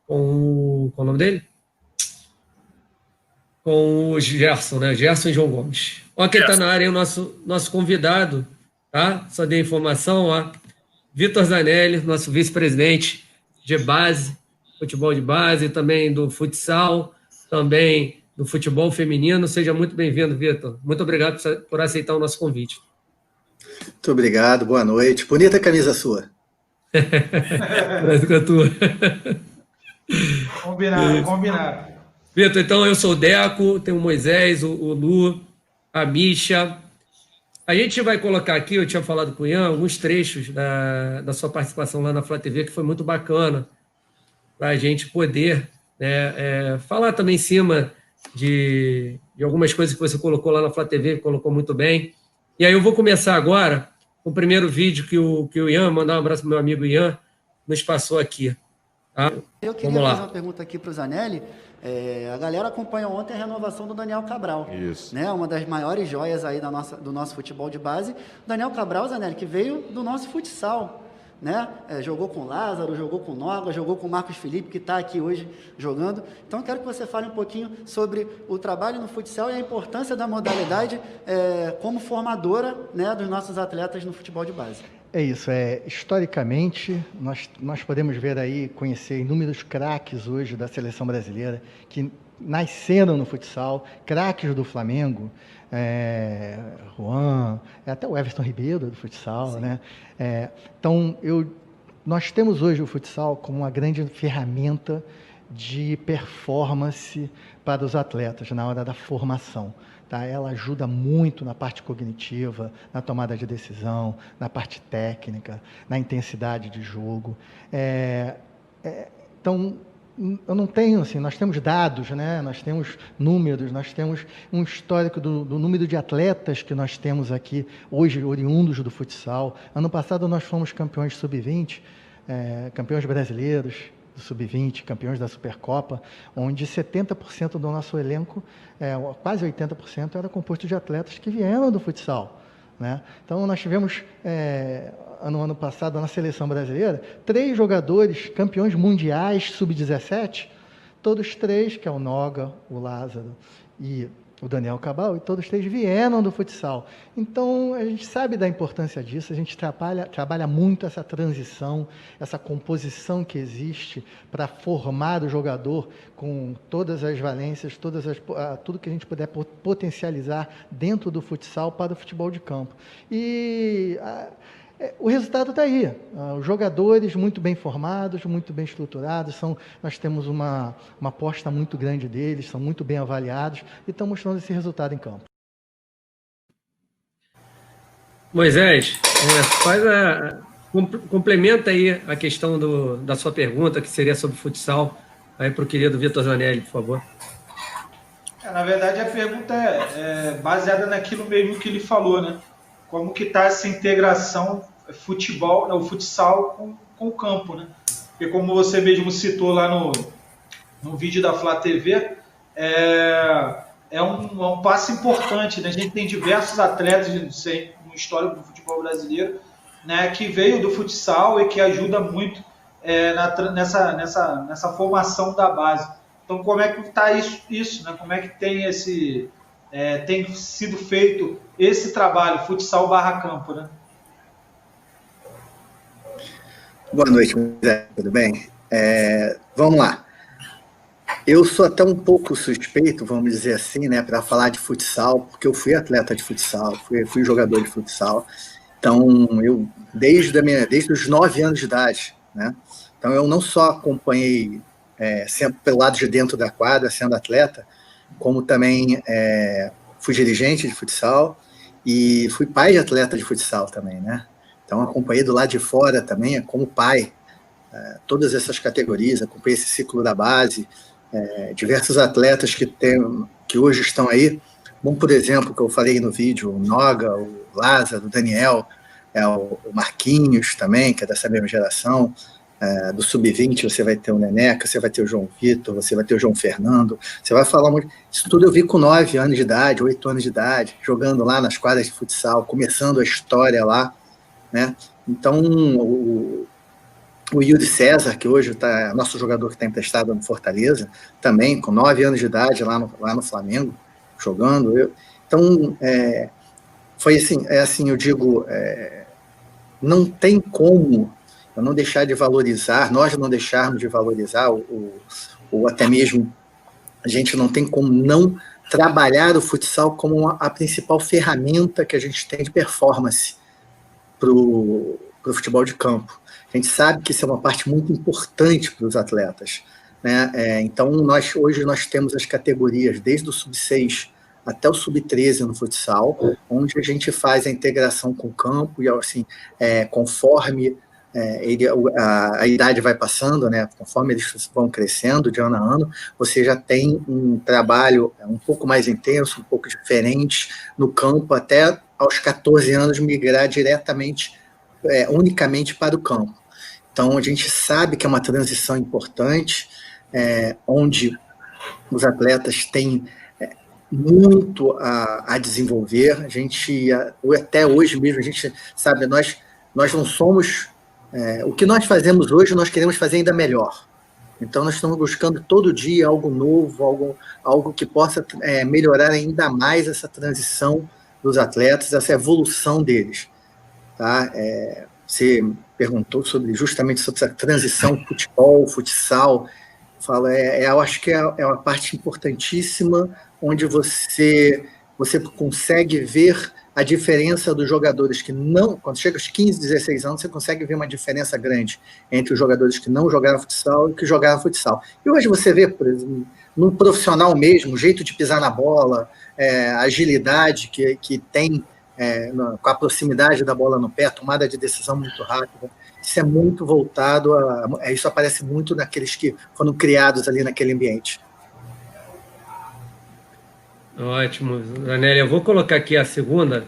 Qual é o nome dele? Com o Gerson, né? Gerson e João Gomes. Ó, quem está na área é o nosso convidado, tá? Só dei informação, ó. Vitor Zanelli, nosso vice-presidente de base, futebol de base, também do futsal, também do futebol feminino. Seja muito bem-vindo, Vitor. Muito obrigado por aceitar o nosso convite. Muito obrigado, boa noite. Bonita camisa sua. Parece com a tua. Combinado, combinado. Vitor, então eu sou o Deco, tem o Moisés, o Lu, a Misha. A gente vai colocar aqui, eu tinha falado com o Ian, alguns trechos da sua participação lá na Flá TV, que foi muito bacana, para a gente poder, né, falar também em cima de algumas coisas que você colocou lá na Flá TV, que colocou muito bem. E aí eu vou começar agora com o primeiro vídeo que o Ian, mandar um abraço para o meu amigo Ian, nos passou aqui. Tá? Eu queria fazer uma pergunta aqui para o Zanelli. A galera acompanhou ontem a renovação do Daniel Cabral. Isso. Né? Uma das maiores joias aí do nosso futebol de base. Daniel Cabral, Zanelli, que veio do nosso futsal. Né? Jogou com o Lázaro, jogou com o Noga, jogou com o Marcos Felipe, que está aqui hoje jogando. Então, eu quero que você fale um pouquinho sobre o trabalho no futsal e a importância da modalidade como formadora, né, dos nossos atletas no futebol de base. É isso, historicamente, nós podemos ver aí, conhecer inúmeros craques hoje da seleção brasileira, que nasceram no futsal, craques do Flamengo, Juan, até o Everton Ribeiro do futsal, né? Então, nós temos hoje o futsal como uma grande ferramenta de performance para os atletas na hora da formação. Tá? Ela ajuda muito na parte cognitiva, na tomada de decisão, na parte técnica, na intensidade de jogo. Então, eu não tenho, assim, nós temos dados, né? Nós temos números, nós temos um histórico do número de atletas que nós temos aqui, hoje oriundos do futsal. Ano passado nós fomos campeões sub-20, campeões brasileiros do sub-20, campeões da Supercopa, onde 70% do nosso elenco, quase 80%, era composto de atletas que vieram do futsal. Né? Então, nós tivemos, no ano passado, na seleção brasileira, 3 jogadores campeões mundiais sub-17, todos 3, que é o Noga, o Lázaro e o Daniel Cabral, e todos 3 vieram do futsal. Então, a gente sabe da importância disso, a gente trabalha muito essa transição, essa composição que existe para formar o jogador com todas as valências, tudo que a gente puder potencializar dentro do futsal para o futebol de campo. E o resultado está aí. Os jogadores muito bem formados, muito bem estruturados, nós temos uma aposta muito grande deles, são muito bem avaliados e estão mostrando esse resultado em campo. Moisés, complementa aí a questão da sua pergunta, que seria sobre futsal, aí para o querido Vitor Zanelli, por favor. Na verdade, a pergunta é baseada naquilo mesmo que ele falou, né? Como que está essa integração o futsal com o campo, né? Porque como você mesmo citou lá no vídeo da Flá TV, é um passo importante, né? A gente tem diversos atletas no histórico do futebol brasileiro, né, que veio do futsal e que ajuda muito nessa formação da base. Então, como é que está isso, né? Como é que tem tem sido feito esse trabalho, futsal / campo, né? Boa noite, Moisés, tudo bem? Vamos lá. Eu sou até um pouco suspeito, vamos dizer assim, né, para falar de futsal, porque eu fui atleta de futsal, fui jogador de futsal. Então, eu, desde os 9 anos de idade, né? Então, eu não só acompanhei sempre pelo lado de dentro da quadra, sendo atleta, como também fui dirigente de futsal e fui pai de atleta de futsal também, né? Então, acompanhei do lado de fora também, como pai, todas essas categorias, acompanhei esse ciclo da base, diversos atletas que hoje estão aí, como, por exemplo, que eu falei no vídeo, o Noga, o Lázaro, o Daniel, o Marquinhos também, que é dessa mesma geração, do Sub-20 você vai ter o Neneca, você vai ter o João Vitor, você vai ter o João Fernando, você vai falar muito. Isso tudo eu vi com 9 anos de idade, 8 anos de idade, jogando lá nas quadras de futsal, começando a história lá, né? Então, o Yuri César, que hoje é nosso jogador que está emprestado no Fortaleza, também com 9 anos de idade lá no Flamengo, jogando. Então, foi assim, eu digo, não tem como eu não deixar de valorizar, nós não deixarmos de valorizar, ou até mesmo a gente não tem como não trabalhar o futsal como a principal ferramenta que a gente tem de performance para o futebol de campo. A gente sabe que isso é uma parte muito importante para os atletas, né? Então, hoje nós temos as categorias desde o sub-6 até o sub-13 no futsal, onde a gente faz a integração com o campo e, assim, conforme a idade vai passando, né? Conforme eles vão crescendo de ano a ano, você já tem um trabalho um pouco mais intenso, um pouco diferente no campo, até aos 14 anos migrar diretamente, unicamente para o campo. Então, a gente sabe que é uma transição importante, onde os atletas têm muito a desenvolver. A gente, até hoje mesmo, a gente sabe, nós não somos... o que nós fazemos hoje, nós queremos fazer ainda melhor. Então, nós estamos buscando todo dia algo novo, algo que possa melhorar ainda mais essa transição dos atletas, essa evolução deles. Tá? Você perguntou justamente sobre essa transição futebol, futsal. Eu acho que é uma parte importantíssima, onde você consegue ver a diferença dos jogadores que não... Quando chega aos 15, 16 anos, você consegue ver uma diferença grande entre os jogadores que não jogaram futsal e que jogaram futsal. E hoje você vê, por exemplo, no profissional mesmo, o jeito de pisar na bola, a agilidade que tem com a proximidade da bola no pé, tomada de decisão muito rápida. Isso é muito voltado isso aparece muito naqueles que foram criados ali naquele ambiente. Ótimo, Zanelli. Eu vou colocar aqui a segunda,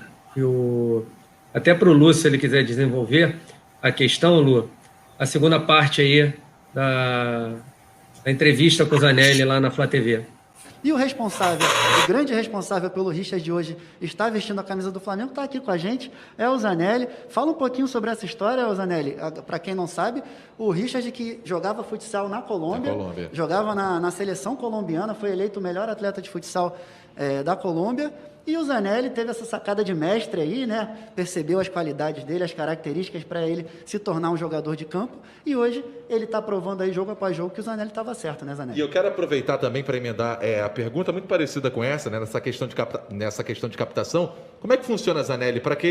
até para o Lu, se ele quiser desenvolver a questão, Lu, a segunda parte aí da entrevista com o Zanelli lá na Flá TV. E o grande responsável pelo Richard de hoje, está vestindo a camisa do Flamengo, está aqui com a gente, é o Zanelli. Fala um pouquinho sobre essa história, Zanelli. Para quem não sabe, o Richard, que jogava futsal na Colômbia. Jogava na seleção colombiana, foi eleito o melhor atleta de futsal da Colômbia. E o Zanelli teve essa sacada de mestre aí, né? Percebeu as qualidades dele, as características para ele se tornar um jogador de campo. E hoje ele está provando aí, jogo após jogo, que o Zanelli estava certo, né, Zanelli? E eu quero aproveitar também para emendar a pergunta muito parecida com essa, né? Nessa questão de captação. Como é que funciona, Zanelli? Porque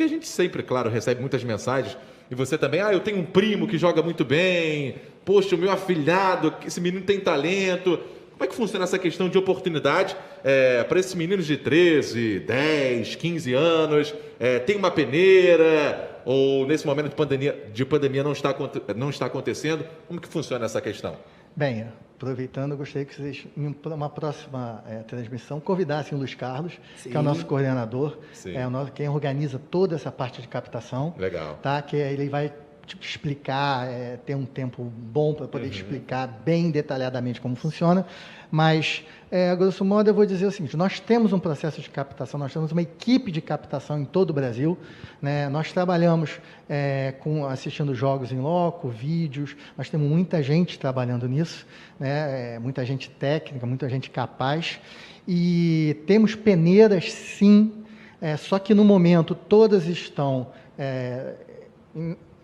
a gente sempre, claro, recebe muitas mensagens. E você também, eu tenho um primo que joga muito bem. Poxa, o meu afilhado, esse menino tem talento. Como é que funciona essa questão de oportunidade para esses meninos de 13, 10, 15 anos? Tem uma peneira? Ou nesse momento de pandemia não está acontecendo? Como que funciona essa questão? Bem, aproveitando, eu gostaria que vocês, em uma próxima transmissão, convidassem o Luiz Carlos, Sim. que é o nosso coordenador, quem organiza toda essa parte de captação. Legal. Tá? Que ele vai explicar, ter um tempo bom para poder explicar bem detalhadamente como funciona, mas, a grosso modo, eu vou dizer o seguinte: nós temos um processo de captação, nós temos uma equipe de captação em todo o Brasil, né? Nós trabalhamos assistindo jogos em loco, vídeos, nós temos muita gente trabalhando nisso, né? Muita gente técnica, muita gente capaz, e temos peneiras, sim, só que no momento todas estão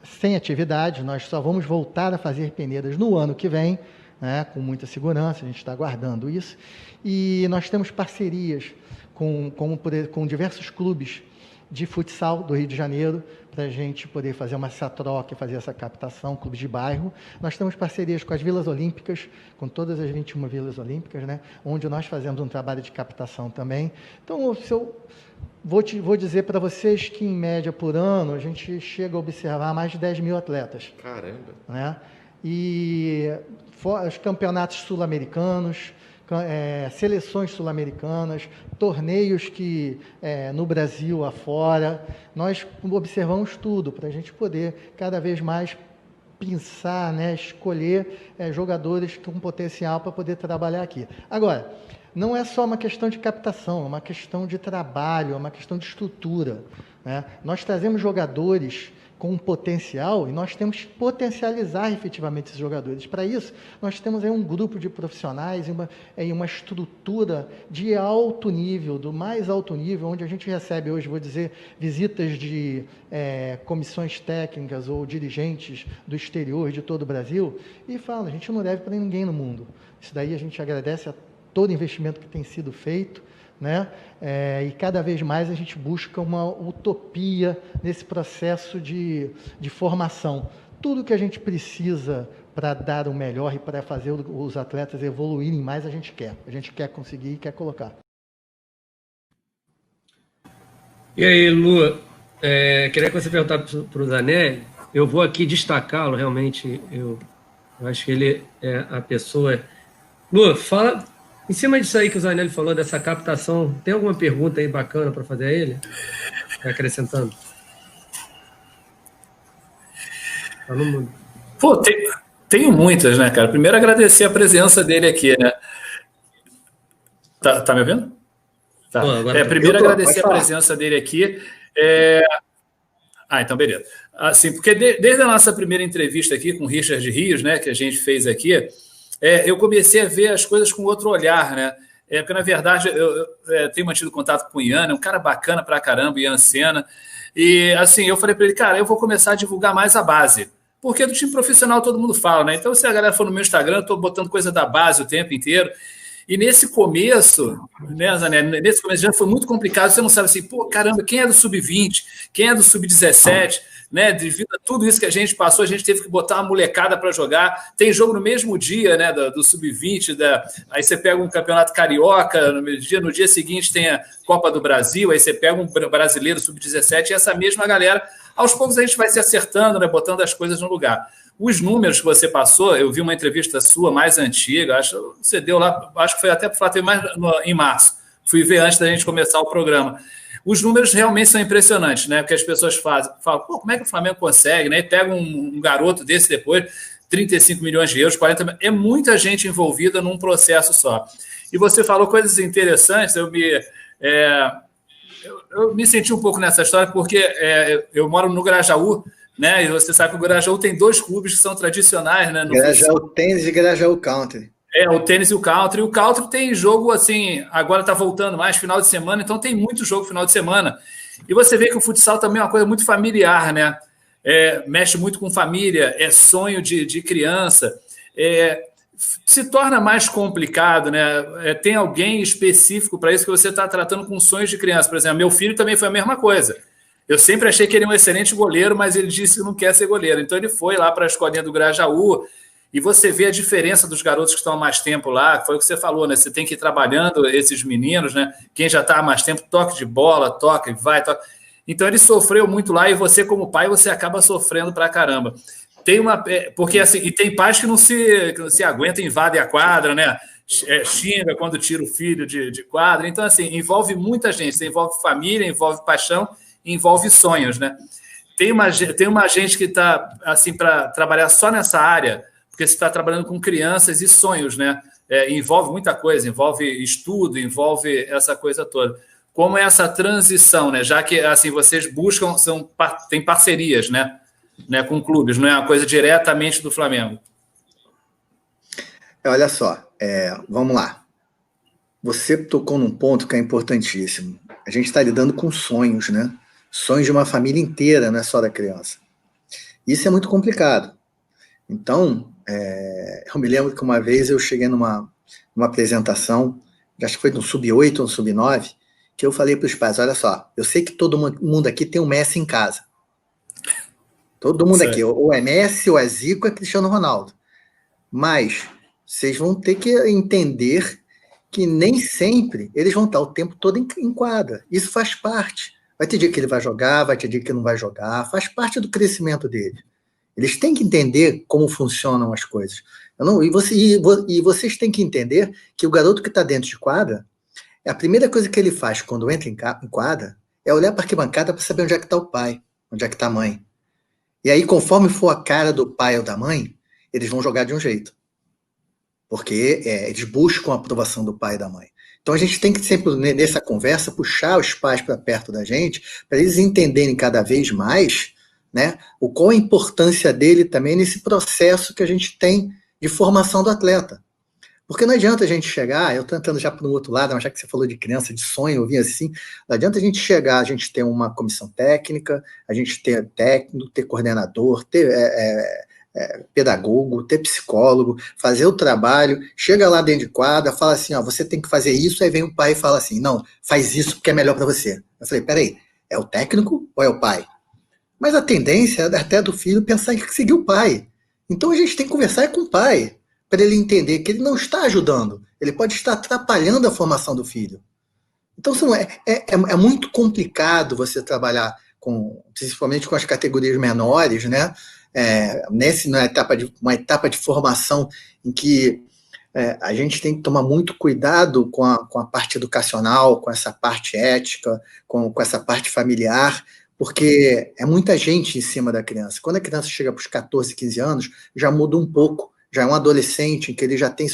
sem atividade. Nós só vamos voltar a fazer peneiras no ano que vem, né, com muita segurança, a gente está aguardando isso. E nós temos parcerias com diversos clubes de futsal do Rio de Janeiro, para a gente poder fazer essa troca, fazer essa captação, clubes de bairro. Nós temos parcerias com as Vilas Olímpicas, com todas as 21 Vilas Olímpicas, né, onde nós fazemos um trabalho de captação também. Então, vou dizer para vocês que, em média, por ano, a gente chega a observar mais de 10 mil atletas. Caramba! Né? E os campeonatos sul-americanos, seleções sul-americanas, torneios que no Brasil afora, nós observamos tudo para a gente poder cada vez mais pensar, né, escolher jogadores com potencial para poder trabalhar aqui. Agora, não é só uma questão de captação, é uma questão de trabalho, é uma questão de estrutura, né? Nós trazemos jogadores com um potencial, e nós temos que potencializar efetivamente esses jogadores. Para isso, nós temos aí um grupo de profissionais e uma estrutura de alto nível, do mais alto nível, onde a gente recebe hoje, vou dizer, visitas de comissões técnicas ou dirigentes do exterior, de todo o Brasil, e falam, a gente não deve para ninguém no mundo. Isso daí a gente agradece a todo investimento que tem sido feito, né? E cada vez mais a gente busca uma utopia nesse processo de formação. Tudo que a gente precisa para dar o melhor e para fazer os atletas evoluírem mais, a gente quer. A gente quer conseguir e quer colocar. E aí, Lu, queria que você perguntasse para o Zanelli. Eu vou aqui destacá-lo, realmente. Eu acho que ele é a pessoa... Lu, fala... Em cima disso aí que o Zanelli falou, dessa captação, tem alguma pergunta aí bacana para fazer a ele? Acrescentando. Tá no mundo. Pô, tenho muitas, né, cara? Primeiro, agradecer a presença dele aqui, né? Tá me ouvindo? Tá. Primeiro, agradecer a presença dele aqui. Então, beleza. Assim, porque desde a nossa primeira entrevista aqui com o Richard Rios, né, que a gente fez aqui, eu comecei a ver as coisas com outro olhar, né? Porque, na verdade, eu tenho mantido contato com o Ian, é um cara bacana pra caramba, Ian Senna. E, assim, eu falei para ele, cara, eu vou começar a divulgar mais a base. Porque do time profissional todo mundo fala, né? Então, se a galera for no meu Instagram, eu estou botando coisa da base o tempo inteiro. E nesse começo, né, Zanelli, nesse começo já foi muito complicado, você não sabe assim, pô, caramba, quem é do Sub-20, quem é do Sub-17, né, devido a tudo isso que a gente passou, a gente teve que botar uma molecada para jogar, tem jogo no mesmo dia, né, do Sub-20, aí você pega um campeonato carioca, no dia seguinte tem a Copa do Brasil, aí você pega um brasileiro Sub-17, e essa mesma galera, aos poucos a gente vai se acertando, né, botando as coisas no lugar. Os números que você passou, eu vi uma entrevista sua mais antiga, acho que você deu lá, acho que foi até para o Flávio mais em março, fui ver antes da gente começar o programa. Os números realmente são impressionantes, né? Porque as pessoas falam, pô, como é que o Flamengo consegue, né? E pega um garoto desse depois, 35 milhões de euros, 40 milhões, é muita gente envolvida num processo só. E você falou coisas interessantes, eu me senti um pouco nessa história, porque eu moro no Grajaú, né? E você sabe que o Grajaú tem 2 clubes que são tradicionais, né? Grajaú Tênis e Grajaú Country. O tênis e o country. O country tem jogo, assim, agora está voltando mais final de semana, então tem muito jogo final de semana. E você vê que o futsal também é uma coisa muito familiar, né? Mexe muito com família, é sonho de criança. Se torna mais complicado, né? Tem alguém específico para isso que você está tratando com sonhos de criança. Por exemplo, meu filho também foi a mesma coisa. Eu sempre achei que ele é um excelente goleiro, mas ele disse que não quer ser goleiro. Então ele foi lá para a escolinha do Grajaú, e você vê a diferença dos garotos que estão há mais tempo lá, foi o que você falou, né? Você tem que ir trabalhando esses meninos, né? Quem já está há mais tempo, toque de bola, toca e vai, toca. Então ele sofreu muito lá, e você, como pai, você acaba sofrendo pra caramba. Porque assim, e tem pais que não se aguentam, invadem a quadra, né? Xinga quando tira o filho de quadra. Então, assim, envolve muita gente, envolve família, envolve paixão, envolve sonhos, né? Tem uma gente que está assim para trabalhar só nessa área, porque você está trabalhando com crianças e sonhos, né? Envolve muita coisa, envolve estudo, envolve essa coisa toda. Como é essa transição, né? Já que assim vocês buscam, tem parcerias, né, com clubes, não é uma coisa diretamente do Flamengo. Olha só, vamos lá. Você tocou num ponto que é importantíssimo. A gente está lidando com sonhos, né? Sonhos de uma família inteira, não é só da criança. Isso é muito complicado. Então, eu me lembro que uma vez eu cheguei numa apresentação, acho que foi no Sub-8 ou no Sub-9, que eu falei para os pais, olha só, eu sei que todo mundo aqui tem um Messi em casa. Todo mundo aqui, ou é Messi, ou é Zico, ou é Cristiano Ronaldo. Mas vocês vão ter que entender que nem sempre eles vão estar o tempo todo em quadra. Isso faz parte. Vai ter dia que ele vai jogar, vai ter dia que ele não vai jogar, faz parte do crescimento dele. Eles têm que entender como funcionam as coisas. E vocês têm que entender que o garoto que está dentro de quadra, a primeira coisa que ele faz quando entra em quadra é olhar para a arquibancada para saber onde é que está o pai, onde é que está a mãe. E aí, conforme for a cara do pai ou da mãe, eles vão jogar de um jeito. Porque eles buscam a aprovação do pai e da mãe. Então a gente tem que sempre, nessa conversa, puxar os pais para perto da gente, para eles entenderem cada vez mais né? Qual a importância dele também nesse processo que a gente tem de formação do atleta. Porque não adianta a gente chegar, eu estou entrando já para o outro lado, mas já que você falou de criança, de sonho, eu vim assim, não adianta a gente chegar, a gente ter uma comissão técnica, a gente ter técnico, ter coordenador, ter pedagogo, ter psicólogo, fazer o trabalho, chega lá dentro de quadra, fala assim, ó, você tem que fazer isso, aí vem o pai e fala assim, não, faz isso porque é melhor para você. Eu falei, peraí, é o técnico ou é o pai? Mas a tendência é até do filho pensar em seguir o pai. Então a gente tem que conversar com o pai, para ele entender que ele não está ajudando, ele pode estar atrapalhando a formação do filho. Então é muito complicado você trabalhar principalmente com as categorias menores, né? Uma etapa de formação em que a gente tem que tomar muito cuidado com a parte educacional, com essa parte ética, com essa parte familiar, porque é muita gente em cima da criança. Quando a criança chega para os 14, 15 anos, já muda um pouco, já é um adolescente, em que ele já tem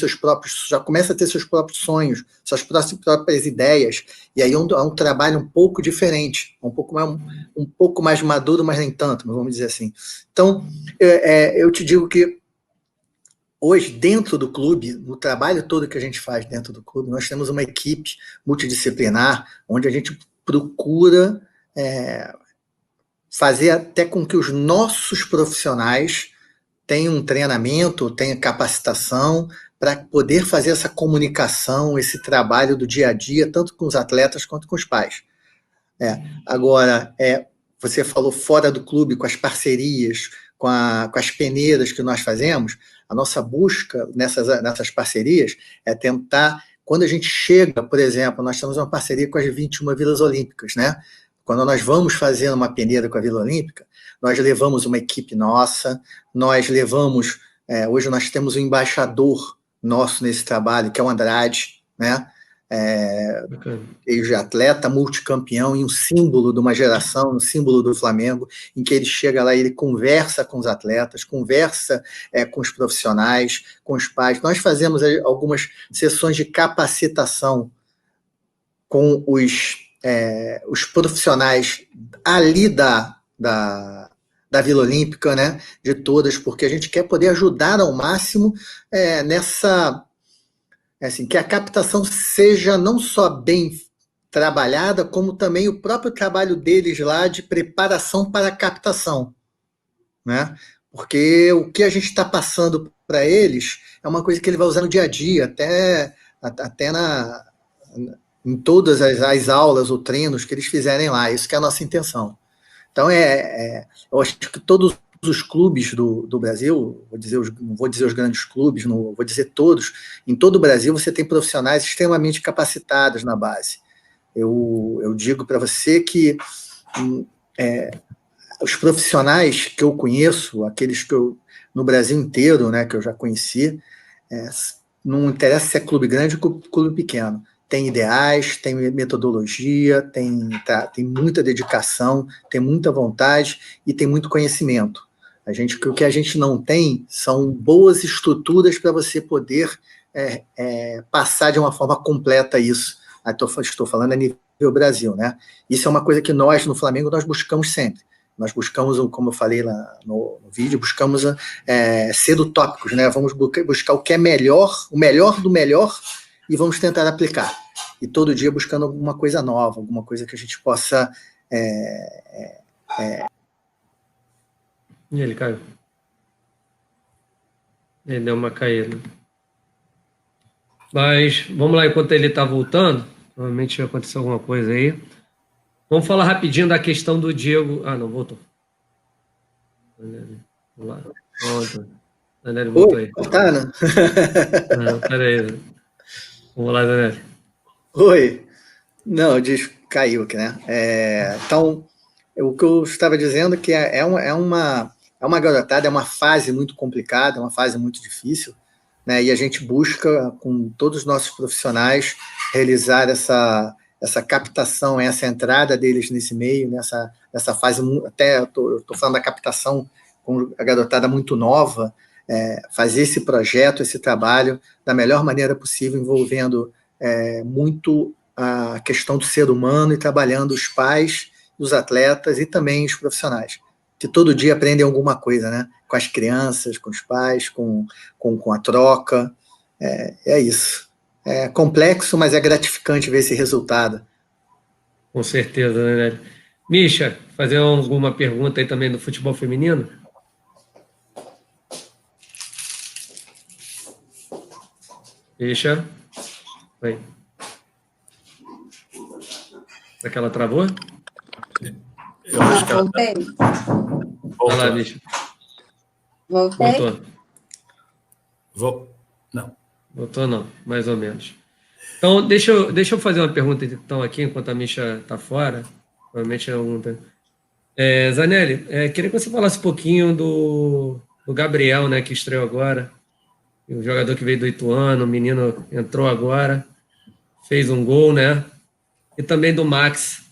já começa a ter seus próprios sonhos, suas próprias ideias, e aí é um trabalho um pouco diferente, um pouco mais maduro, mas nem tanto, vamos dizer assim. Então, eu te digo que hoje, dentro do clube, no trabalho todo que a gente faz dentro do clube, nós temos uma equipe multidisciplinar, onde a gente procura fazer até com que os nossos profissionais tenham um treinamento, tenham capacitação para poder fazer essa comunicação, esse trabalho do dia a dia, tanto com os atletas quanto com os pais. Agora, você falou fora do clube, com as parcerias, com as peneiras que nós fazemos, a nossa busca nessas parcerias é tentar, quando a gente chega, por exemplo, nós temos uma parceria com as 21 Vilas Olímpicas, né? Quando nós vamos fazer uma peneira com a Vila Olímpica, nós levamos uma equipe nossa, nós levamos, hoje nós temos um embaixador nosso nesse trabalho, que é o Andrade, né? Ex-atleta, multicampeão e um símbolo de uma geração, um símbolo do Flamengo, em que ele chega lá e ele conversa com os atletas, conversa com os profissionais, com os pais. Nós fazemos algumas sessões de capacitação com os profissionais ali da Vila Olímpica, né, de todas, porque a gente quer poder ajudar ao máximo assim, que a captação seja não só bem trabalhada, como também o próprio trabalho deles lá de preparação para a captação, né? Porque o que a gente está passando para eles é uma coisa que ele vai usar no dia a dia, até em todas as aulas ou treinos que eles fizerem lá. Isso que é a nossa intenção. Então, eu acho que todos os clubes do Brasil, não vou dizer os grandes clubes, não vou dizer todos, em todo o Brasil você tem profissionais extremamente capacitados na base. Eu digo para você que os profissionais que eu conheço, aqueles que no Brasil inteiro, né, que eu já conheci, não interessa se é clube grande ou clube pequeno, tem ideais, tem metodologia, tem muita dedicação, tem muita vontade e tem muito conhecimento. O que a gente não tem são boas estruturas para você poder passar de uma forma completa isso. Estou falando a nível Brasil, né? Isso é uma coisa que nós, no Flamengo, nós buscamos sempre. Nós buscamos, como eu falei lá no vídeo, buscamos ser utópicos, né? Vamos buscar o que é melhor, o melhor do melhor, e vamos tentar aplicar. E todo dia buscando alguma coisa nova, alguma coisa que a gente possa... E ele caiu. Ele deu uma caída. Mas vamos lá, enquanto ele está voltando, provavelmente aconteceu alguma coisa aí. Vamos falar rapidinho da questão do Diego. Ah, não, voltou. Vamos lá. Pronto. Daniel voltou aí. Tá, né? Não, peraí. Vamos lá, Daniel. Oi. Não, caiu aqui, né? Então, o que eu estava dizendo é que é uma garotada, é uma fase muito complicada, é uma fase muito difícil, né? E a gente busca, com todos os nossos profissionais, realizar essa captação, essa entrada deles nesse meio, nessa fase, até eu estou falando da captação com a garotada muito nova, fazer esse projeto, esse trabalho da melhor maneira possível, envolvendo muito a questão do ser humano e trabalhando os pais, os atletas e também os profissionais. que todo dia aprendem alguma coisa, né? Com as crianças, com os pais, com a troca. É isso. É complexo, mas é gratificante ver esse resultado. Com certeza, né, Nélio? Misha, fazer alguma pergunta aí também do futebol feminino? Misha? Oi. Será que ela travou? Eu acho que ela Voltei. Vai lá, Misha. Voltei. Voltou? Não. Voltou não, mais ou menos. Então, deixa eu fazer uma pergunta então aqui, enquanto a Misha está fora. Provavelmente é um... Zanelli, queria que você falasse um pouquinho do Gabriel, né, que estreou agora. O jogador que veio do Ituano, o menino entrou agora, fez um gol, né? E também do Max,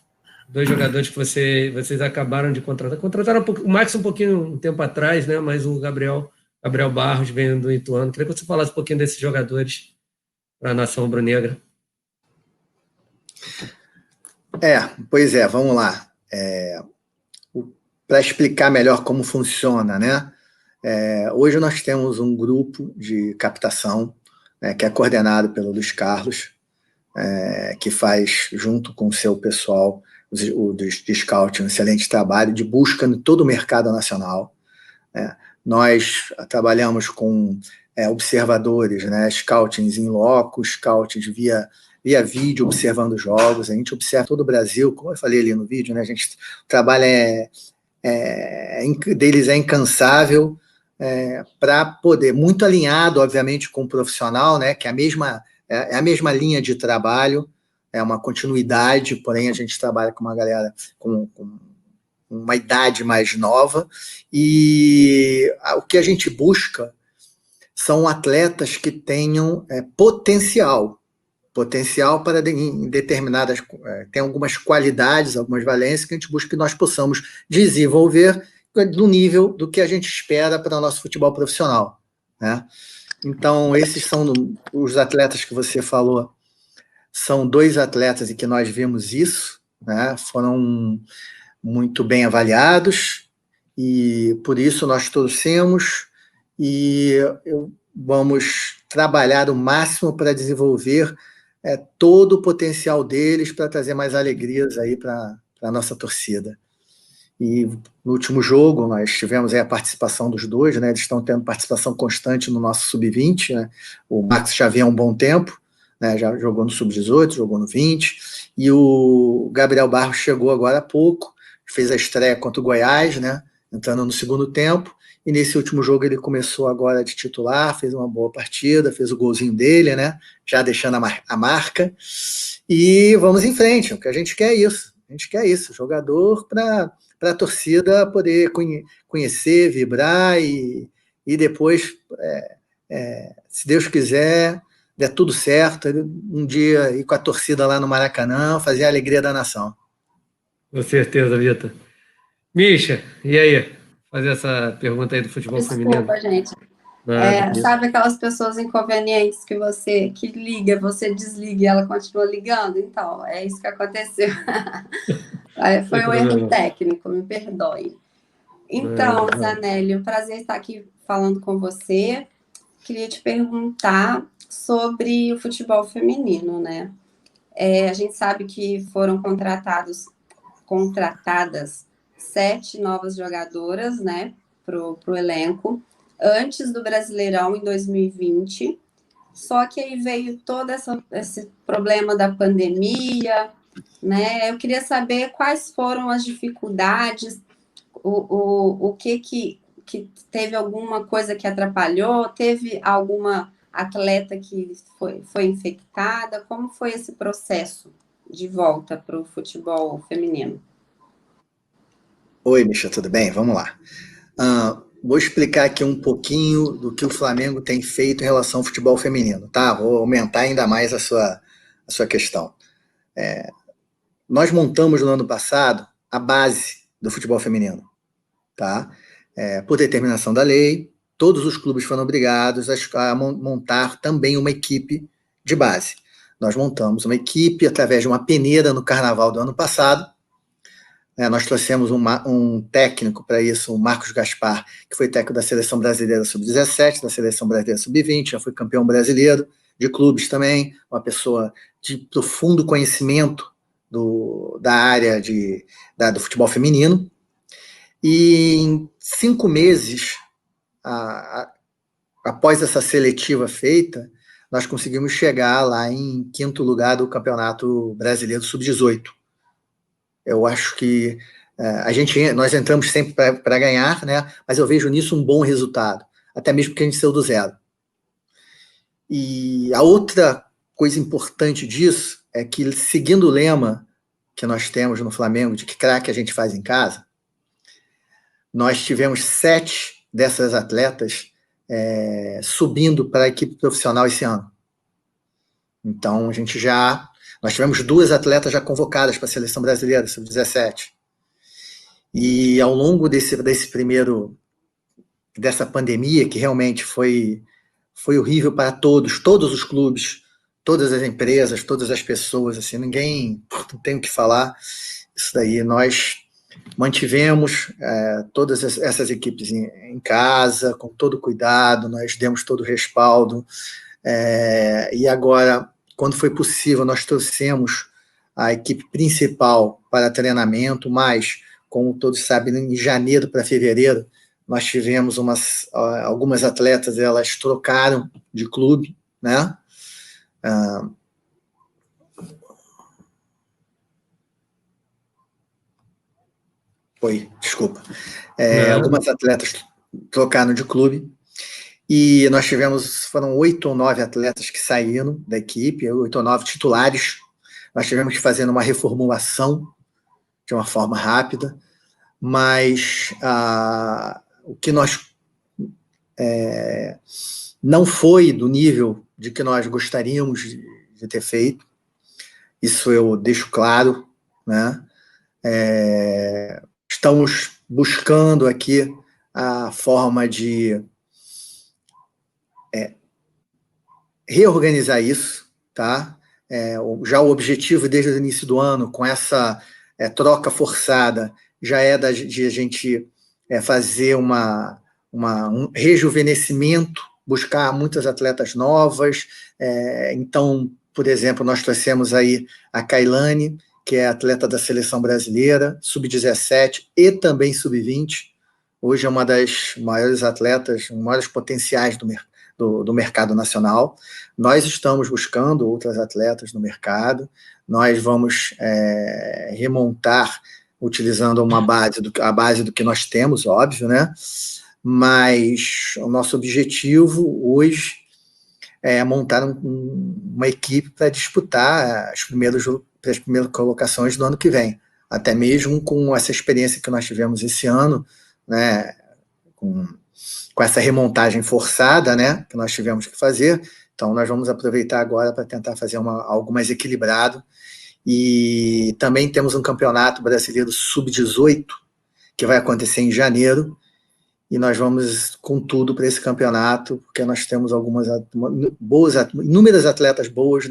2 jogadores que vocês acabaram de contratar. Contrataram o Max um tempo atrás, né? Mas o Gabriel Barros veio do Ituano. Queria que você falasse um pouquinho desses jogadores para a nação rubro-negra. Pois é, vamos lá. Para explicar melhor como funciona, né? Hoje nós temos um grupo de captação, né, que é coordenado pelo Luiz Carlos, que faz, junto com o seu pessoal, de scouting, um excelente trabalho de busca em todo o mercado nacional. Nós trabalhamos com observadores, né, scoutings in loco, scoutings via vídeo, observando jogos. A gente observa todo o Brasil, como eu falei ali no vídeo, né, a gente trabalha, deles é incansável, para poder, muito alinhado, obviamente, com o profissional, né, que é a mesma linha de trabalho, é uma continuidade, porém a gente trabalha com uma galera com uma idade mais nova, e o que a gente busca são atletas que tenham potencial para em determinadas, tem algumas qualidades, algumas valências que a gente busca que nós possamos desenvolver no nível do que a gente espera para o nosso futebol profissional, né? Então, esses são os atletas que você falou, são 2 atletas em que nós vimos isso, né? Foram muito bem avaliados, e por isso nós torcemos, e vamos trabalhar o máximo para desenvolver todo o potencial deles, para trazer mais alegrias aí para a nossa torcida. E no último jogo nós tivemos a participação dos 2, né? Eles estão tendo participação constante no nosso sub-20, né? O Max já vem há um bom tempo, né? Já jogou no sub-18, jogou no 20, e o Gabriel Barros chegou agora há pouco, fez a estreia contra o Goiás, né? Entrando no segundo tempo, e nesse último jogo ele começou agora de titular, fez uma boa partida, fez o golzinho dele, né? Já deixando a marca, e vamos em frente, o que a gente quer é isso. A gente quer isso, jogador para a torcida poder conhecer, vibrar, e depois, se Deus quiser, der tudo certo, um dia ir com a torcida lá no Maracanã, fazer a alegria da nação. Com certeza, Vitor. Misha, e aí? Fazer essa pergunta aí do futebol feminino. Desculpa, gente. Sabe aquelas pessoas inconvenientes que liga, você desliga e ela continua ligando? Então, é isso que aconteceu. Foi um erro técnico, me perdoe. Então, Zanelli, prazer estar aqui falando com você. Queria te perguntar sobre o futebol feminino, né? A gente sabe que foram contratadas 7 novas jogadoras, né, pro elenco, antes do Brasileirão, em 2020, só que aí veio todo esse problema da pandemia, né? Eu queria saber quais foram as dificuldades, o que teve alguma coisa que atrapalhou, teve alguma atleta que foi infectada, como foi esse processo de volta para o futebol feminino? Oi, Misha, tudo bem? Vamos lá. Vou explicar aqui um pouquinho do que o Flamengo tem feito em relação ao futebol feminino, tá? Vou aumentar ainda mais a sua questão. Nós montamos no ano passado a base do futebol feminino, tá? Por determinação da lei, todos os clubes foram obrigados a montar também uma equipe de base. Nós montamos uma equipe através de uma peneira no Carnaval do ano passado. Nós trouxemos um técnico para isso, o Marcos Gaspar, que foi técnico da Seleção Brasileira Sub-17, da Seleção Brasileira Sub-20, já foi campeão brasileiro de clubes também, uma pessoa de profundo conhecimento da área do futebol feminino. E em 5 meses, após essa seletiva feita, nós conseguimos chegar lá em 5º lugar do Campeonato Brasileiro Sub-18. Eu acho que nós entramos sempre para ganhar, né? Mas eu vejo nisso um bom resultado, até mesmo porque a gente saiu do zero. E a outra coisa importante disso é que, seguindo o lema que nós temos no Flamengo, de que craque a gente faz em casa, nós tivemos 7 dessas atletas subindo para a equipe profissional esse ano. Então, nós tivemos 2 atletas já convocadas para a Seleção Brasileira, Sub-17. E ao longo dessa pandemia, que realmente foi horrível para todos os clubes, todas as empresas, todas as pessoas, assim, ninguém tem o que falar. Isso daí, nós mantivemos todas essas equipes em casa, com todo cuidado, nós demos todo o respaldo. E agora, quando foi possível, nós trouxemos a equipe principal para treinamento, mas, como todos sabem, em janeiro para fevereiro, nós tivemos algumas atletas, elas trocaram de clube, né? Desculpa. Algumas atletas trocaram de clube, e nós foram 8 ou 9 atletas que saíram da equipe, 8 ou 9 titulares. Nós tivemos que fazer uma reformulação de uma forma rápida, mas o que nós não foi do nível de que nós gostaríamos de ter feito, isso eu deixo claro, né? Estamos buscando aqui a forma de reorganizar isso, tá? Já o objetivo desde o início do ano, com essa troca forçada, já de a gente fazer um rejuvenescimento, buscar muitas atletas novas. Então, por exemplo, nós trouxemos aí a Kailane, que é atleta da Seleção Brasileira, Sub-17 e também Sub-20. Hoje é uma das maiores atletas, maiores potenciais do mercado nacional. Nós estamos buscando outras atletas no mercado. Nós vamos remontar utilizando a base do que nós temos, óbvio, né? Mas o nosso objetivo hoje é montar uma equipe para disputar as primeiras colocações do ano que vem. Até mesmo com essa experiência que nós tivemos esse ano, né? Com essa remontagem forçada, né, que nós tivemos que fazer. Então, nós vamos aproveitar agora para tentar fazer algo mais equilibrado. E também temos um campeonato brasileiro Sub-18, que vai acontecer em janeiro, e nós vamos com tudo para esse campeonato, porque nós temos inúmeras atletas boas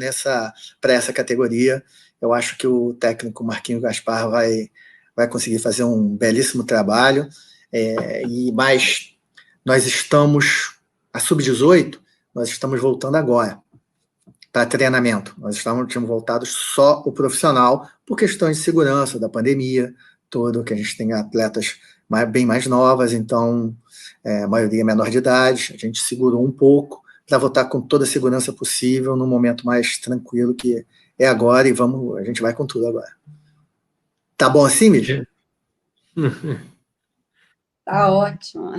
para essa categoria. Eu acho que o técnico Marquinhos Gaspar vai conseguir fazer um belíssimo trabalho, mas nós estamos, a Sub-18, nós estamos voltando agora para treinamento. Nós tínhamos voltado só o profissional, por questões de segurança, da pandemia, que a gente tem atletas bem mais novas, então a maioria menor de idade, a gente segurou um pouco para voltar com toda a segurança possível, num momento mais tranquilo que é agora, e a gente vai com tudo agora. Tá bom assim, Mídia? Tá ótimo.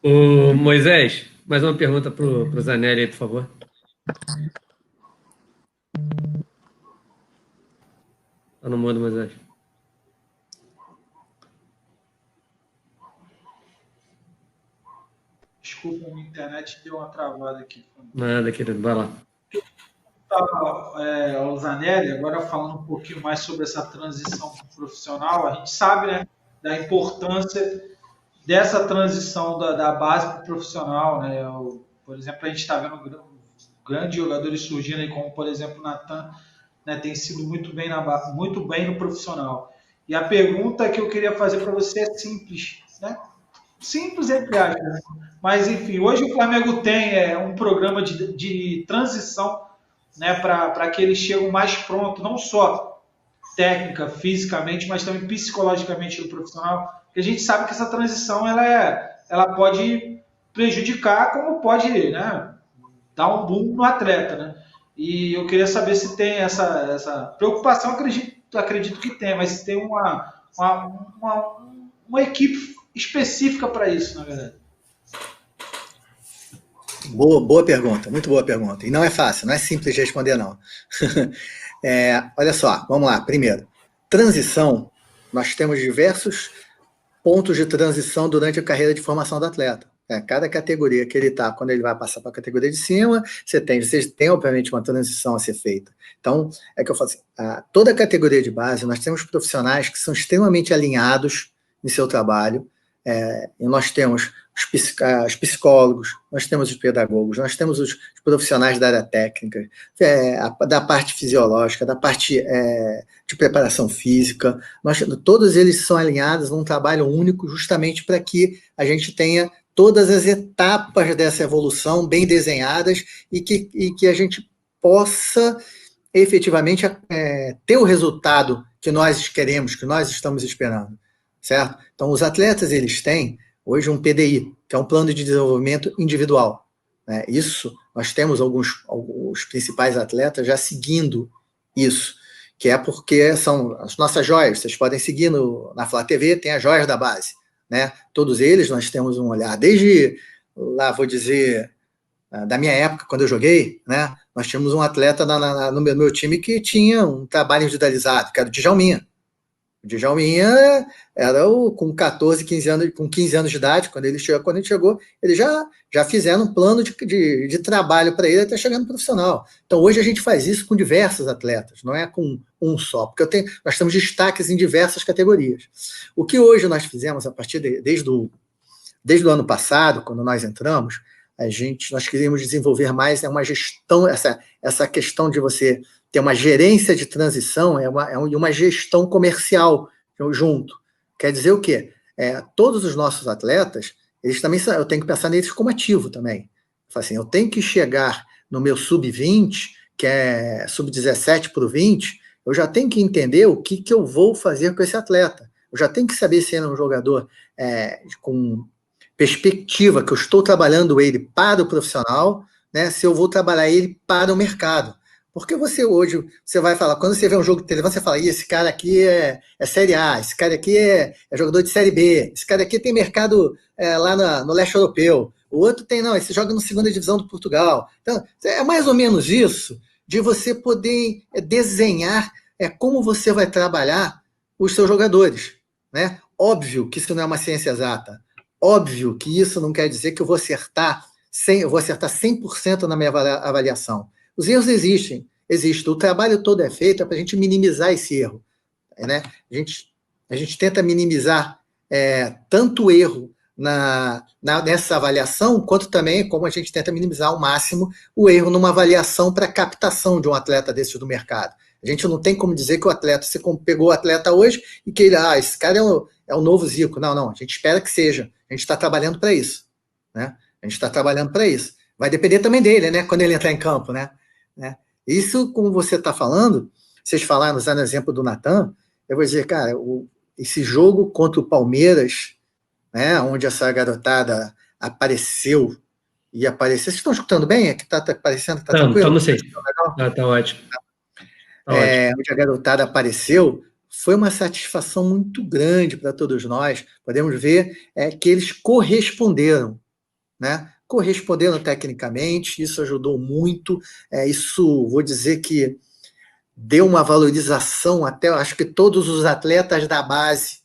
O Moisés, mais uma pergunta para o Zanelli aí, por favor. Tá no mudo, Moisés. Desculpa, a minha internet deu uma travada aqui. Nada, querido, vai lá. O Zanelli, agora falando um pouquinho mais sobre essa transição profissional, a gente sabe, né, da importância dessa transição da base para o profissional, né? Por exemplo, a gente está vendo grandes jogadores surgindo aí, como por exemplo o Natan, né, tem sido muito bem no profissional. E a pergunta que eu queria fazer para você é simples, né? Simples entre aspas, né? Mas, enfim, hoje o Flamengo tem um programa de transição, né, para que eles cheguem mais pronto, não só técnica, fisicamente, mas também psicologicamente do profissional. Porque a gente sabe que essa transição ela pode prejudicar, como pode, né, dar um boom no atleta, né? E eu queria saber se tem essa preocupação, acredito que tem, mas se tem uma equipe específica para isso, na verdade. Boa pergunta, muito boa pergunta. E não é fácil, não é simples de responder, não. Olha só, vamos lá. Primeiro, transição. Nós temos diversos pontos de transição durante a carreira de formação do atleta. Cada categoria que ele está, quando ele vai passar para a categoria de cima, você tem, obviamente, uma transição a ser feita. Então, é que eu falo assim, toda a categoria de base, nós temos profissionais que são extremamente alinhados em seu trabalho, e nós temos os psicólogos, nós temos os pedagogos, nós temos os profissionais da área técnica, da parte fisiológica, da parte de preparação física, todos eles são alinhados num trabalho único, justamente para que a gente tenha todas as etapas dessa evolução bem desenhadas e que a gente possa efetivamente ter o resultado que nós queremos, que nós estamos esperando, certo? Então, os atletas, eles têm hoje um PDI, que é um plano de desenvolvimento individual, né? Isso, nós temos alguns principais atletas já seguindo isso, que é porque são as nossas joias. Vocês podem seguir na Flá TV, tem as joias da base, né? Todos eles nós temos um olhar, desde lá, vou dizer, da minha época, quando eu joguei, né? Nós tínhamos um atleta no meu time que tinha um trabalho individualizado, que era o Djalminha. O Djalminha era com 14, 15 anos, com 15 anos de idade, quando ele chegou, eles já fizeram um plano de trabalho para ele até chegar no profissional. Então, hoje a gente faz isso com diversos atletas, não é com um só, porque nós temos destaques em diversas categorias. O que hoje nós fizemos, a partir desde o ano passado, quando nós entramos, nós queríamos desenvolver mais uma gestão, essa questão de você ter uma gerência de transição e uma gestão comercial junto. Quer dizer o quê? Todos os nossos atletas, eles também, eu tenho que pensar neles como ativo também. Assim, eu tenho que chegar no meu sub-20, que é sub-17 para o 20, eu já tenho que entender o que eu vou fazer com esse atleta. Eu já tenho que saber se ele é um jogador com perspectiva, que eu estou trabalhando ele para o profissional, né, se eu vou trabalhar ele para o mercado. Porque hoje você vai falar, quando você vê um jogo de televisão, você fala, esse cara aqui é Série A, esse cara aqui é jogador de Série B, esse cara aqui tem mercado lá no leste europeu, o outro tem, não, esse joga na segunda divisão do Portugal. Então, é mais ou menos isso, de você poder desenhar como você vai trabalhar os seus jogadores, né? Óbvio que isso não é uma ciência exata, óbvio que isso não quer dizer que eu vou acertar 100% na minha avaliação. Os erros existem. O trabalho todo é feito para a gente minimizar esse erro, né? A gente tenta minimizar tanto o erro nessa avaliação, quanto também como a gente tenta minimizar ao máximo o erro numa avaliação para captação de um atleta desse do mercado. A gente não tem como dizer que o atleta, você pegou o atleta hoje e que esse cara é o novo Zico. Não, a gente espera que seja. A gente está trabalhando para isso, né? A gente está trabalhando para isso. Vai depender também dele, né? Quando ele entrar em campo, né? Isso, como você está falando, vocês falaram, usando o exemplo do Natan, eu vou dizer, cara, esse jogo contra o Palmeiras, né, onde essa garotada apareceu. Vocês estão escutando bem? Aqui está aparecendo? Está tranquilo? Estamos sim. Tá ótimo. Onde a garotada apareceu, foi uma satisfação muito grande para todos nós. Podemos ver que eles corresponderam, né? Corresponderam tecnicamente, isso ajudou muito, isso, vou dizer que deu uma valorização, até acho que todos os atletas da base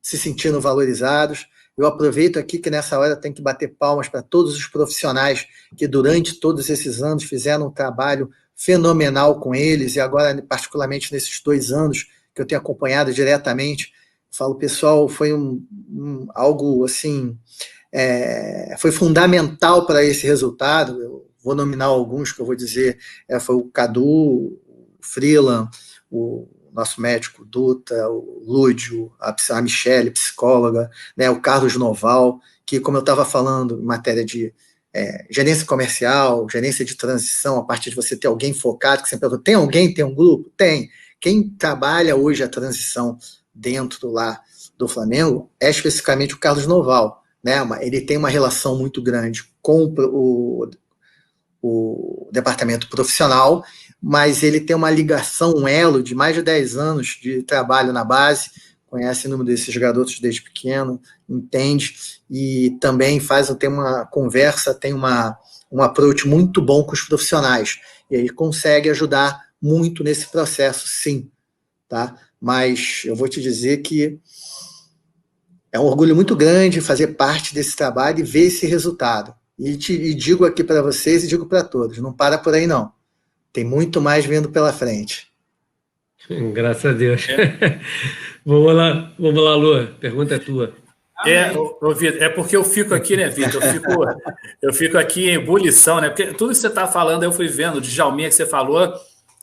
se sentiram valorizados. Eu aproveito aqui que nessa hora tem que bater palmas para todos os profissionais que durante todos esses anos fizeram um trabalho fenomenal com eles, e agora, particularmente nesses 2 anos que eu tenho acompanhado diretamente, falo, pessoal, foi algo assim... foi fundamental para esse resultado. Eu vou nominar alguns que eu vou dizer, foi o Cadu, o Freeland, o nosso médico Duta, o Lúdio, a Michele, psicóloga, né, o Carlos Noval, que, como eu estava falando, em matéria de gerência comercial, gerência de transição, a partir de você ter alguém focado, que você pergunta, tem alguém, tem um grupo? Tem. Quem trabalha hoje a transição dentro lá do Flamengo é especificamente o Carlos Noval, né? Ele tem uma relação muito grande com o departamento profissional, mas ele tem uma ligação, um elo de mais de 10 anos de trabalho na base, conhece o número desses garotos desde pequeno, entende, e também tem uma conversa, tem um approach muito bom com os profissionais, e aí consegue ajudar muito nesse processo, sim, tá? Mas eu vou te dizer que é um orgulho muito grande fazer parte desse trabalho e ver esse resultado. E digo aqui para vocês e digo para todos, não para por aí não. Tem muito mais vindo pela frente. Graças a Deus. Vamos lá, Lu. Pergunta é tua. Vitor, é porque eu fico aqui, né, Vitor? Eu fico aqui em ebulição, né? Porque tudo que você está falando, eu fui vendo, de Djalminha que você falou,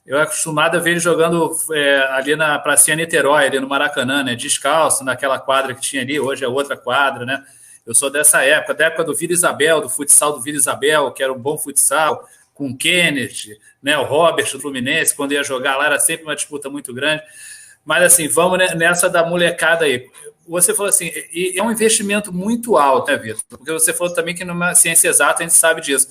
eu acostumado a ver ele jogando ali na Pracinha Niterói, ali no Maracanã, né? Descalço, naquela quadra que tinha ali, hoje é outra quadra, né? Eu sou dessa época, da época do Vila Isabel, do futsal do Vila Isabel, que era um bom futsal, com o Kenneth, né, o Robert do Fluminense, quando ia jogar lá, era sempre uma disputa muito grande. Mas, assim, vamos nessa da molecada aí. Você falou assim, é um investimento muito alto, né, Vitor? Porque você falou também que numa ciência exata a gente sabe disso.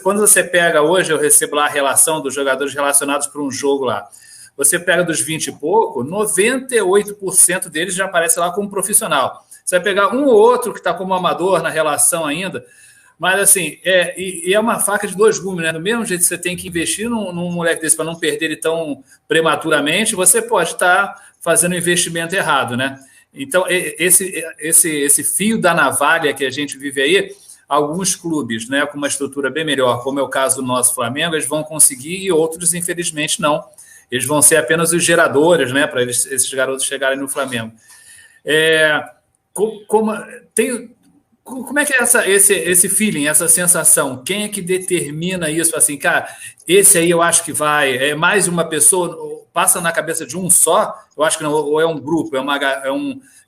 Quando você pega hoje, eu recebo lá a relação dos jogadores relacionados para um jogo lá. Você pega dos 20 e pouco, 98% deles já aparece lá como profissional. Você vai pegar um ou outro que está como amador na relação ainda, mas assim, é uma faca de dois gumes, né? Do mesmo jeito que você tem que investir num moleque desse para não perder ele tão prematuramente, você pode estar fazendo um investimento errado, né? Então, esse fio da navalha que a gente vive aí, alguns clubes, né, com uma estrutura bem melhor, como é o caso do nosso Flamengo, eles vão conseguir e outros, infelizmente, não. Eles vão ser apenas os geradores, né, para esses garotos chegarem no Flamengo. Como é que é esse feeling, essa sensação? Quem é que determina isso? Assim, cara, esse aí eu acho que vai. É mais uma pessoa, passa na cabeça de um só? Eu acho que não, ou é um grupo, é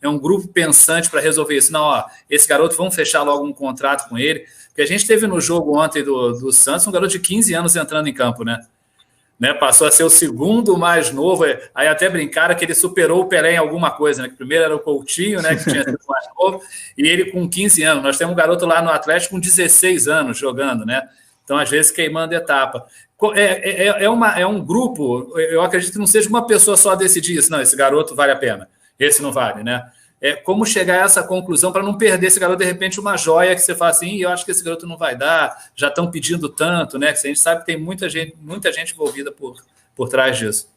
um grupo pensante para resolver isso. Não, ó, esse garoto, vamos fechar logo um contrato com ele. Porque a gente teve no jogo ontem do Santos um garoto de 15 anos entrando em campo, né? Passou a ser o segundo mais novo, aí até brincaram que ele superou o Pelé em alguma coisa, né? Que primeiro era o Coutinho, né? Que tinha sido mais novo, e ele com 15 anos. Nós temos um garoto lá no Atlético com 16 anos jogando, né? Então, às vezes, queimando etapa. É um grupo, eu acredito que não seja uma pessoa só decidir isso, não, esse garoto vale a pena, esse não vale, né? Como chegar a essa conclusão para não perder esse garoto, de repente, uma joia que você fala assim, eu acho que esse garoto não vai dar, já estão pedindo tanto, né? Que a gente sabe que tem muita gente envolvida por trás disso.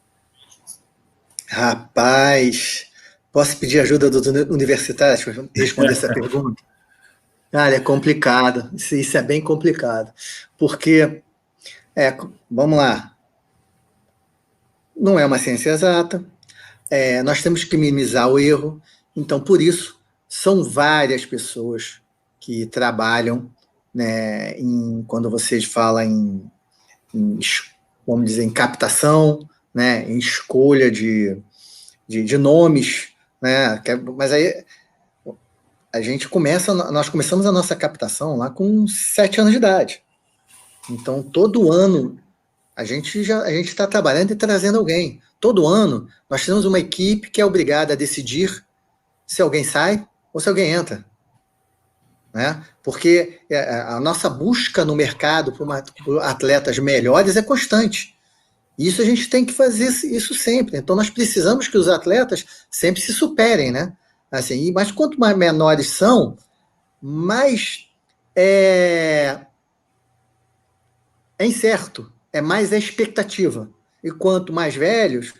Rapaz, posso pedir ajuda dos universitários para responder essa pergunta? Cara, é complicado, isso é bem complicado, porque, vamos lá, não é uma ciência exata, nós temos que minimizar o erro. Então, por isso, são várias pessoas que trabalham, né, quando vocês falam vamos dizer, em captação, né, em escolha de nomes, né, mas aí nós começamos a nossa captação lá com 7 anos de idade. Então, todo ano, a gente está trabalhando e trazendo alguém. Todo ano, nós temos uma equipe que é obrigada a decidir se alguém sai ou se alguém entra, né? Porque a nossa busca no mercado por atletas melhores é constante. Isso a gente tem que fazer isso sempre. Então, nós precisamos que os atletas sempre se superem, né? Assim, mas quanto mais menores são, mais é incerto, mais a expectativa. E quanto mais velhos,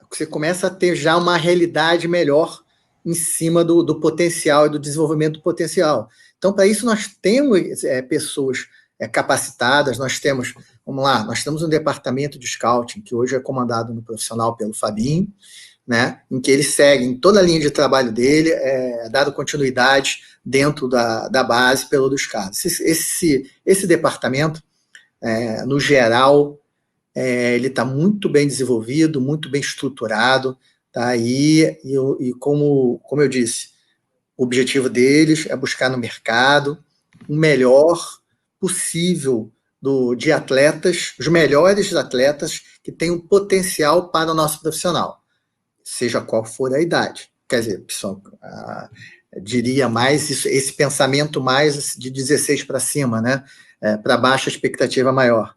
você começa a ter já uma realidade melhor em cima do potencial e do desenvolvimento do potencial. Então, para isso, nós temos pessoas capacitadas, nós temos um departamento de scouting, que hoje é comandado no profissional pelo Fabinho, né, em que ele segue em toda a linha de trabalho dele, dado continuidade dentro da base pelo dos casos. Esse departamento, no geral, ele está muito bem desenvolvido, muito bem estruturado, tá? E como eu disse, o objetivo deles é buscar no mercado o melhor possível de atletas, os melhores atletas que têm um potencial para o nosso profissional, seja qual for a idade. Quer dizer, pessoal, diria mais esse pensamento mais de 16 para cima, né? Para baixo a expectativa maior,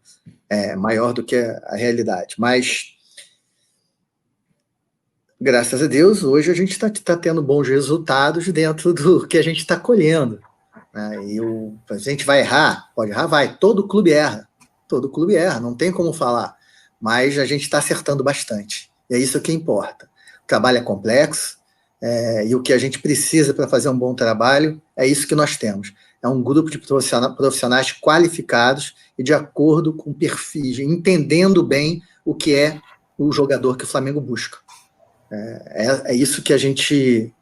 maior do que a realidade. Mas, graças a Deus, hoje a gente está tendo bons resultados dentro do que a gente está colhendo. E a gente vai errar? Pode errar, vai. Todo clube erra, não tem como falar. Mas a gente está acertando bastante. E é isso que importa. O trabalho é complexo, e o que a gente precisa para fazer um bom trabalho é isso que nós temos. É um grupo de profissionais qualificados e de acordo com perfis, entendendo bem o que é o jogador que o Flamengo busca. É isso que a gente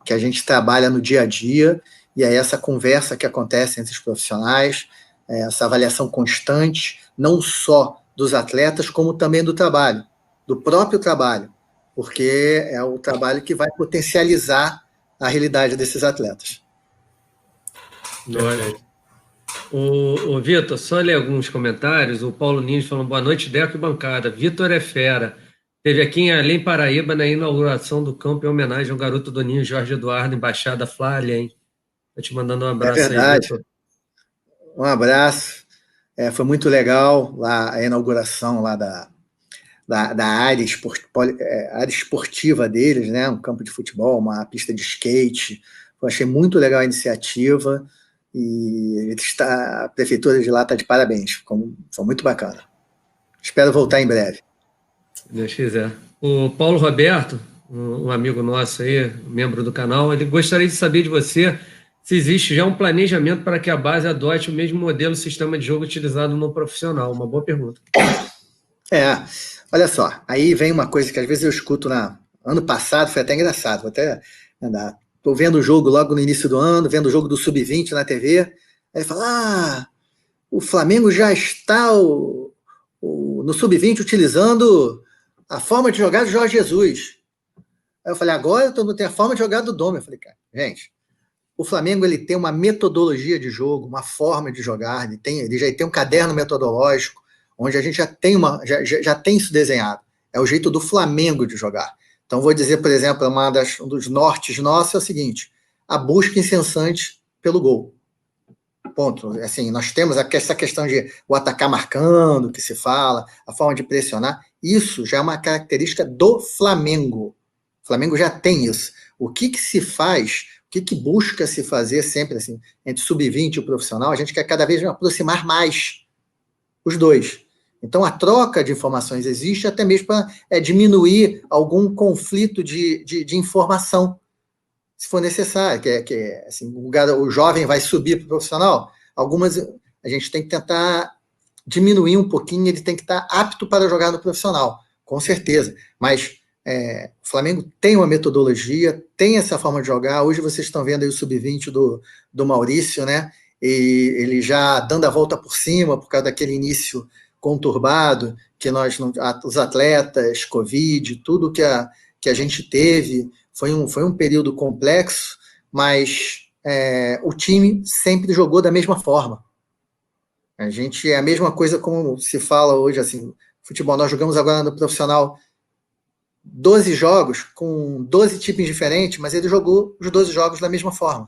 trabalha no dia a dia, e é essa conversa que acontece entre os profissionais, essa avaliação constante, não só dos atletas, como também do trabalho, do próprio trabalho, porque é o trabalho que vai potencializar a realidade desses atletas. Olha, o Vitor, só ler alguns comentários. O Paulo Nunes falando boa noite, Deco e bancada. Vitor é fera. Teve aqui em Além Paraíba na inauguração do campo em homenagem ao garoto do Ninho Jorge Eduardo, embaixada Flá Além. Estou te mandando um abraço. É verdade. Aí, Vitor. Um abraço. Foi muito legal lá a inauguração lá da área esportiva deles, né? Um campo de futebol, uma pista de skate. Eu achei muito legal a iniciativa e a prefeitura de lá está de parabéns. Foi muito bacana. Espero voltar em breve. Deus quiser. O Paulo Roberto, um amigo nosso aí, membro do canal, ele gostaria de saber de você se existe já um planejamento para que a base adote o mesmo modelo sistema de jogo utilizado no profissional. Uma boa pergunta. Olha só, aí vem uma coisa que às vezes eu escuto ano passado, foi até engraçado, vou até andar. Estou vendo o jogo logo no início do ano, vendo o jogo do Sub-20 na TV, aí fala, o Flamengo já está no Sub-20 utilizando a forma de jogar do Jorge Jesus. Aí eu falei, agora todo mundo tem a forma de jogar do Dome. Eu falei, cara, gente, o Flamengo ele tem uma metodologia de jogo, uma forma de jogar, ele já tem um caderno metodológico, onde a gente já tem isso desenhado. É o jeito do Flamengo de jogar. Então, vou dizer, por exemplo, um dos nortes nossos é o seguinte, a busca incessante pelo gol. Ponto. Assim, nós temos essa questão de o atacar marcando, que se fala, a forma de pressionar, isso já é uma característica do Flamengo. O Flamengo já tem isso. O que se faz, o que busca se fazer sempre, assim, entre sub-20 e o profissional, a gente quer cada vez aproximar mais os dois. Então, a troca de informações existe até mesmo para diminuir algum conflito de informação, se for necessário. Assim, o jovem vai subir para o profissional, a gente tem que tentar diminuir um pouquinho, ele tem que estar apto para jogar no profissional, com certeza. Mas o Flamengo tem uma metodologia, tem essa forma de jogar. Hoje vocês estão vendo aí o sub-20 do Maurício, né? E ele já dando a volta por cima por causa daquele início conturbado, que os atletas, Covid, tudo que a gente teve, foi um período complexo, mas o time sempre jogou da mesma forma. É a mesma coisa como se fala hoje, assim, futebol. Nós jogamos agora no profissional 12 jogos, com 12 tipos diferentes, mas ele jogou os 12 jogos da mesma forma.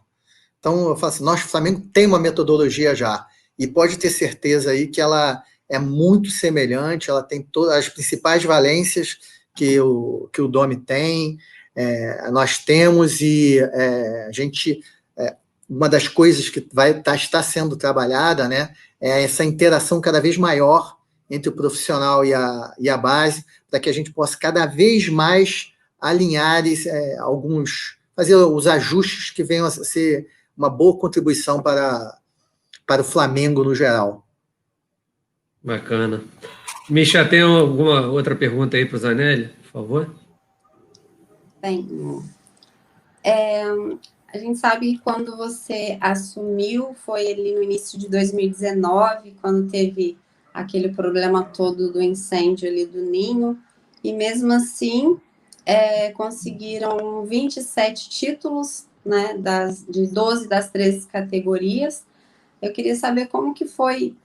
Então, eu falo assim, o Flamengo tem uma metodologia já, e pode ter certeza aí que ela é muito semelhante, ela tem todas as principais valências que o Dome tem, nós temos, e uma das coisas que está sendo trabalhada, né, é essa interação cada vez maior entre o profissional e a base, para que a gente possa cada vez mais alinhar fazer os ajustes que venham a ser uma boa contribuição para o Flamengo no geral. Bacana. Misha, tem alguma outra pergunta aí para o Zanelli, por favor? Bem, a gente sabe que quando você assumiu, foi ali no início de 2019, quando teve aquele problema todo do incêndio ali do Ninho, e mesmo assim conseguiram 27 títulos, né, de 12 das 13 categorias. Eu queria saber como que foi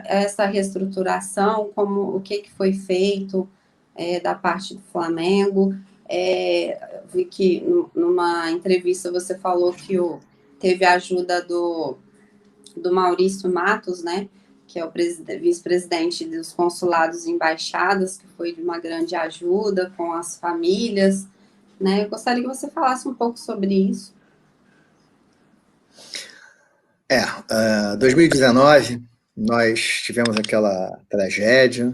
essa reestruturação, o que foi feito da parte do Flamengo. Vi que numa entrevista você falou que teve a ajuda do Maurício Matos, né, que é o vice-presidente dos consulados e embaixadas, que foi de uma grande ajuda com as famílias, né? Eu gostaria que você falasse um pouco sobre isso. 2019, nós tivemos aquela tragédia,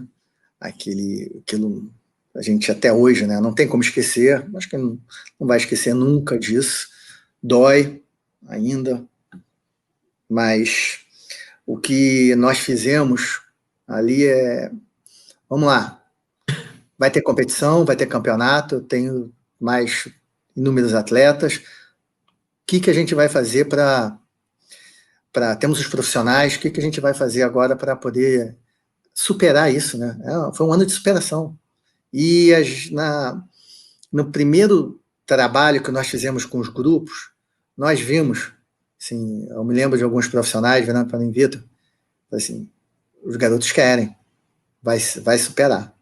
aquilo a gente até hoje, né, não tem como esquecer, acho que não vai esquecer nunca disso, dói ainda, mas o que nós fizemos ali vamos lá, vai ter competição, vai ter campeonato, eu tenho mais inúmeros atletas, o que a gente vai fazer temos os profissionais, o que a gente vai fazer agora para poder superar isso, né? Foi um ano de superação. E no primeiro trabalho que nós fizemos com os grupos, nós vimos, assim, eu me lembro de alguns profissionais virando para mim, Vitor, assim, os garotos querem, vai superar,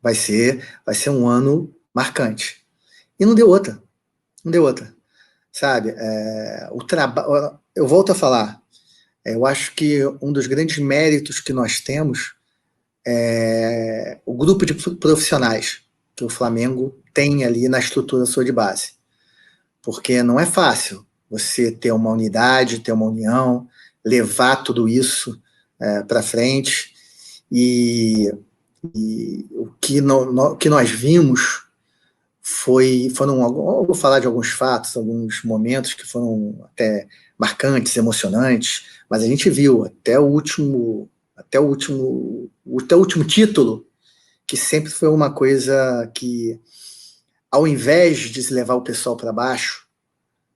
vai ser um ano marcante. E não deu outra, sabe? Eu volto a falar, eu acho que um dos grandes méritos que nós temos é o grupo de profissionais que o Flamengo tem ali na estrutura sua de base. Porque não é fácil você ter uma unidade, ter uma união, levar tudo isso para frente. E o que nós vimos eu vou falar de alguns fatos, alguns momentos que foram até marcantes, emocionantes, mas a gente viu até o último título, que sempre foi uma coisa que, ao invés de levar o pessoal para baixo,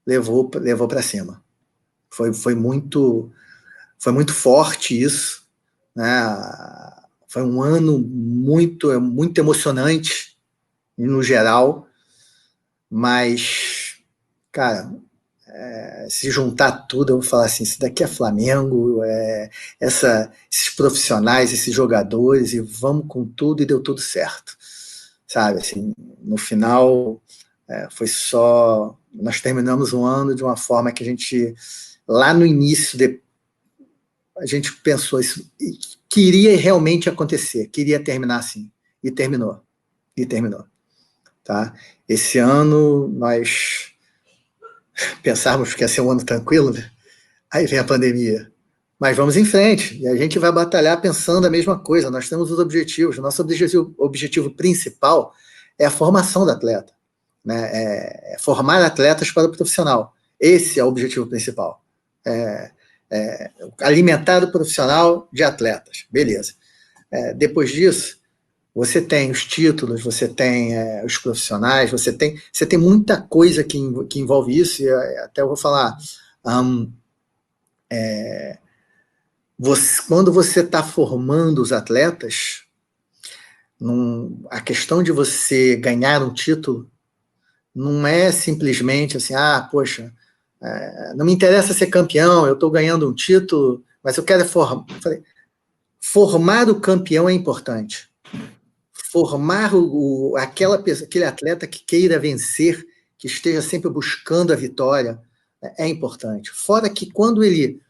levou para cima. Foi muito forte isso, né? Foi um ano muito emocionante no geral, mas, cara, se juntar tudo, eu vou falar assim, isso daqui é Flamengo, esses profissionais, esses jogadores, e vamos com tudo, e deu tudo certo, sabe, assim, no final, foi só, nós terminamos um ano de uma forma que a gente, lá no início, a gente pensou, isso queria realmente acontecer, queria terminar assim, e terminou, tá? Esse ano, nós pensávamos que ia ser um ano tranquilo, né? Aí vem a pandemia. Mas vamos em frente, e a gente vai batalhar pensando a mesma coisa. Nós temos os objetivos. Nosso objetivo principal é a formação do atleta, né? É formar atletas para o profissional. Esse é o objetivo principal. Alimentar o profissional de atletas. Beleza. Depois disso, você tem os títulos, você tem os profissionais, você tem muita coisa que envolve isso, e até eu vou falar, quando você está formando os atletas, a questão de você ganhar um título não é simplesmente assim, poxa, não me interessa ser campeão, eu estou ganhando um título, mas eu quero formar o campeão é importante. Formar aquele atleta que queira vencer, que esteja sempre buscando a vitória, é importante. Fora que quando ele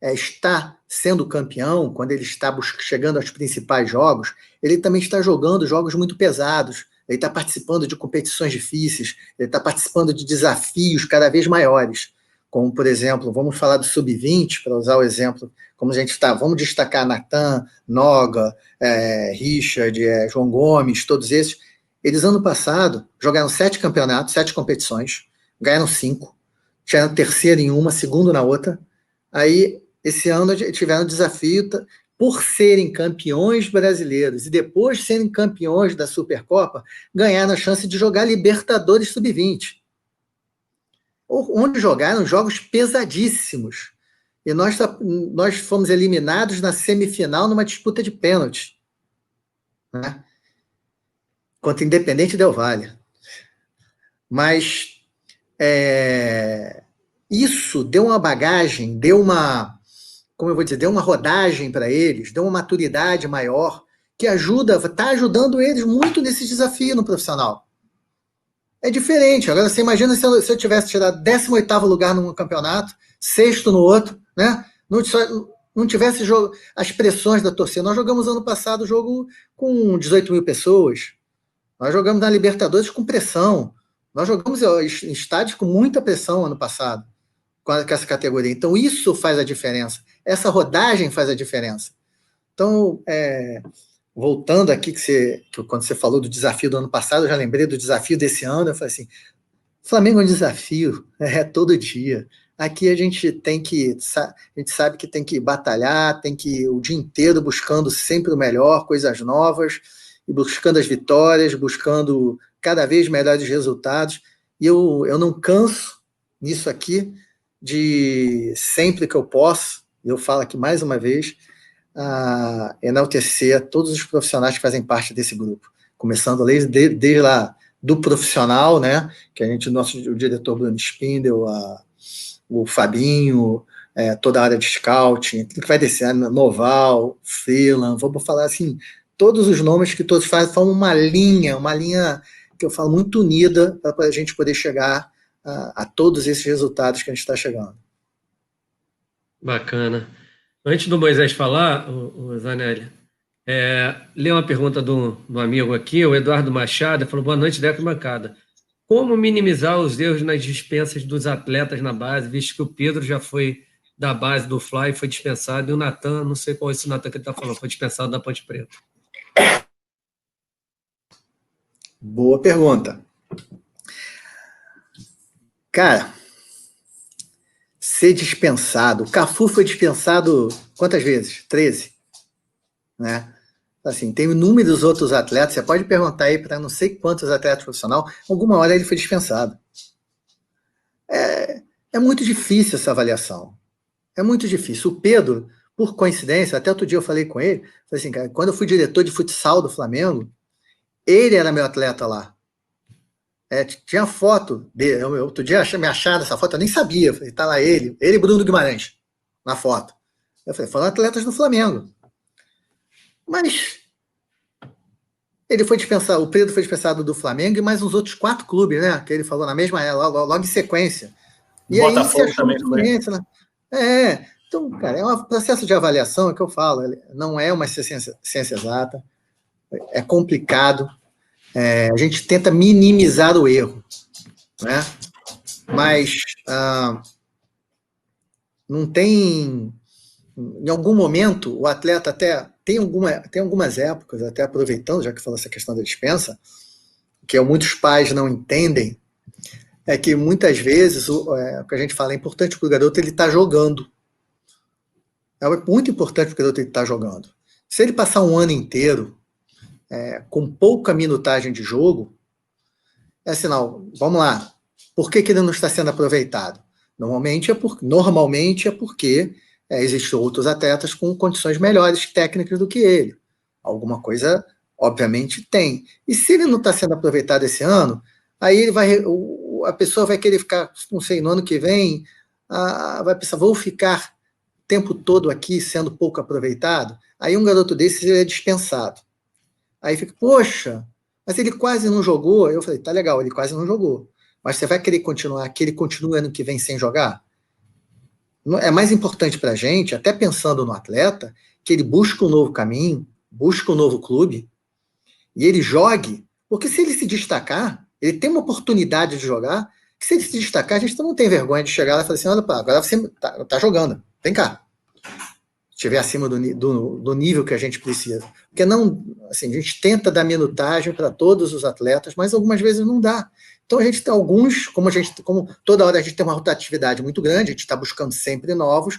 está sendo campeão, quando ele está chegando aos principais jogos, ele também está jogando jogos muito pesados, ele está participando de competições difíceis, ele está participando de desafios cada vez maiores, como, por exemplo, vamos falar do Sub-20, para usar o exemplo, como a gente está, vamos destacar Natan, Noga, Richard, João Gomes, todos esses. Eles, ano passado, jogaram 7 campeonatos, 7 competições, ganharam 5, tiveram terceiro em uma, segundo na outra. Aí, esse ano, tiveram desafio, por serem campeões brasileiros e depois de serem campeões da Supercopa, ganharam a chance de jogar Libertadores Sub-20, onde jogaram jogos pesadíssimos. e nós fomos eliminados na semifinal numa disputa de pênalti, né? Contra o Independente Del Valle. Mas isso deu uma bagagem, deu uma rodagem para eles, deu uma maturidade maior, que está ajudando eles muito nesse desafio no profissional. É diferente. Agora, você imagina se eu tivesse tirado 18º lugar num campeonato, 6º no outro, né? Não tivesse as pressões da torcida. Nós jogamos ano passado o jogo com 18 mil pessoas. Nós jogamos na Libertadores com pressão. Nós jogamos em estádios com muita pressão ano passado, com essa categoria. Então, isso faz a diferença. Essa rodagem faz a diferença. Então, voltando aqui, quando você falou do desafio do ano passado, eu já lembrei do desafio desse ano. Eu falei assim: Flamengo é um desafio, todo dia. Aqui a gente sabe que tem que batalhar, tem que ir o dia inteiro buscando sempre o melhor, coisas novas, e buscando as vitórias, buscando cada vez melhores resultados. E eu não canso nisso aqui, de sempre que eu posso, eu falo aqui mais uma vez, enaltecer todos os profissionais que fazem parte desse grupo, começando desde lá do profissional, né, que o diretor Bruno Spindel, o Fabinho, toda a área de scouting, que vai descer, Noval, Freeland, vamos falar assim, todos os nomes que todos fazem, formam uma linha que eu falo muito unida para a gente poder chegar a todos esses resultados que a gente está chegando. Bacana. Antes do Moisés falar, o Zanelli, lê uma pergunta do amigo aqui, o Eduardo Machado, falou: boa noite, Deco e bancada. Como minimizar os erros nas dispensas dos atletas na base, visto que o Pedro já foi da base do Fly, foi dispensado, e o Natan, não sei qual é esse Natan que ele está falando, foi dispensado da Ponte Preta. Boa pergunta. Cara, ser dispensado. O Cafu foi dispensado quantas vezes? 13. Né? Assim, tem inúmeros outros atletas. Você pode perguntar aí para não sei quantos atletas profissionais. Alguma hora ele foi dispensado. É muito difícil essa avaliação. É muito difícil. O Pedro, por coincidência, até outro dia eu falei com ele, falei assim, cara, quando eu fui diretor de futsal do Flamengo, ele era meu atleta lá. Tinha foto dele. Outro dia me acharam essa foto, eu nem sabia. Falei, tá lá ele e Bruno Guimarães na foto. Eu falei, foram atletas do Flamengo. Mas ele foi dispensado, o Pedro foi dispensado do Flamengo e mais uns outros 4 clubes, né? Que ele falou na mesma, logo em sequência. E Botafogo aí também foi. Né? Então, cara, é um processo de avaliação, é o que eu falo, não é uma ciência exata, é complicado. A gente tenta minimizar o erro, né? Mas não tem... Em algum momento, o atleta até... Tem algumas épocas, até aproveitando, já que falou essa questão da dispensa, que muitos pais não entendem, é que muitas vezes o que a gente fala é importante para o garoto ele estar jogando. É muito importante para o garoto ele estar jogando. Se ele passar um ano inteiro com pouca minutagem de jogo, é sinal, vamos lá, por que ele não está sendo aproveitado? Normalmente é porque existem outros atletas com condições melhores técnicas do que ele. Alguma coisa, obviamente, tem. E se ele não está sendo aproveitado esse ano, aí a pessoa vai querer ficar, não sei, no ano que vem, vai pensar, vou ficar o tempo todo aqui sendo pouco aproveitado? Aí um garoto desse é dispensado. Aí fica, poxa, mas ele quase não jogou. Eu falei, tá legal, ele quase não jogou. Mas você vai querer continuar, que ele continue ano que vem sem jogar? É mais importante para a gente, até pensando no atleta, que ele busque um novo caminho, busque um novo clube, e ele jogue, porque se ele se destacar, ele tem uma oportunidade de jogar, que se ele se destacar, a gente não tem vergonha de chegar lá e falar assim, olha, agora você tá jogando, vem cá. Estiver acima do nível que a gente precisa. Porque não, assim, a gente tenta dar minutagem para todos os atletas, mas algumas vezes não dá. Então a gente tem alguns, como toda hora a gente tem uma rotatividade muito grande, a gente está buscando sempre novos,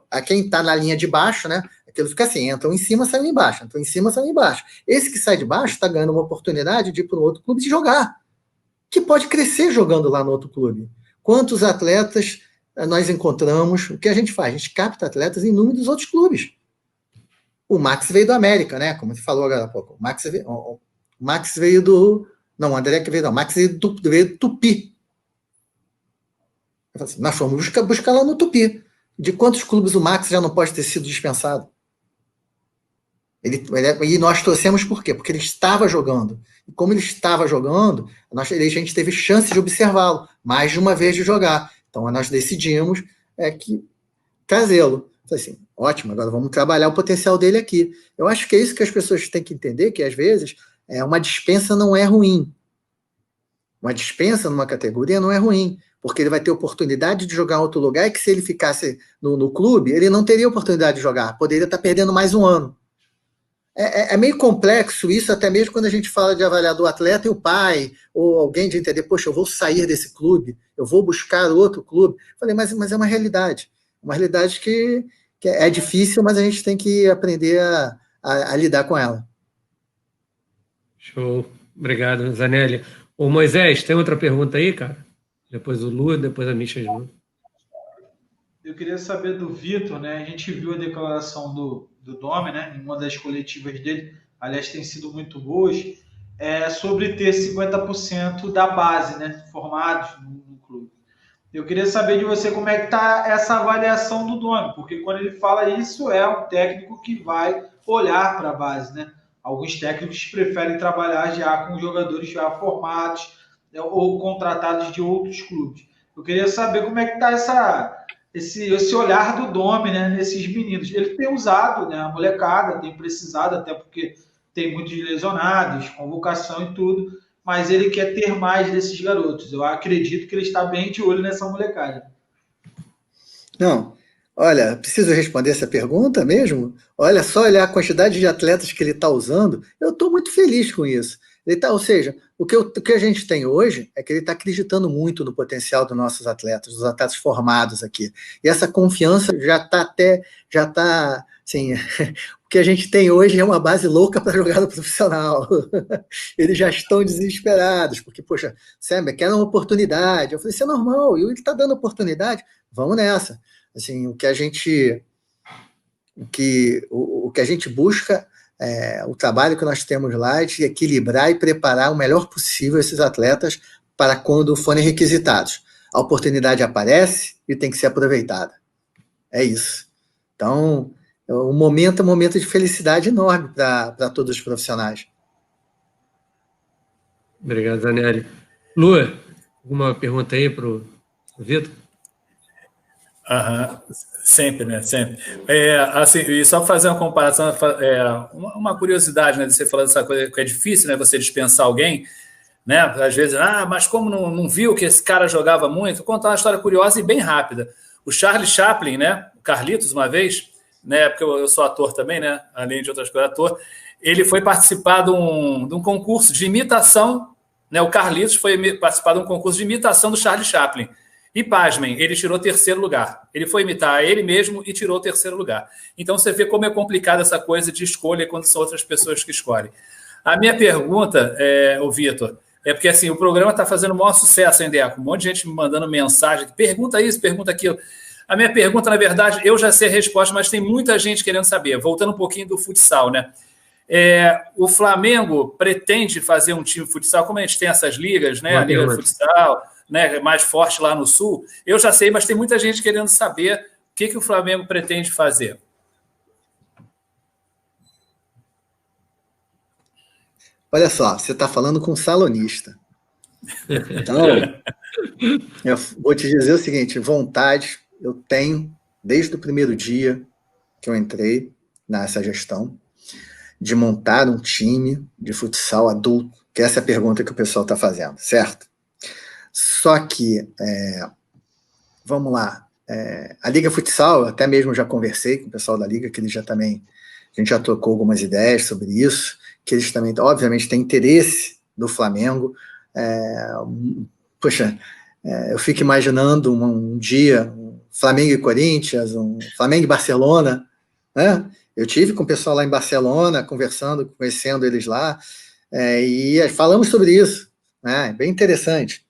a quem está na linha de baixo, né? Aquilo fica assim, entram em cima, saem embaixo, entram em cima, saem embaixo. Esse que sai de baixo está ganhando uma oportunidade de ir para um outro clube de jogar, que pode crescer jogando lá no outro clube. Quantos atletas nós encontramos, o que a gente faz? A gente capta atletas em inúmeros outros clubes. O Max veio do América, né? Como você falou agora há pouco. O Max veio do... Não, o André que veio do... O Max veio do Tupi. Eu falei assim, nós fomos buscar lá no Tupi. De quantos clubes o Max já não pode ter sido dispensado? E nós torcemos por quê? Porque ele estava jogando. E como ele estava jogando, a gente teve chance de observá-lo mais de uma vez de jogar. Então, nós decidimos trazê-lo. Assim, ótimo, agora vamos trabalhar o potencial dele aqui. Eu acho que é isso que as pessoas têm que entender, que às vezes uma dispensa não é ruim. Uma dispensa numa categoria não é ruim, porque ele vai ter oportunidade de jogar em outro lugar e que se ele ficasse no clube, ele não teria oportunidade de jogar, poderia estar perdendo mais um ano. É meio complexo isso, até mesmo quando a gente fala de avaliar do atleta e o pai, ou alguém de entender, poxa, eu vou sair desse clube, eu vou buscar outro clube. Falei, mas é uma realidade que é difícil, mas a gente tem que aprender a lidar com ela. Show. Obrigado, Zanelli. Ô, Moisés, tem outra pergunta aí, cara? Depois o Lu, depois a Misha de novo. Eu queria saber do Vitor, né? A gente viu a declaração do Domi, né? Em uma das coletivas dele, aliás, tem sido muito boas, sobre ter 50% da base, né? Formados no clube. Eu queria saber de você como é que está essa avaliação do Domi, porque quando ele fala isso, é um técnico que vai olhar para a base, né? Alguns técnicos preferem trabalhar já com jogadores já formados, né, ou contratados de outros clubes. Eu queria saber como é que está esse olhar do Domi, né, nesses meninos. Ele tem usado, né, a molecada, tem precisado, até porque tem muitos lesionados, convocação e tudo, mas ele quer ter mais desses garotos. Eu acredito que ele está bem de olho nessa molecada. Não, olha, preciso responder essa pergunta mesmo? Olha, só olhar a quantidade de atletas que ele está usando, eu estou muito feliz com isso. Ou seja, o que a gente tem hoje é que ele está acreditando muito no potencial dos nossos atletas, dos atletas formados aqui. E essa confiança já está, assim, o que a gente tem hoje é uma base louca para jogar no profissional. Eles já estão desesperados, porque, poxa, Sam, quer uma oportunidade. Eu falei, isso é normal, e ele está dando oportunidade, vamos nessa. Assim, o que a gente busca o trabalho que nós temos lá é de equilibrar e preparar o melhor possível esses atletas para quando forem requisitados. A oportunidade aparece e tem que ser aproveitada. É isso. Então, o momento é um momento de felicidade enorme para todos os profissionais. Obrigado, Zanelli. Lu, alguma pergunta aí para o Vitor? Sempre, né? Sempre. Assim, e só para fazer uma comparação, uma curiosidade, né? De você falando dessa coisa que é difícil, né? Você dispensar alguém, né? Às vezes, mas como não viu que esse cara jogava muito? Vou contar uma história curiosa e bem rápida. O Charlie Chaplin, né? O Carlitos, uma vez, né? Porque eu sou ator também, né? Além de outras coisas, ator. Ele foi participar de um concurso de imitação, né? O Carlitos foi participar de um concurso de imitação do Charlie Chaplin. E, pasmem, ele tirou 3º lugar. Ele foi imitar ele mesmo e tirou 3º lugar. Então, você vê como é complicada essa coisa de escolha quando são outras pessoas que escolhem. A minha pergunta, Vitor, é porque assim, o programa está fazendo o maior sucesso, hein, Deco? Um monte de gente me mandando mensagem, pergunta isso, pergunta aquilo. A minha pergunta, na verdade, eu já sei a resposta, mas tem muita gente querendo saber. Voltando um pouquinho do futsal, né? O Flamengo pretende fazer um time de futsal, como a gente tem essas ligas, né? A Liga de Futsal, né, mais forte lá no Sul. Eu já sei, mas tem muita gente querendo saber o que o Flamengo pretende fazer. Olha só, você está falando com um salonista. Então, eu vou te dizer o seguinte, vontade eu tenho, desde o primeiro dia que eu entrei nessa gestão, de montar um time de futsal adulto, que essa é a pergunta que o pessoal está fazendo, certo? Só que, vamos lá, a Liga Futsal, até mesmo já conversei com o pessoal da Liga, que eles já também, a gente já trocou algumas ideias sobre isso, que eles também, obviamente, têm interesse do Flamengo. Eu fico imaginando um dia, um Flamengo e Corinthians, um Flamengo e Barcelona, né? Eu tive com o pessoal lá em Barcelona, conhecendo eles lá, e falamos sobre isso, né? Bem interessante.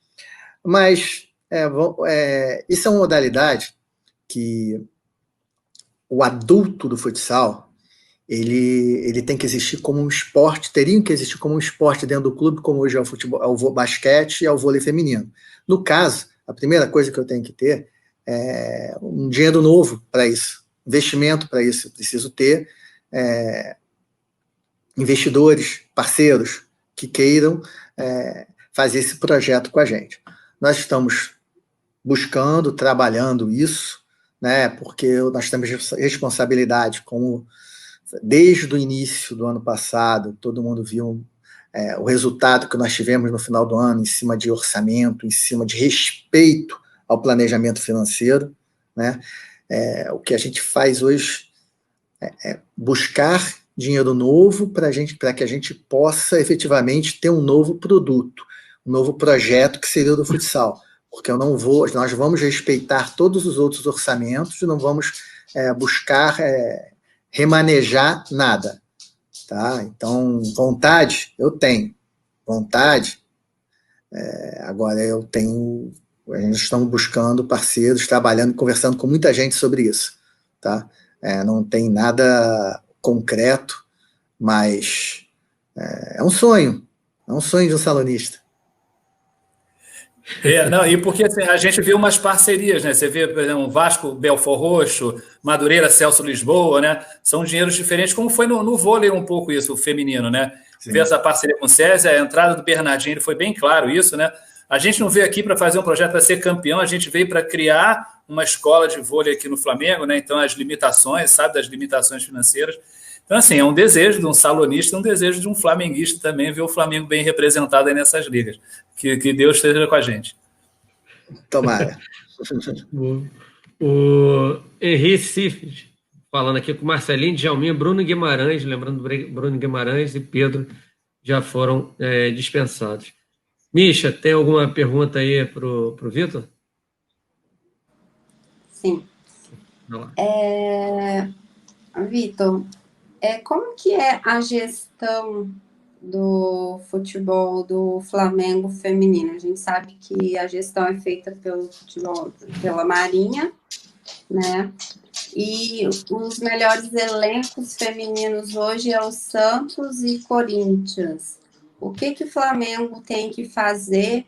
Mas Isso é uma modalidade que o adulto do futsal ele tem que existir como um esporte, teriam que existir como um esporte dentro do clube, como hoje é o futebol, é o basquete e é o vôlei feminino. No caso, a primeira coisa que eu tenho que ter é um dinheiro novo para isso, investimento para isso. Eu preciso ter investidores, parceiros que queiram fazer esse projeto com a gente. Nós estamos buscando, trabalhando isso, né, porque nós temos responsabilidade desde o início do ano passado, todo mundo viu o resultado que nós tivemos no final do ano em cima de orçamento, em cima de respeito ao planejamento financeiro, né? O que a gente faz hoje é buscar dinheiro novo para que a gente possa efetivamente ter um novo produto, um novo projeto que seria o do futsal, porque nós vamos respeitar todos os outros orçamentos e não vamos buscar remanejar nada, tá? Então, vontade, eu tenho. Vontade, agora a gente está buscando parceiros, trabalhando, conversando com muita gente sobre isso, tá? Não tem nada concreto, mas é um sonho de um salonista. Não, e porque assim, a gente vê umas parcerias, né? Você vê, por exemplo, Vasco, Belfort Roxo, Madureira, Celso Lisboa, né? São dinheiros diferentes, como foi no vôlei um pouco isso, o feminino, né? Sim. Vê essa parceria com o César, a entrada do Bernardinho, foi bem claro isso, né? A gente não veio aqui para fazer um projeto para ser campeão, a gente veio para criar uma escola de vôlei aqui no Flamengo, né? Então, as limitações, sabe, das limitações financeiras. Então, assim, é um desejo de um salonista, um desejo de um flamenguista também ver o Flamengo bem representado aí nessas ligas. Que Deus esteja com a gente. Tomara. O Henri Cifres, falando aqui com Marcelinho, Djalminha, Bruno Guimarães, lembrando Bruno Guimarães e Pedro já foram dispensados. Misha, tem alguma pergunta aí para o Vitor? Sim. Vitor, como que é a gestão do futebol do Flamengo feminino? A gente sabe que a gestão é feita pela Marinha, né? E os melhores elencos femininos hoje é o Santos e Corinthians. O que o Flamengo tem que fazer,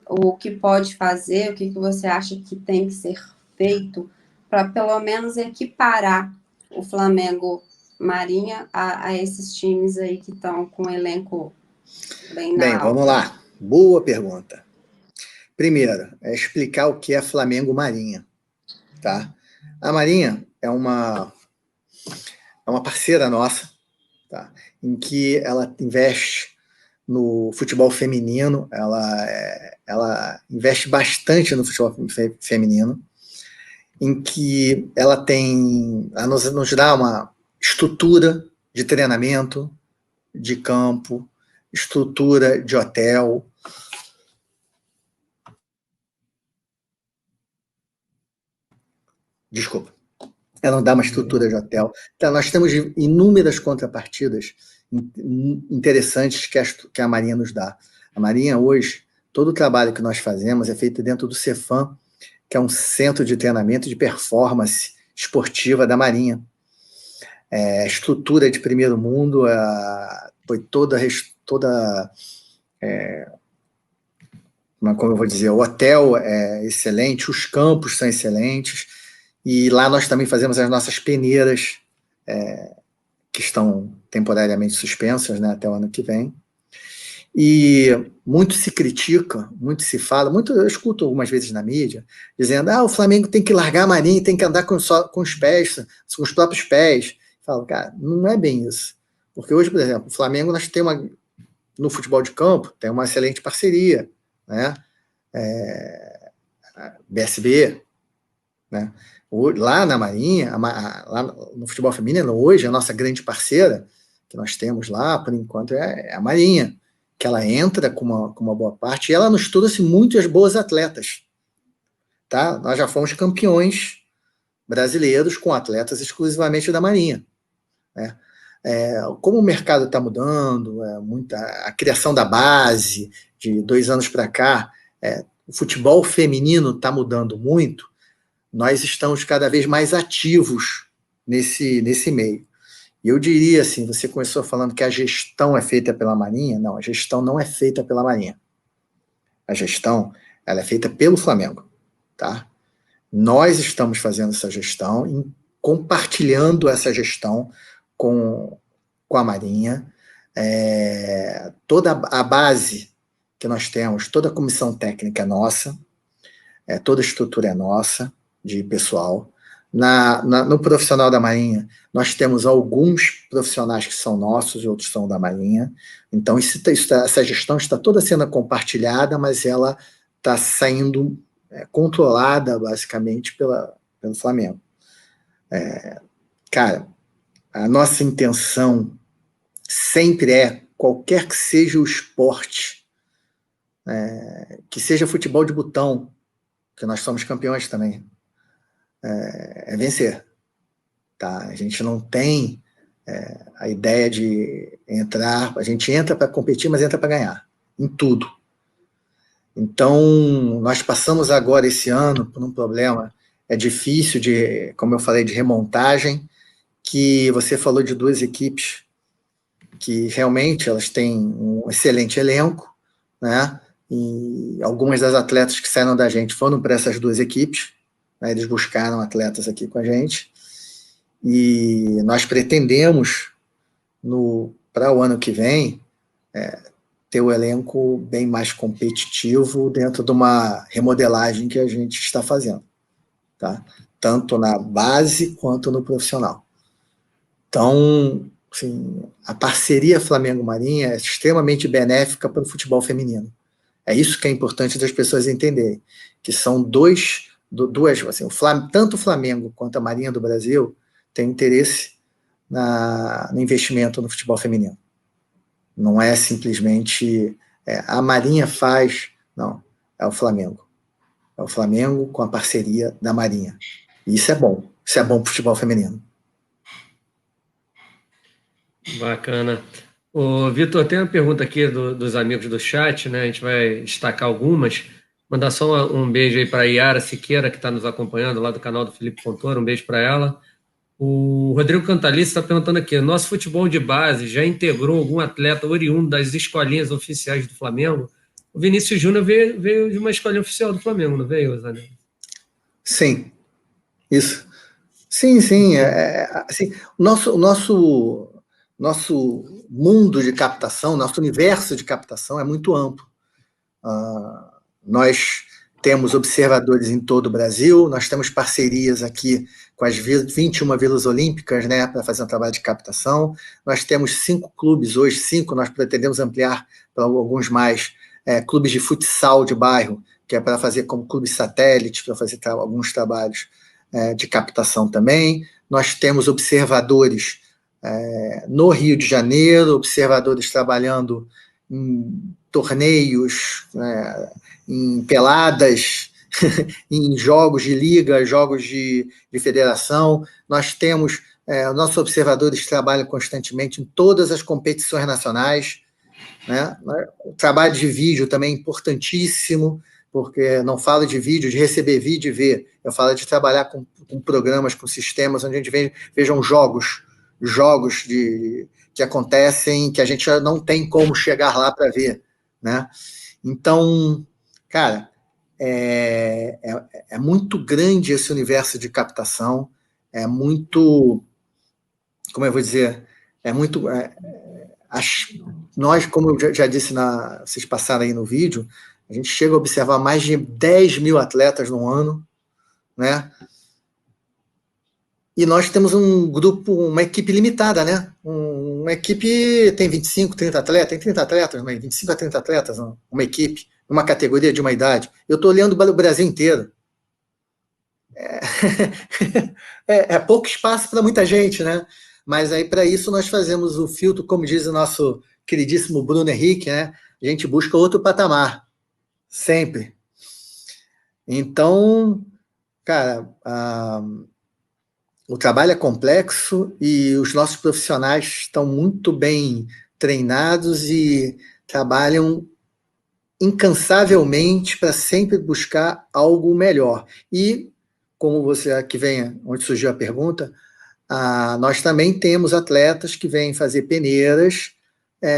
o que pode fazer, o que você acha que tem que ser feito para pelo menos equiparar o Flamengo Marinha a esses times aí que estão com o elenco bem vamos lá. Boa pergunta. Primeiro, explicar o que é Flamengo Marinha, tá? A Marinha é uma parceira nossa, tá? Em que ela investe no futebol feminino, ela investe bastante no futebol feminino, em que ela nos dá uma estrutura de treinamento, de campo, estrutura de hotel. Desculpa. Ela não dá uma estrutura de hotel. Então, nós temos inúmeras contrapartidas interessantes que a Marinha nos dá. A Marinha, hoje, todo o trabalho que nós fazemos é feito dentro do Cefam, que é um centro de treinamento de performance esportiva da Marinha. Estrutura de primeiro mundo, foi toda como eu vou dizer, o hotel é excelente, os campos são excelentes, e lá nós também fazemos as nossas peneiras, que estão temporariamente suspensas, né, até o ano que vem. E muito se critica, muito se fala, eu escuto algumas vezes na mídia, dizendo, o Flamengo tem que largar a Marinha, tem que andar com os pés, com os próprios pés. Falo, cara, não é bem isso. Porque hoje, por exemplo, o Flamengo, nós temos no futebol de campo, tem uma excelente parceria, né? BSB, né? Lá na Marinha, lá no futebol feminino, hoje, a nossa grande parceira, que nós temos lá, por enquanto, é a Marinha, que ela entra com uma boa parte, e ela nos trouxe muitas boas atletas. Tá? Nós já fomos campeões brasileiros com atletas exclusivamente da Marinha. Né? Como o mercado está mudando, a criação da base, de 2 anos para cá, o futebol feminino está mudando muito, nós estamos cada vez mais ativos nesse meio. E eu diria assim, você começou falando que a gestão é feita pela Marinha. Não, a gestão não é feita pela Marinha. A gestão, ela é feita pelo Flamengo, tá? Nós estamos fazendo essa gestão e compartilhando essa gestão com a Marinha. Toda a base que nós temos, toda a comissão técnica é nossa, toda a estrutura é nossa, de pessoal. No profissional da Marinha, nós temos alguns profissionais que são nossos e outros são da Marinha. Então, essa gestão está toda sendo compartilhada, mas ela está saindo controlada, basicamente, pelo Flamengo. Cara, a nossa intenção sempre qualquer que seja o esporte, que seja futebol de botão, que nós somos campeões também, vencer. Tá? A gente não tem a ideia de entrar, a gente entra para competir, mas entra para ganhar, em tudo. Então, nós passamos agora esse ano por um problema, difícil, como eu falei, de remontagem, que você falou de duas equipes que realmente elas têm um excelente elenco, né? E algumas das atletas que saíram da gente foram para essas duas equipes, né? Eles buscaram atletas aqui com a gente, e nós pretendemos, para o ano que vem, ter o elenco bem mais competitivo dentro de uma remodelagem que a gente está fazendo, tá? Tanto na base quanto no profissional. Então, assim, a parceria Flamengo-Marinha é extremamente benéfica para o futebol feminino. É isso que é importante das pessoas entenderem, que são duas, assim, tanto o Flamengo quanto a Marinha do Brasil têm interesse no investimento no futebol feminino. Não é simplesmente a Marinha faz, não, é o Flamengo. É o Flamengo com a parceria da Marinha. E isso é bom para o futebol feminino. Bacana. Ô, Vitor, tem uma pergunta aqui dos amigos do chat, né? A gente vai destacar algumas. Mandar só um beijo aí para a Yara Siqueira, que está nos acompanhando lá do canal do Felipe Fontoura. Um beijo para ela. O Rodrigo Cantalice está perguntando aqui: nosso futebol de base já integrou algum atleta oriundo das escolinhas oficiais do Flamengo? O Vinícius Júnior veio de uma escolinha oficial do Flamengo, não veio, Zanelli? Sim, isso. Sim. Assim, o nosso mundo de captação, nosso universo de captação é muito amplo. Nós temos observadores em todo o Brasil, nós temos parcerias aqui com as 21 Vilas Olímpicas, né, para fazer um trabalho de captação. Nós temos 5 clubes, hoje 5, nós pretendemos ampliar para alguns mais, clubes de futsal de bairro, que é para fazer como clube satélite, para fazer alguns trabalhos de captação também. Nós temos observadores no Rio de Janeiro, observadores trabalhando em torneios, em peladas, em jogos de liga, jogos de federação. Nós temos, nossos observadores trabalham constantemente em todas as competições nacionais, né? O trabalho de vídeo também é importantíssimo, porque não falo de vídeo, de receber vídeo e ver, eu falo de trabalhar com programas, com sistemas, onde a gente vejam jogos que acontecem, que a gente não tem como chegar lá para ver, né? Então, cara, é muito grande esse universo de captação, é muito, como eu vou dizer, nós, como eu já disse, vocês passaram aí no vídeo, a gente chega a observar mais de 10 mil atletas no ano, né? E nós temos um grupo, uma equipe limitada, né? Uma equipe tem 25, 30 atletas, tem 30 atletas, mas 25 a 30 atletas, uma equipe, uma categoria de uma idade. Eu estou olhando o Brasil inteiro. É pouco espaço para muita gente, né? Mas aí, para isso, nós fazemos o filtro, como diz o nosso queridíssimo Bruno Henrique, né? A gente busca outro patamar, sempre. Então, cara, o trabalho é complexo e os nossos profissionais estão muito bem treinados e trabalham incansavelmente para sempre buscar algo melhor. E, como você aqui vem, onde surgiu a pergunta, nós também temos atletas que vêm fazer peneiras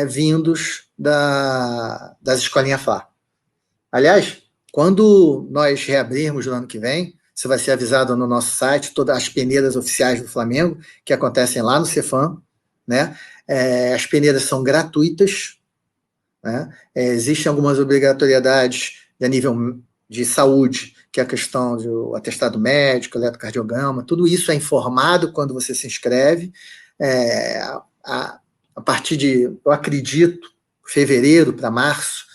vindos das escolinhas FLA. Aliás, quando nós reabrirmos no ano que vem, você vai ser avisado no nosso site, todas as peneiras oficiais do Flamengo, que acontecem lá no Cefam, né? As peneiras são gratuitas, né? Existem algumas obrigatoriedades a nível de saúde, que é a questão do atestado médico, eletrocardiograma, tudo isso é informado quando você se inscreve. A partir de, eu acredito, fevereiro para março,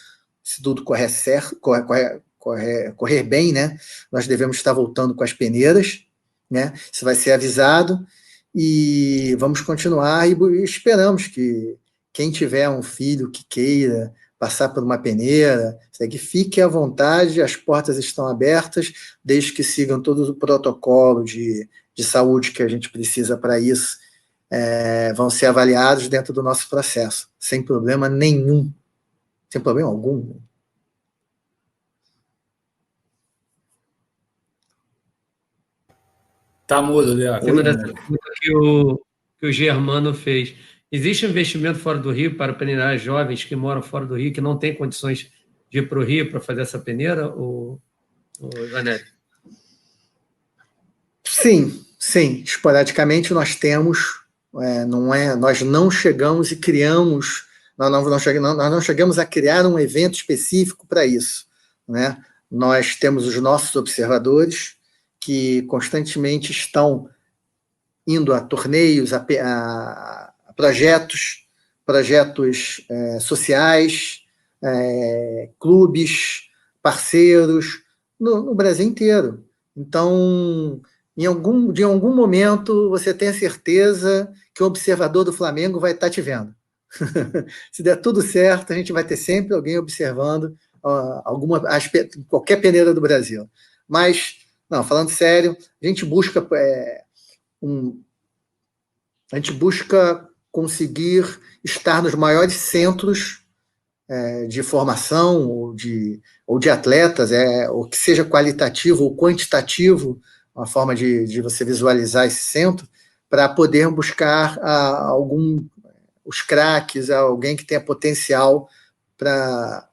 se tudo correr certo, correr bem, né? Nós devemos estar voltando com as peneiras, né? Isso vai ser avisado e vamos continuar e esperamos que quem tiver um filho que queira passar por uma peneira, que fique à vontade, as portas estão abertas, desde que sigam todo o protocolo de saúde que a gente precisa para isso, vão ser avaliados dentro do nosso processo, sem problema nenhum, sem problema algum. Tá mudo, Deco. Uma dessa pergunta que o Germano fez. Existe um investimento fora do Rio para peneirar jovens que moram fora do Rio, que não têm condições de ir para o Rio para fazer essa peneira, ou Zanelli? Sim. Esporadicamente nós temos, nós não chegamos e criamos, nós não chegamos a criar um evento específico para isso, né? Nós temos os nossos observadores que constantemente estão indo a torneios, a projetos sociais, clubes, parceiros, no Brasil inteiro. Então, de algum momento, você tem a certeza que o observador do Flamengo vai estar te vendo. Se der tudo certo, a gente vai ter sempre alguém observando qualquer peneira do Brasil. Mas, não, falando sério, a gente busca conseguir estar nos maiores centros de formação ou de atletas, ou que seja qualitativo ou quantitativo, uma forma de você visualizar esse centro, para poder buscar os craques, alguém que tenha potencial para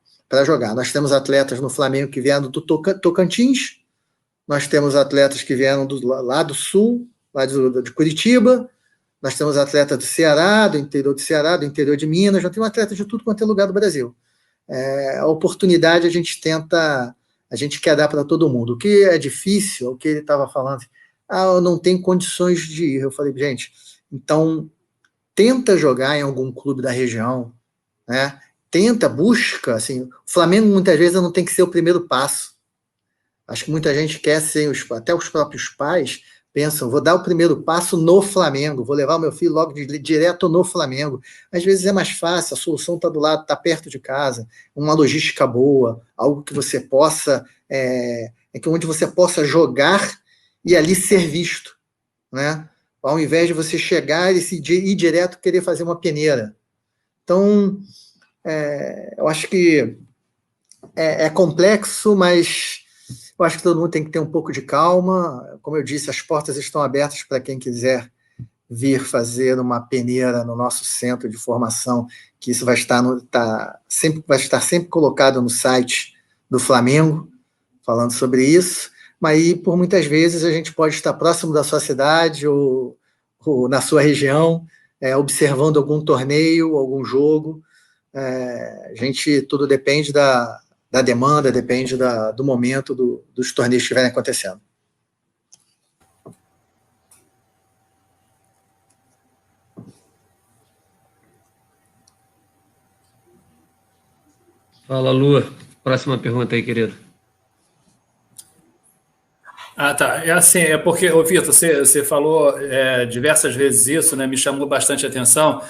jogar. Nós temos atletas no Flamengo que vieram do Tocantins, nós temos atletas que vieram lá do Sul, lá de Curitiba, nós temos atletas do Ceará, do interior do Ceará, do interior de Minas, nós temos atletas de tudo quanto é lugar do Brasil. A oportunidade a gente quer dar para todo mundo. O que é difícil, o que ele estava falando, eu não tenho condições de ir. Eu falei, gente, então tenta jogar em algum clube da região, né? Busca, assim, o Flamengo muitas vezes não tem que ser o primeiro passo. Acho que muita gente quer ser, até os próprios pais pensam, vou dar o primeiro passo no Flamengo, vou levar o meu filho logo direto no Flamengo. Às vezes é mais fácil, a solução está do lado, está perto de casa, uma logística boa, algo que você possa, onde você possa jogar e ali ser visto, né? Ao invés de você chegar e ir direto querer fazer uma peneira. Então, eu acho que é complexo, mas eu acho que todo mundo tem que ter um pouco de calma. Como eu disse, as portas estão abertas para quem quiser vir fazer uma peneira no nosso centro de formação, que isso vai estar sempre colocado no site do Flamengo, falando sobre isso. Mas aí, por muitas vezes, a gente pode estar próximo da sua cidade ou na sua região, observando algum torneio, algum jogo. Tudo depende da demanda, depende do momento dos torneios que estiverem acontecendo. Fala, Lu. Próxima pergunta aí, querido. Tá. Porque, Vitor, você falou diversas vezes isso, né? Me chamou bastante a atenção.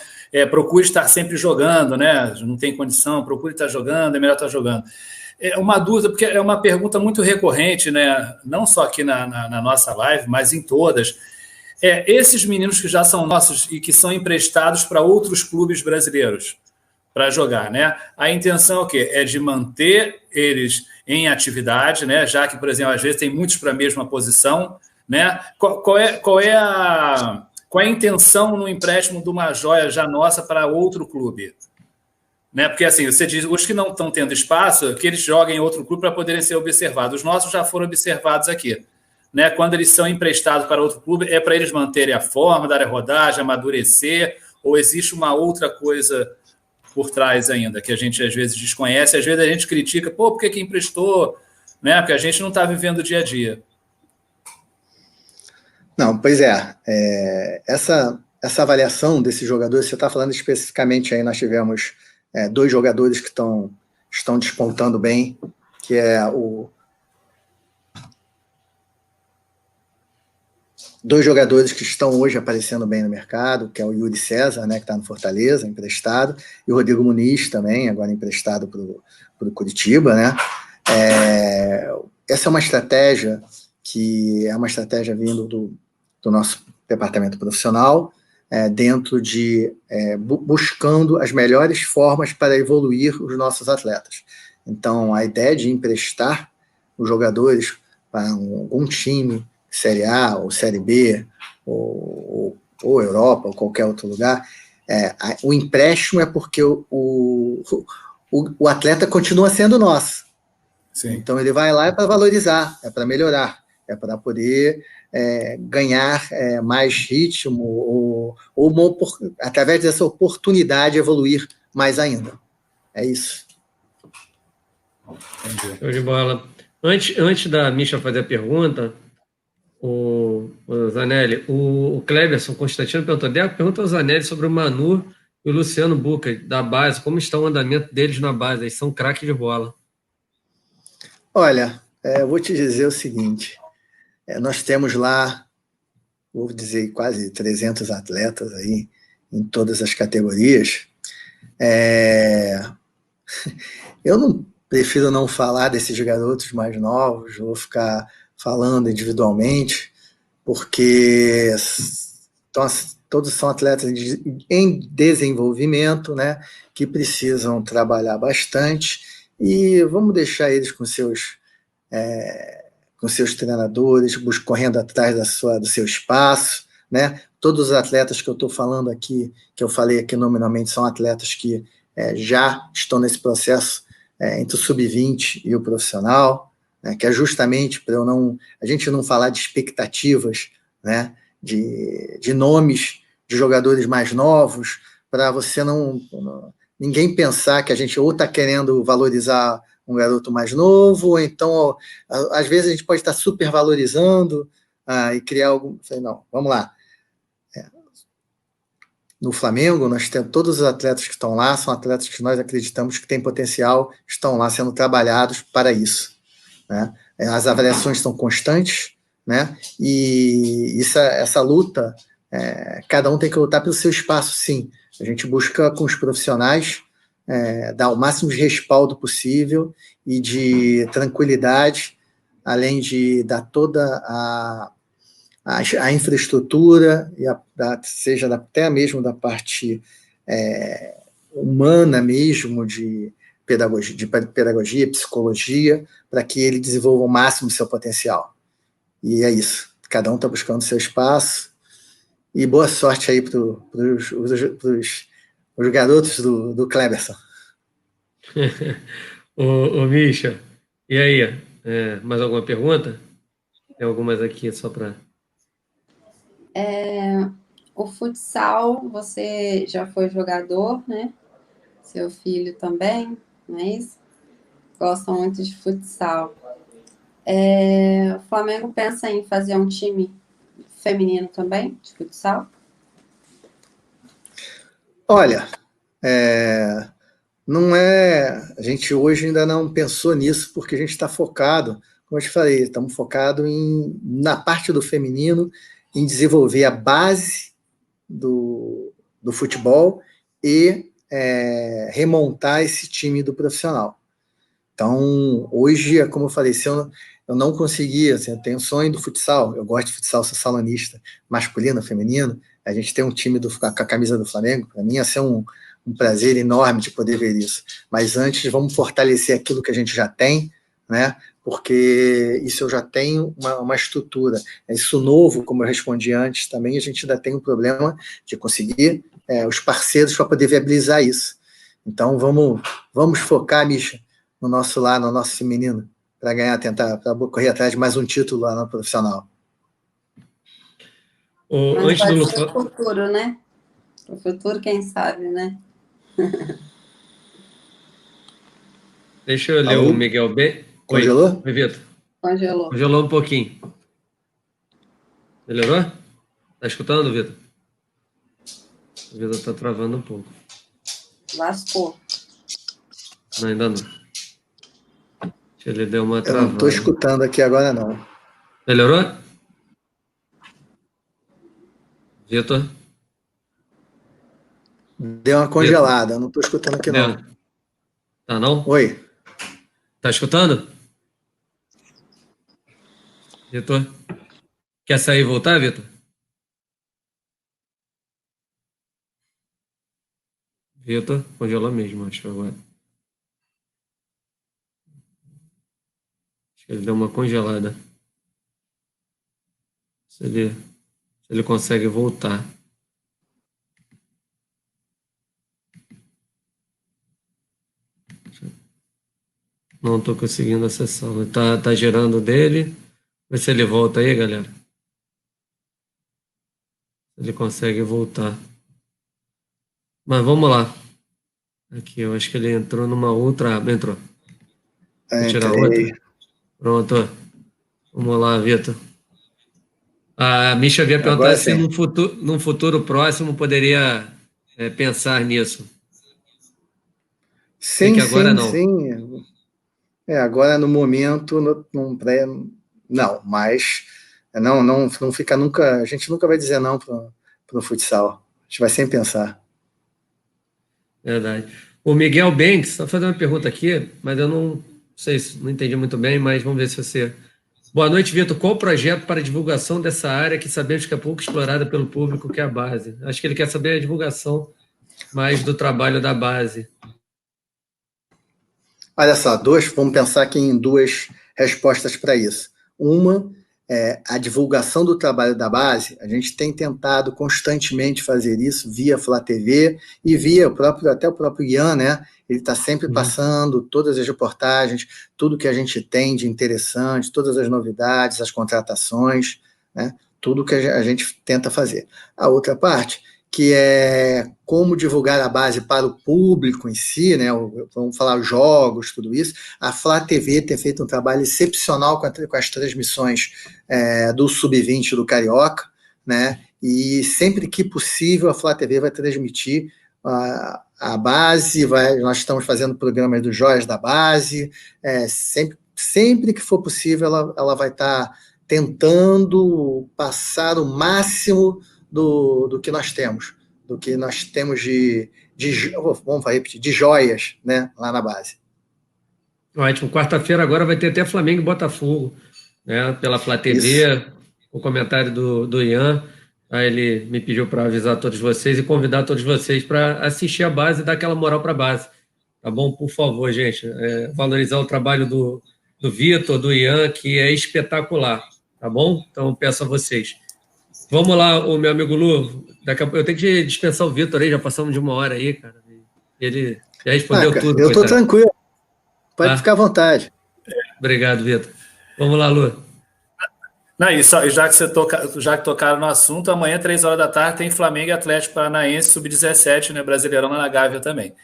Procure estar sempre jogando, né? Não tem condição, procure estar jogando, é melhor estar jogando. Uma dúvida, porque é uma pergunta muito recorrente, né? Não só aqui na nossa live, mas em todas. Esses meninos que já são nossos e que são emprestados para outros clubes brasileiros, para jogar, né? A intenção é o quê? É de manter eles em atividade, né? Já que, por exemplo, às vezes tem muitos para a mesma posição, né? Qual é a intenção no empréstimo de uma joia já nossa para outro clube? Né? Porque assim, você diz, os que não estão tendo espaço, que eles joguem em outro clube para poderem ser observados. Os nossos já foram observados aqui. Né? Quando eles são emprestados para outro clube, é para eles manterem a forma, darem rodagem, amadurecer, ou existe uma outra coisa por trás ainda, que a gente às vezes desconhece, às vezes a gente critica, por que emprestou? Né? Porque a gente não está vivendo o dia a dia. Não, pois essa avaliação desses jogadores, você está falando especificamente aí, nós tivemos 2 jogadores que estão despontando bem, que é dois jogadores que estão hoje aparecendo bem no mercado, que é o Yuri César, né, que está no Fortaleza, emprestado, e o Rodrigo Muniz também, agora emprestado para o Curitiba, né? Essa é uma estratégia que é uma estratégia vindo do nosso departamento profissional, dentro de buscando as melhores formas para evoluir os nossos atletas. Então, a ideia de emprestar os jogadores para algum time, Série A ou Série B, ou Europa, ou qualquer outro lugar, o empréstimo é porque o atleta continua sendo nosso. Sim. Então, ele vai lá para valorizar, é para melhorar, é para poder ganhar mais ritmo, ou através dessa oportunidade, evoluir mais ainda. É isso. Entendi. Show de bola. Antes da Misha fazer a pergunta, o Zanelli, o Cleverson Constantino pergunta ao Zanelli sobre o Manu e o Luciano Buca, da base, como está o andamento deles na base? Eles são craques de bola. Olha, eu vou te dizer o seguinte, nós temos lá, vou dizer, quase 300 atletas aí, em todas as categorias. Eu prefiro não falar desses garotos mais novos, vou ficar falando individualmente, porque todos são atletas em desenvolvimento, né, que precisam trabalhar bastante, e vamos deixar eles com seus treinadores, correndo atrás do seu espaço, né? Todos os atletas que eu estou falando aqui, que eu falei aqui nominalmente, são atletas que já estão nesse processo entre o sub-20 e o profissional, né, que é justamente para a gente não falar de expectativas, né, de nomes de jogadores mais novos, para você ninguém pensar que a gente ou está querendo valorizar um garoto mais novo, ou então, às vezes, a gente pode estar supervalorizando e criar algum... Não, vamos lá. No Flamengo, nós temos todos os atletas que estão lá, são atletas que nós acreditamos que têm potencial, estão lá sendo trabalhados para isso. Né? As avaliações são constantes, né? E essa luta, cada um tem que lutar pelo seu espaço, sim. A gente busca, com os profissionais, dar o máximo de respaldo possível e de tranquilidade, além de dar toda a infraestrutura, seja até mesmo da parte humana mesmo, de pedagogia, psicologia, para que ele desenvolva o máximo do seu potencial. E é isso. Cada um está buscando o seu espaço. E boa sorte aí para os garotos do Cleverson. Ô Misha, e aí? Mais alguma pergunta? Tem algumas aqui só para... O futsal, você já foi jogador, né? Seu filho também, não é isso? Gostam muito de futsal. O Flamengo pensa em fazer um time feminino também, de futsal? Olha, não a gente hoje ainda não pensou nisso, porque a gente está focado, como eu te falei, estamos focados na parte do feminino, em desenvolver a base do futebol e remontar esse time do profissional. Então, hoje, como eu falei, se eu não conseguia, assim, eu tenho sonho do futsal, eu gosto de futsal, sou salonista, masculino, feminino, a gente tem um time com a camisa do Flamengo, para mim ia ser um prazer enorme de poder ver isso. Mas antes, vamos fortalecer aquilo que a gente já tem, né? Porque isso eu já tenho uma estrutura. Isso novo, como eu respondi antes, também a gente ainda tem um problema de conseguir os parceiros para poder viabilizar isso. Então, vamos focar, Misha, no nosso feminino, para ganhar, para correr atrás de mais um título lá no profissional. Mas pode ser o futuro, né? O futuro, quem sabe, né? Deixa eu ler o Miguel B. Congelou? Oi, Vitor. Congelou. Congelou um pouquinho. Melhorou? Tá escutando, Vitor? O Vitor tá travando um pouco. Lascou. Não, ainda não. Ele deu uma travada. Eu não estou escutando aqui agora, não. Melhorou? Vitor? Deu uma congelada, Vitor. Eu não estou escutando aqui, não. Tá, não? Oi. Tá escutando? Vitor? Quer sair e voltar, Vitor? Vitor, congelou mesmo, acho, agora. Acho que ele deu uma congelada. Se ele consegue voltar. Não estou conseguindo acessar. Tá gerando dele. Vê se ele volta aí, galera. Ele consegue voltar. Mas vamos lá. Aqui, eu acho que ele entrou numa outra aba. Entrou. Vou tirar outra. Pronto. Vamos lá, Vitor. A Misha havia perguntado se num futuro próximo poderia pensar nisso. Sim, agora não. Sim. Agora, no momento, não, mas não fica nunca, a gente nunca vai dizer não para o futsal. A gente vai sempre pensar. Verdade. O Miguel Banks está fazendo uma pergunta aqui, mas eu não sei, não entendi muito bem, mas vamos ver se você... Boa noite, Vitor. Qual o projeto para a divulgação dessa área que sabemos que é pouco explorada pelo público, que é a base? Acho que ele quer saber a divulgação mais do trabalho da base. Olha só, vamos pensar aqui em duas respostas para isso. Uma é a divulgação do trabalho da base. A gente tem tentado constantemente fazer isso via Flá TV e via até o próprio Ian, né? Ele está sempre passando todas as reportagens, tudo que a gente tem de interessante, todas as novidades, as contratações, né? Tudo que a gente tenta fazer. A outra parte, que é como divulgar a base para o público em si, né? Vamos falar jogos, tudo isso. A Flá TV tem feito um trabalho excepcional com as transmissões do Sub-20 do Carioca, né? E sempre que possível a Flá TV vai transmitir a base, nós estamos fazendo programas dos Joias da Base, sempre que for possível ela vai estar tentando passar o máximo do que nós temos, vamos repetir, de joias, né, lá na base. Ótimo. Quarta-feira agora vai ter até Flamengo e Botafogo, né, pela Flá TV, o comentário do Ian. Aí ele me pediu para avisar todos vocês e convidar todos vocês para assistir a base e dar aquela moral para a base. Tá bom? Por favor, gente, valorizar o trabalho do Vitor, do Ian, que é espetacular. Tá bom? Então, peço a vocês. Vamos lá, o meu amigo Lu. Daqui a pouco eu tenho que dispensar o Vitor aí, já passamos de 1 hora aí, cara. Ele já respondeu tudo. Eu estou tranquilo. Pode ficar à vontade. Obrigado, Vitor. Vamos lá, Lu. Não, e já que tocaram no assunto, amanhã, 3 horas da tarde, tem Flamengo e Atlético Paranaense, Sub-17, né? Brasileirão lá na Gávea também.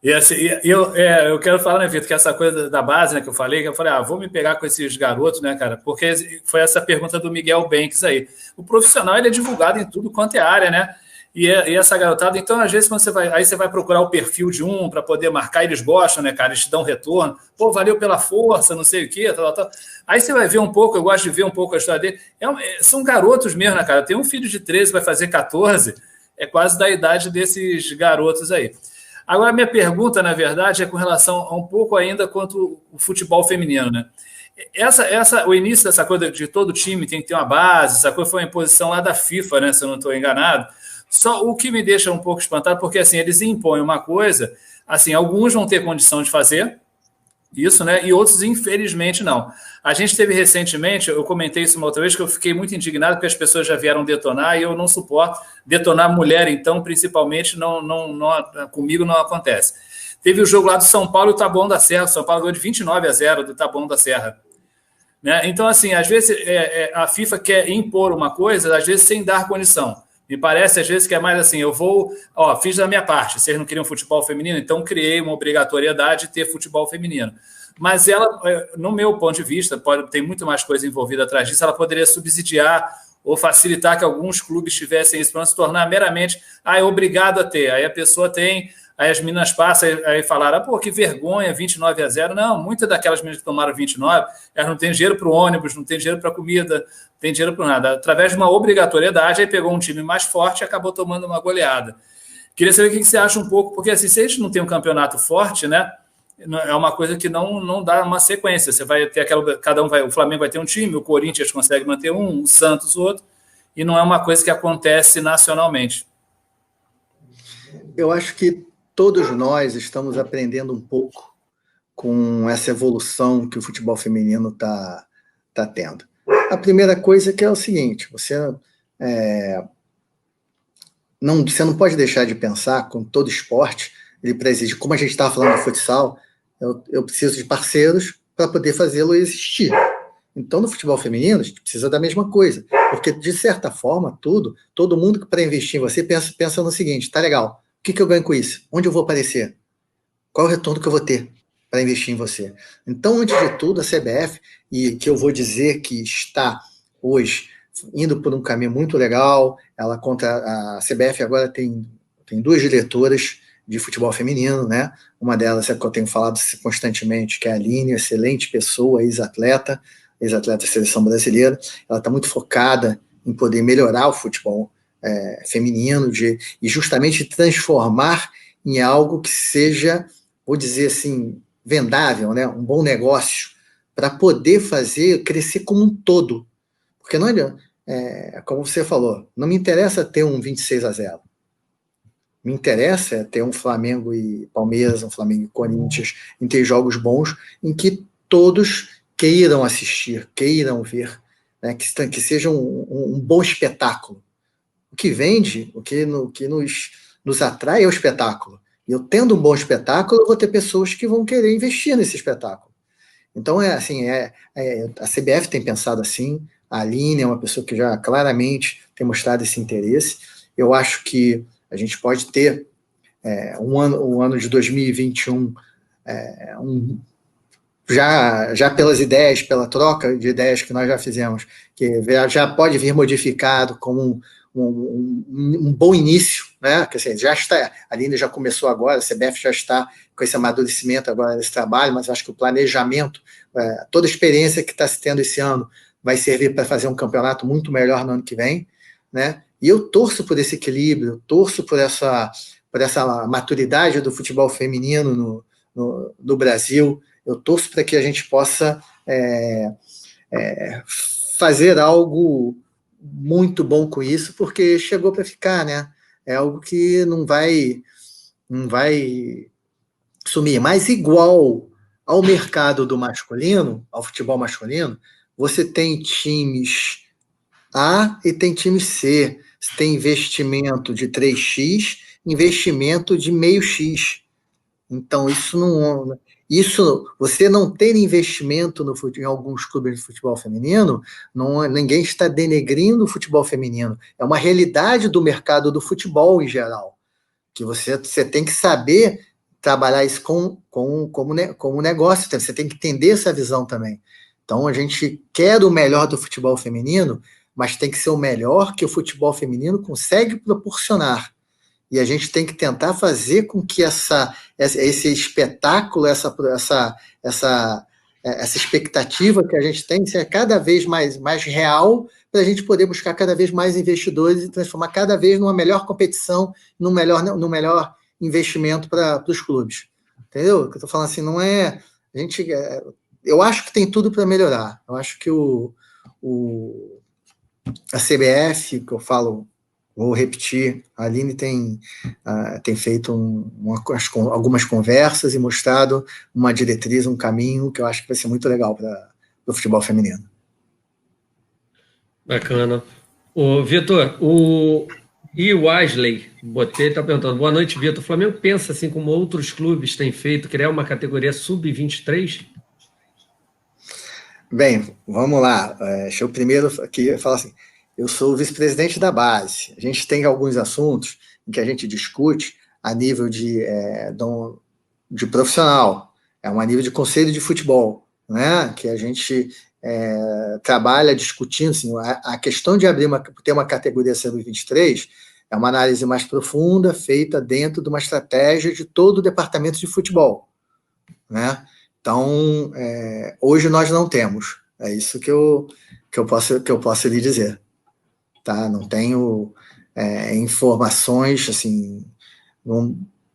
E assim, eu quero falar, né, Vitor, que essa coisa da base, né, que eu falei, vou me pegar com esses garotos, né, cara, porque foi essa pergunta do Miguel Banks aí. O profissional, ele é divulgado em tudo quanto é área, né? E essa garotada, então, às vezes, quando você vai procurar o perfil de um para poder marcar, eles gostam, né, cara? Eles te dão retorno. Pô, valeu pela força, não sei o quê, tal. Aí você vai ver um pouco, eu gosto de ver um pouco a história dele. São garotos mesmo, né, cara? Tem um filho de 13, vai fazer 14, é quase da idade desses garotos aí. Agora, minha pergunta, na verdade, é com relação a um pouco ainda quanto o futebol feminino, né? O início dessa coisa de todo time tem que ter uma base, essa coisa foi uma imposição lá da FIFA, né, se eu não estou enganado. Só o que me deixa um pouco espantado, porque assim, eles impõem uma coisa, assim, alguns vão ter condição de fazer isso, né? E outros, infelizmente, não. A gente teve recentemente, eu comentei isso uma outra vez, que eu fiquei muito indignado porque as pessoas já vieram detonar e eu não suporto detonar mulher, então, principalmente, comigo não acontece. Teve o jogo lá do São Paulo e o Taboão da Serra. O São Paulo ganhou de 29-0 do Taboão da Serra. Né? Então, assim, às vezes a FIFA quer impor uma coisa, às vezes sem dar condição. Me parece, às vezes, que é mais assim, fiz da minha parte, vocês não queriam futebol feminino, então criei uma obrigatoriedade de ter futebol feminino. Mas ela, no meu ponto de vista, tem muito mais coisa envolvida atrás disso, ela poderia subsidiar ou facilitar que alguns clubes tivessem isso para não se tornar meramente, é obrigado a ter. Aí a pessoa tem, aí as meninas passam, aí falaram, que vergonha, 29-0. Não, muitas daquelas meninas que tomaram 29, elas não têm dinheiro para o ônibus, não têm dinheiro para comida, não têm dinheiro para nada. Através de uma obrigatoriedade, aí pegou um time mais forte e acabou tomando uma goleada. Queria saber o que você acha um pouco, porque assim, se a gente não tem um campeonato forte, né, é uma coisa que não dá uma sequência. Você vai ter o Flamengo vai ter um time, o Corinthians consegue manter um, o Santos outro, e não é uma coisa que acontece nacionalmente. Eu acho que todos nós estamos aprendendo um pouco com essa evolução que o futebol feminino está tendo. A primeira coisa que é o seguinte, você não pode deixar de pensar, com todo esporte, ele preside, como a gente estava falando do futsal, eu preciso de parceiros para poder fazê-lo existir. Então, no futebol feminino, a gente precisa da mesma coisa, porque, de certa forma, todo mundo que para investir em você pensa no seguinte, tá legal, o que eu ganho com isso? Onde eu vou aparecer? Qual é o retorno que eu vou ter para investir em você? Então, antes de tudo, a CBF, e que eu vou dizer que está hoje indo por um caminho muito legal, a CBF agora tem 2 diretoras de futebol feminino, né? Uma delas é que eu tenho falado constantemente, que é a Aline, excelente pessoa, ex-atleta da seleção brasileira. Ela está muito focada em poder melhorar o futebol feminino e justamente transformar em algo que seja, vou dizer assim, vendável, né? Um bom negócio, para poder fazer crescer como um todo. Porque não como você falou, não me interessa ter um 26-0. Me interessa ter um Flamengo e Palmeiras, um Flamengo e Corinthians, em ter jogos bons, em que todos queiram assistir, queiram ver, né? que seja um bom espetáculo. O que vende, o que nos atrai é o espetáculo. E eu tendo um bom espetáculo, eu vou ter pessoas que vão querer investir nesse espetáculo. Então, a CBF tem pensado assim, a Aline é uma pessoa que já claramente tem mostrado esse interesse. Eu acho que a gente pode ter o ano de 2021 já pelas ideias, pela troca de ideias que nós já fizemos, que já pode vir modificado como um bom início, né? Quer dizer, já está, a Aline já começou agora, a CBF já está com esse amadurecimento agora nesse trabalho, mas acho que o planejamento, toda a experiência que está se tendo esse ano vai servir para fazer um campeonato muito melhor no ano que vem, né? E eu torço por esse equilíbrio, torço por essa maturidade do futebol feminino no Brasil. Eu torço para que a gente possa fazer algo muito bom com isso, porque chegou para ficar, né? É algo que não vai sumir. Mas igual ao mercado do masculino, ao futebol masculino, você tem times A e tem times C. Você tem investimento de 3x, investimento de meio X. Então, você não ter investimento em alguns clubes de futebol feminino, ninguém está denegrindo o futebol feminino. É uma realidade do mercado do futebol em geral, que você tem que saber trabalhar isso como negócio, você tem que entender essa visão também. Então, a gente quer o melhor do futebol feminino, mas tem que ser o melhor que o futebol feminino consegue proporcionar. E a gente tem que tentar fazer com que esse espetáculo, essa expectativa que a gente tem seja cada vez mais real, para a gente poder buscar cada vez mais investidores e transformar cada vez numa melhor competição, num melhor investimento para os clubes. Entendeu? O que eu estou falando assim, não é... eu acho que tem tudo para melhorar. Eu acho que a CBF, que eu falo Vou repetir, a Aline tem feito algumas conversas e mostrado uma diretriz, um caminho que eu acho que vai ser muito legal para o futebol feminino. Bacana. O Vitor, o Wesley Botei está perguntando, boa noite, Vitor. O Flamengo pensa, assim como outros clubes têm feito, criar uma categoria sub-23? Bem, vamos lá. Deixa eu primeiro aqui falar assim, eu sou o vice-presidente da base. A gente tem alguns assuntos em que a gente discute a nível de profissional, a nível de conselho de futebol, né? Que a gente trabalha discutindo assim, a questão de ter uma categoria sub-23 é uma análise mais profunda, feita dentro de uma estratégia de todo o departamento de futebol, né? Então, hoje nós não temos. É isso que eu posso lhe dizer. Tá? Não tenho informações assim,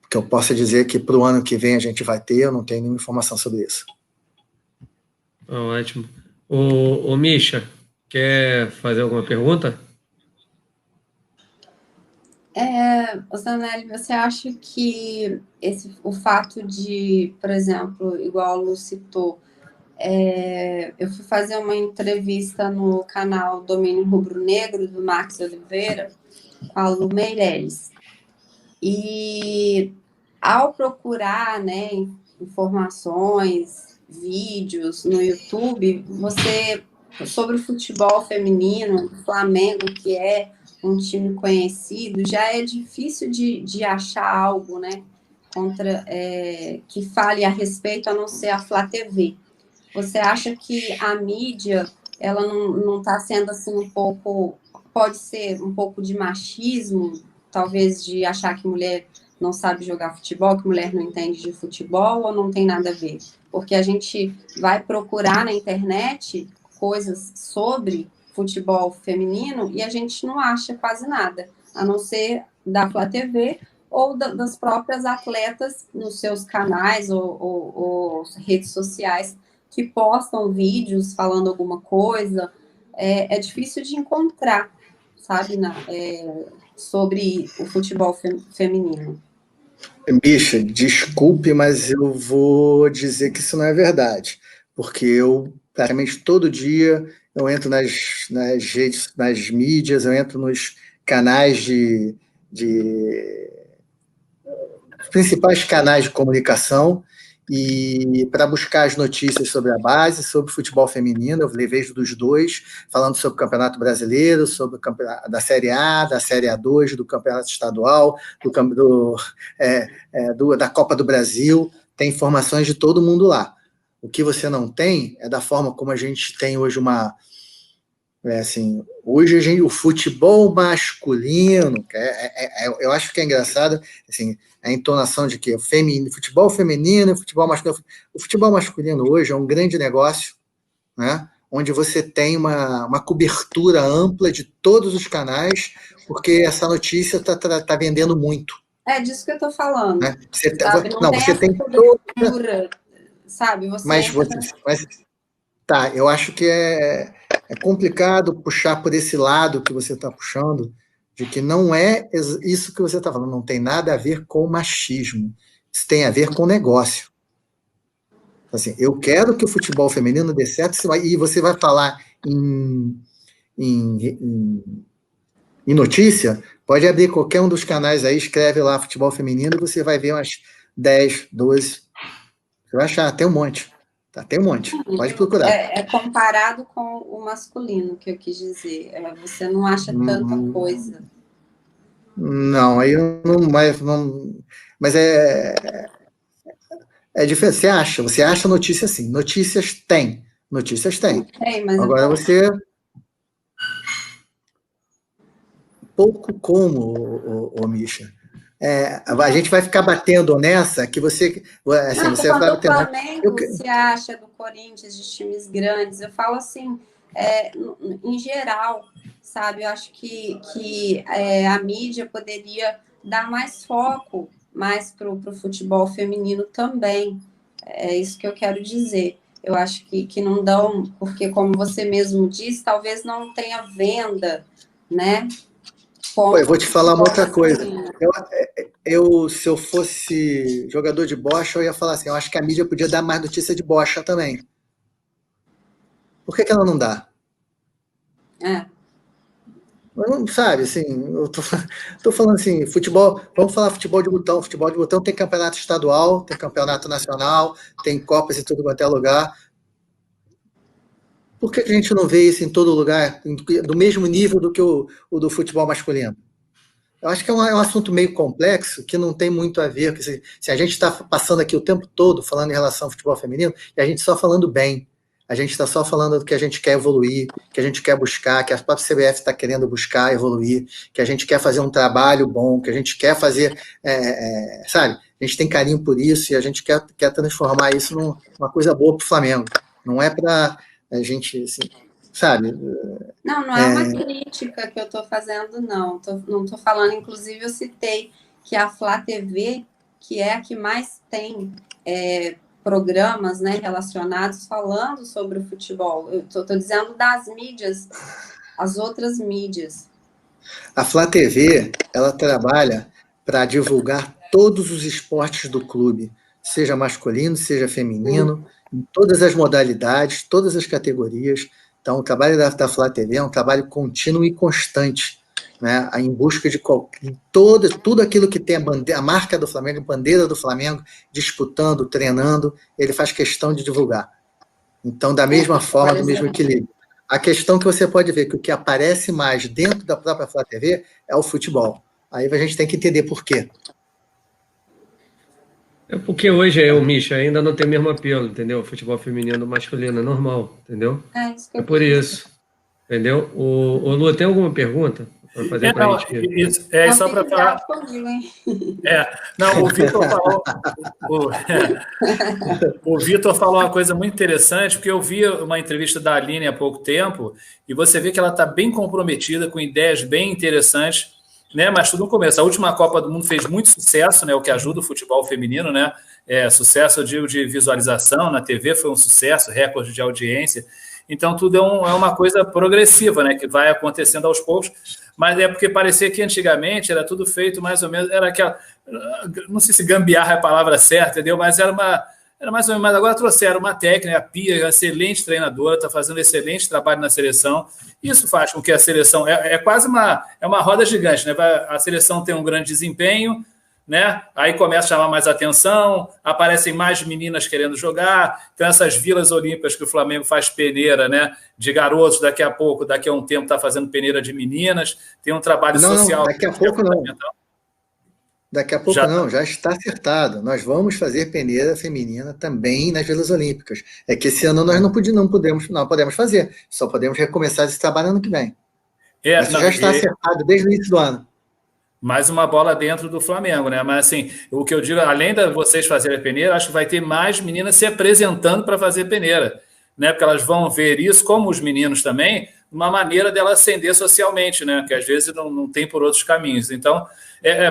que eu possa dizer que para o ano que vem a gente vai ter, eu não tenho nenhuma informação sobre isso. Ótimo. O Misha, quer fazer alguma pergunta? Zanelli, você acha que o fato de, por exemplo, igual a Lu citou, eu fui fazer uma entrevista no canal Domínio Rubro Negro, do Max Oliveira, com a Lu Meirelles. E ao procurar, né, informações, vídeos no YouTube, sobre o futebol feminino, do Flamengo, que é um time conhecido, já é difícil de achar algo, né, que fale a respeito, a não ser a Flá TV. Você acha que a mídia, ela não está sendo assim um pouco, pode ser um pouco de machismo, talvez de achar que mulher não sabe jogar futebol, que mulher não entende de futebol, ou não tem nada a ver? Porque a gente vai procurar na internet coisas sobre futebol feminino e a gente não acha quase nada, a não ser da Flá TV ou das próprias atletas nos seus canais ou redes sociais que postam vídeos falando alguma coisa. É difícil de encontrar, sabe, sobre o futebol feminino. Bicha, desculpe, mas eu vou dizer que isso não é verdade, porque eu, praticamente todo dia, eu entro nas redes, nas mídias, eu entro nos canais os principais canais de comunicação, e para buscar as notícias sobre a base, sobre o futebol feminino, eu vejo dos dois, falando sobre o Campeonato Brasileiro, sobre o campeonato da Série A, da Série A2, do Campeonato Estadual, da Copa do Brasil, tem informações de todo mundo lá. O que você não tem é da forma como a gente tem hoje hoje o futebol masculino, eu acho que é engraçado, assim, a entonação de que futebol feminino, futebol masculino. O futebol masculino hoje é um grande negócio, né, onde você tem uma cobertura ampla de todos os canais, porque essa notícia está vendendo muito. É disso que eu estou falando. Né? Você tem cobertura, sabe? Mas tá, eu acho que é complicado puxar por esse lado que você está puxando, de que não é isso que você está falando, não tem nada a ver com machismo, isso tem a ver com negócio. Assim, eu quero que o futebol feminino dê certo, e você vai falar em notícia, pode abrir qualquer um dos canais aí, escreve lá futebol feminino, e você vai ver umas 10, 12, você vai achar, tem um monte. Tá, tem um monte, pode procurar. É comparado com o masculino, que eu quis dizer. Você não acha tanta coisa. Não, aí não. Mas é diferente. Você acha notícia sim. Notícias tem. Mas agora você. Pouco como, Misha. A gente vai ficar batendo nessa que você. Assim, você vai batendo. O Flamengo se acha do Corinthians, de times grandes. Eu falo assim, em geral, sabe? Eu acho que a mídia poderia dar mais foco para o futebol feminino também. É isso que eu quero dizer. Eu acho que não dão, porque, como você mesmo disse, talvez não tenha venda, né? Pô, eu vou te falar uma outra coisa. Se eu fosse jogador de bocha, eu ia falar assim, eu acho que a mídia podia dar mais notícia de bocha também. Por que ela não dá? Não, sabe, assim, eu tô falando assim, futebol, vamos falar futebol de botão. Futebol de botão tem campeonato estadual, tem campeonato nacional, tem copas em tudo quanto é lugar. Por que a gente não vê isso em todo lugar, do mesmo nível do que o do futebol masculino? Eu acho que é um assunto meio complexo, que não tem muito a ver, que se a gente está passando aqui o tempo todo falando em relação ao futebol feminino, e a gente só falando bem, a gente está só falando do que a gente quer evoluir, que a gente quer buscar, que a própria CBF está querendo buscar, evoluir, que a gente quer fazer um trabalho bom, que a gente quer fazer, sabe? A gente tem carinho por isso e a gente quer transformar isso numa coisa boa para o Flamengo. Não é para a gente, assim, sabe? Não é uma crítica que eu estou fazendo, não. Não estou falando, inclusive eu citei que a Flá TV, que é a que mais tem programas, né, relacionados falando sobre o futebol. Eu estou dizendo das mídias, as outras mídias. A Flá TV, ela trabalha para divulgar todos os esportes do clube, seja masculino, seja feminino, em todas as modalidades, todas as categorias. Então, o trabalho da Flá TV é um trabalho contínuo e constante, né, em busca de tudo aquilo que tem a marca do Flamengo, a bandeira do Flamengo, disputando, treinando, ele faz questão de divulgar. Então, da mesma forma, do mesmo equilíbrio. A questão que você pode ver que o que aparece mais dentro da própria Flá TV é o futebol. Aí a gente tem que entender por quê. É porque hoje, Misha, ainda não tem o mesmo apelo, entendeu? O futebol feminino masculino é normal, entendeu? É por isso, entendeu? O Lu, tem alguma pergunta para fazer para a gente? Só para falar. Não, o Vitor falou. O Vitor falou uma coisa muito interessante, porque eu vi uma entrevista da Aline há pouco tempo, e você vê que ela está bem comprometida, com ideias bem interessantes, né? Mas tudo no começo. A última Copa do Mundo fez muito sucesso, né? O que ajuda o futebol feminino, né? Sucesso, eu digo, de visualização na TV, foi um sucesso, recorde de audiência. Então, tudo é uma coisa progressiva, né? Que vai acontecendo aos poucos. Mas é porque parecia que antigamente era tudo feito mais ou menos, era aquela, não sei se gambiarra é a palavra certa, entendeu? Mas era mais ou menos, mas agora trouxeram uma técnica, a Pia, excelente treinadora, está fazendo excelente trabalho na seleção. Isso faz com que a seleção, quase uma roda gigante, né? A seleção tem um grande desempenho, né? Aí começa a chamar mais atenção, aparecem mais meninas querendo jogar, então essas vilas olímpicas que o Flamengo faz peneira, né? De garotos, daqui a um tempo está fazendo peneira de meninas, tem um trabalho social. Não, daqui a pouco não. Daqui a pouco já está acertado. Nós vamos fazer peneira feminina também nas Vilas Olímpicas. É que esse ano nós não podemos fazer, só podemos recomeçar esse trabalho ano que vem. Mas já está acertado desde o início do ano. Mais uma bola dentro do Flamengo, né? Mas assim, o que eu digo, além de vocês fazerem a peneira, acho que vai ter mais meninas se apresentando para fazer peneira, né? Porque elas vão ver isso, como os meninos também, uma maneira dela ascender socialmente, né? Que às vezes não tem por outros caminhos. Então,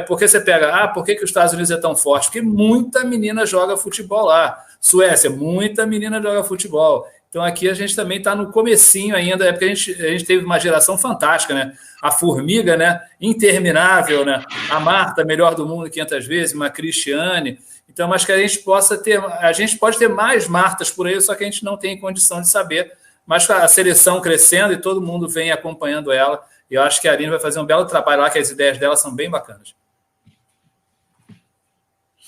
porque você pega, por que os Estados Unidos é tão forte? Porque muita menina joga futebol lá. Suécia, muita menina joga futebol. Então aqui a gente também está no comecinho ainda, porque a gente teve uma geração fantástica, né? A Formiga, né? Interminável, né? A Marta, melhor do mundo 500 vezes, uma Cristiane. Então, mas que a gente pode ter mais Martas por aí, só que a gente não tem condição de saber. Mas a seleção crescendo e todo mundo vem acompanhando ela. E eu acho que a Aline vai fazer um belo trabalho lá, que as ideias dela são bem bacanas.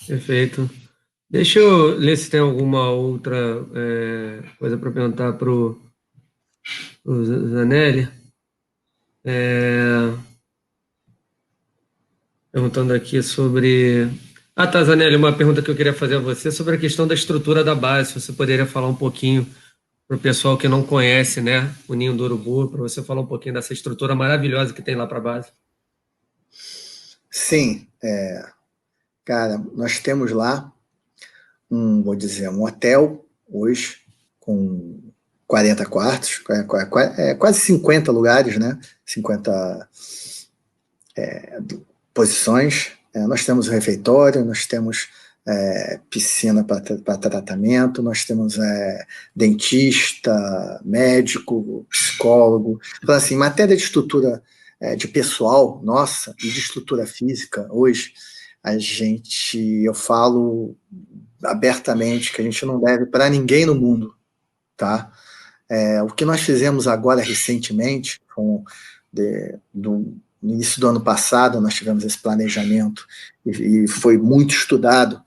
Perfeito. Deixa eu ler se tem alguma outra coisa para perguntar para o Zanelli. Perguntando aqui sobre... tá, Zanelli, uma pergunta que eu queria fazer a você sobre a questão da estrutura da base. Se você poderia falar um pouquinho para o pessoal que não conhece, né, o Ninho do Urubu, para você falar um pouquinho dessa estrutura maravilhosa que tem lá para a base. Sim, cara, nós temos lá um hotel hoje com 40 quartos, quase 50 lugares, né? 50 posições. Nós temos o refeitório, nós temos piscina para tratamento, nós temos dentista, médico, psicólogo. Então, assim, em matéria de estrutura de pessoal nossa e de estrutura física, hoje, eu falo abertamente que a gente não deve para ninguém no mundo, tá? O que nós fizemos agora recentemente, no início do ano passado, nós tivemos esse planejamento e foi muito estudado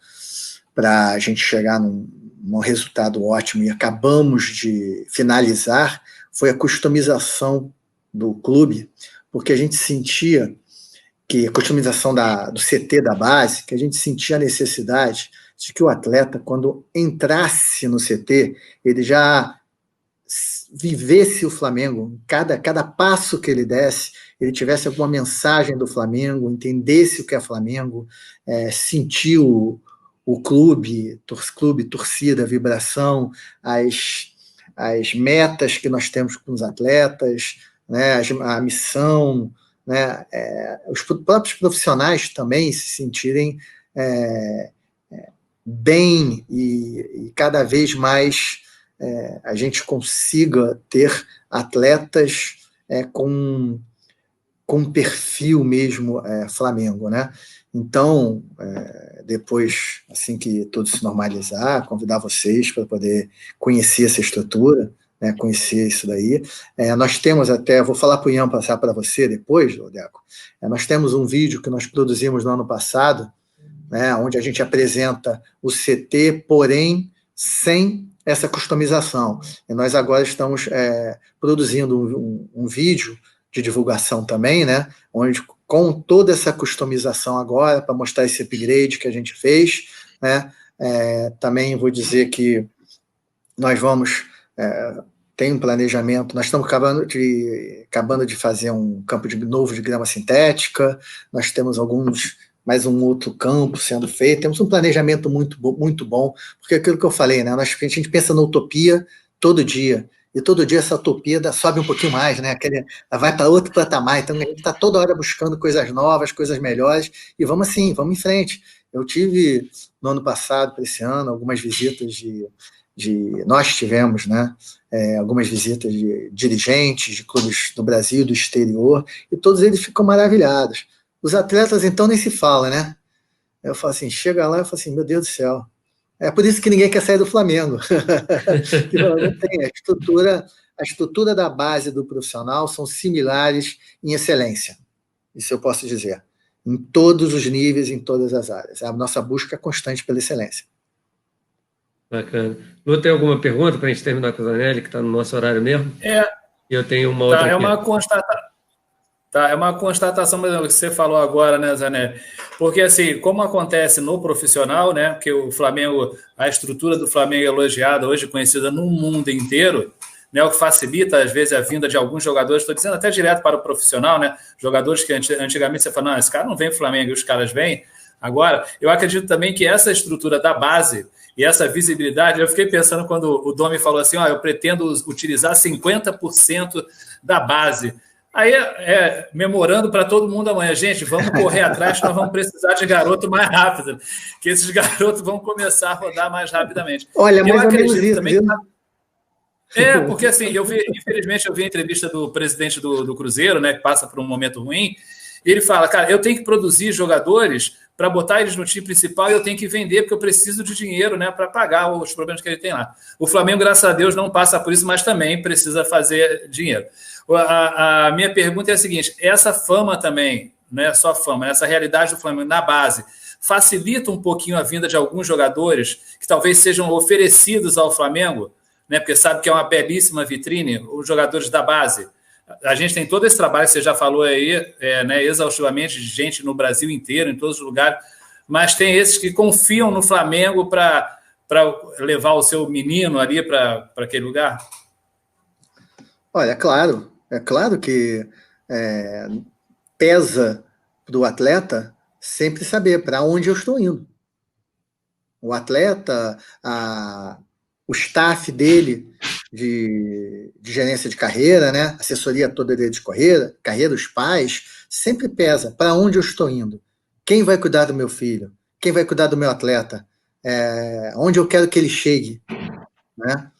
para a gente chegar num resultado ótimo, e acabamos de finalizar, foi a customização do clube, porque a gente sentia que a customização do CT da base, que a gente sentia a necessidade de que o atleta, quando entrasse no CT, ele já vivesse o Flamengo, cada passo que ele desse, ele tivesse alguma mensagem do Flamengo, entendesse o que é Flamengo, sentiu o clube, torcida, vibração, as metas que nós temos com os atletas, né, a missão, né, os próprios profissionais também se sentirem bem e cada vez mais a gente consiga ter atletas com perfil mesmo Flamengo, né? Então, depois, assim que tudo se normalizar, convidar vocês para poder conhecer essa estrutura, né, conhecer isso daí. Nós temos até, vou falar para o Ian passar para você depois, Deco, nós temos um vídeo que nós produzimos no ano passado, né, onde a gente apresenta o CT, porém, sem essa customização. E nós agora estamos produzindo um vídeo de divulgação também, né, onde com toda essa customização agora, para mostrar esse upgrade que a gente fez, né, também vou dizer que nós vamos, tem um planejamento, nós estamos acabando de fazer um campo novo de grama sintética, nós temos mais um outro campo sendo feito, temos um planejamento muito bom, porque aquilo que eu falei, né, a gente pensa na utopia todo dia, e todo dia essa utopia sobe um pouquinho mais, né, vai para outro patamar, então a gente está toda hora buscando coisas novas, coisas melhores, e vamos assim, vamos em frente. Eu tive, no ano passado, para esse ano, algumas visitas nós tivemos, né, algumas visitas de dirigentes de clubes do Brasil e do exterior, e todos eles ficam maravilhados. Os atletas, então, nem se fala, né? Eu falo assim, chega lá e falo assim, meu Deus do céu, é por isso que ninguém quer sair do Flamengo. Não tem, a estrutura da base do profissional são similares em excelência, isso eu posso dizer, em todos os níveis, em todas as áreas. A nossa busca é constante pela excelência. Bacana. Lu, tem alguma pergunta para a gente terminar com a Zanelli, que está no nosso horário mesmo? Eu tenho uma outra aqui. É uma constatação, mas que você falou agora, né, Zanelli? Porque, assim, como acontece no profissional, né, que o Flamengo, a estrutura do Flamengo é elogiada, hoje conhecida no mundo inteiro, né, o que facilita, às vezes, a vinda de alguns jogadores, estou dizendo até direto para o profissional, né, jogadores que antigamente você fala, não, esse cara não vem pro Flamengo, e os caras vêm. Agora, eu acredito também que essa estrutura da base e essa visibilidade, eu fiquei pensando quando o Domi falou assim, eu pretendo utilizar 50% da base. Aí, memorando para todo mundo amanhã, gente, vamos correr atrás, que nós vamos precisar de garoto mais rápido, que esses garotos vão começar a rodar mais rapidamente. Olha, mas eu acredito também. Porque assim, infelizmente, eu vi a entrevista do presidente do Cruzeiro, né, que passa por um momento ruim, e ele fala, cara, eu tenho que produzir jogadores para botar eles no time principal e eu tenho que vender, porque eu preciso de dinheiro, né, para pagar os problemas que ele tem lá. O Flamengo, graças a Deus, não passa por isso, mas também precisa fazer dinheiro. A minha pergunta é a seguinte, essa fama também, não é só fama, essa realidade do Flamengo na base, facilita um pouquinho a vinda de alguns jogadores que talvez sejam oferecidos ao Flamengo, né, porque sabe que é uma belíssima vitrine, os jogadores da base. A gente tem todo esse trabalho, você já falou aí, né, exaustivamente, de gente no Brasil inteiro, em todos os lugares, mas tem esses que confiam no Flamengo para levar o seu menino ali para aquele lugar? Olha, é claro que pesa para o atleta sempre saber para onde eu estou indo. O atleta, o staff dele de gerência de carreira, né? Assessoria toda dele de carreira, os pais, sempre pesa para onde eu estou indo. Quem vai cuidar do meu filho? Quem vai cuidar do meu atleta? Onde eu quero que ele chegue? Né?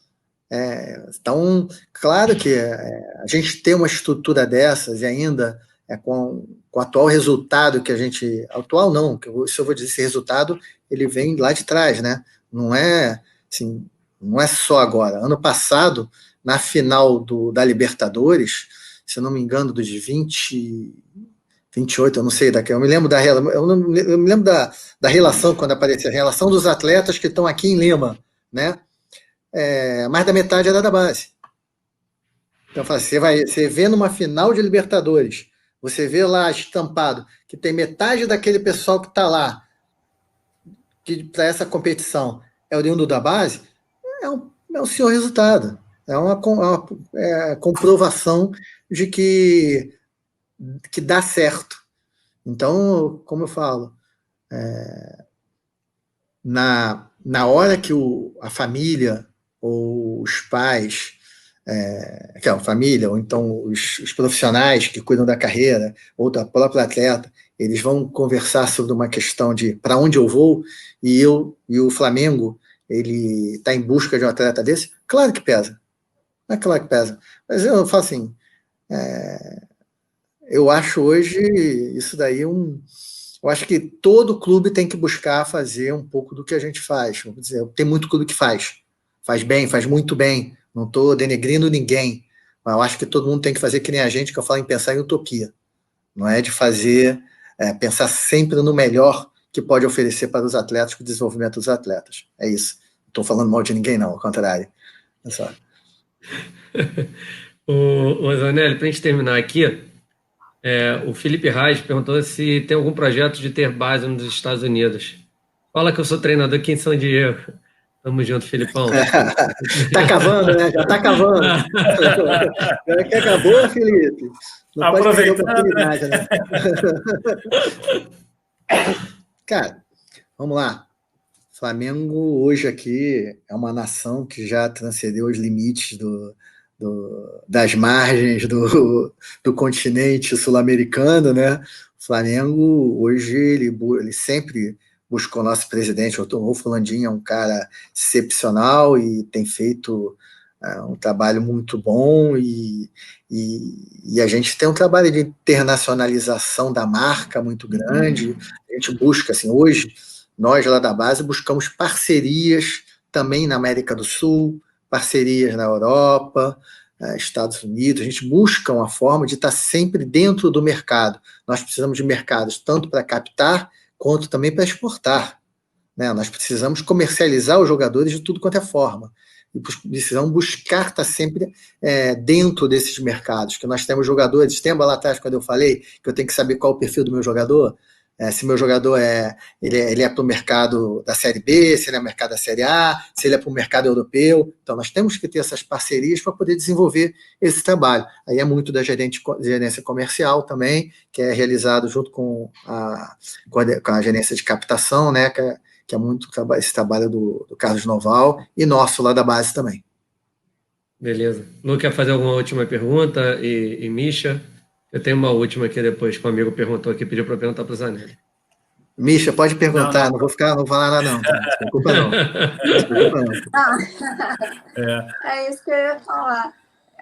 Então, claro que a gente ter uma estrutura dessas e ainda com o atual resultado que a gente... Atual não, se eu vou dizer esse resultado, ele vem lá de trás, né? Não é, assim, não é só agora. Ano passado, na final da Libertadores, se eu não me engano, dos 28, eu não sei daqui, eu me lembro da relação, quando aparecia, a relação dos atletas que estão aqui em Lima, né? Mais da metade era da base. Então, você vê numa final de Libertadores, você vê lá estampado que tem metade daquele pessoal que está lá para essa competição é oriundo da base, é um senhor resultado. É uma comprovação de que dá certo. Então, como eu falo, na hora que a família ou os pais, a família, ou então os profissionais que cuidam da carreira, ou da própria atleta, eles vão conversar sobre uma questão de para onde eu vou, e o Flamengo ele está em busca de um atleta desse, claro que pesa. É claro que pesa. Mas eu falo assim, eu acho hoje isso daí eu acho que todo clube tem que buscar fazer um pouco do que a gente faz. Vou dizer, tem muito clube que faz bem, faz muito bem. Não estou denegrindo ninguém, mas eu acho que todo mundo tem que fazer que nem a gente, que eu falo em pensar em utopia. Não é de pensar sempre no melhor que pode oferecer para os atletas, para o desenvolvimento dos atletas. É isso. Não estou falando mal de ninguém, não, ao contrário. É só. O Zanelli, para a gente terminar aqui, o Felipe Reis perguntou se tem algum projeto de ter base nos Estados Unidos. Fala que eu sou treinador aqui em São Diego. Tamo junto, Filipão. Tá cavando, né? Já tá cavando. Já que acabou, Felipe. Não pode perder a oportunidade, né? Cara, vamos lá. Flamengo hoje aqui é uma nação que já transcendeu os limites das margens do continente sul-americano, né? O Flamengo hoje ele sempre buscou nosso presidente, o Rodolfo Landim, é um cara excepcional e tem feito um trabalho muito bom e a gente tem um trabalho de internacionalização da marca muito grande. A gente busca, assim, hoje, nós lá da base buscamos parcerias também na América do Sul, parcerias na Europa, Estados Unidos. A gente busca uma forma de estar sempre dentro do mercado. Nós precisamos de mercados tanto para captar quanto também para exportar, né? Nós precisamos comercializar os jogadores de tudo quanto é forma. E precisamos buscar estar sempre dentro desses mercados, que nós temos jogadores. Lembra lá atrás quando eu falei que eu tenho que saber qual é o perfil do meu jogador? Se meu jogador ele é para o mercado da Série B, se ele é para o mercado da Série A, se ele é para o mercado europeu. Então, nós temos que ter essas parcerias para poder desenvolver esse trabalho. Aí é muito da gerência comercial também, que é realizado junto com a gerência de captação, né, que é muito esse trabalho do Carlos Noval, e nosso lá da base também. Beleza. Lu, quer fazer alguma última pergunta? E Misha? Eu tenho uma última aqui depois que um amigo perguntou aqui, pediu para perguntar para o Zanelli. Misha, pode perguntar, não vou falar nada não, tá? Desculpa não. É isso que eu ia falar.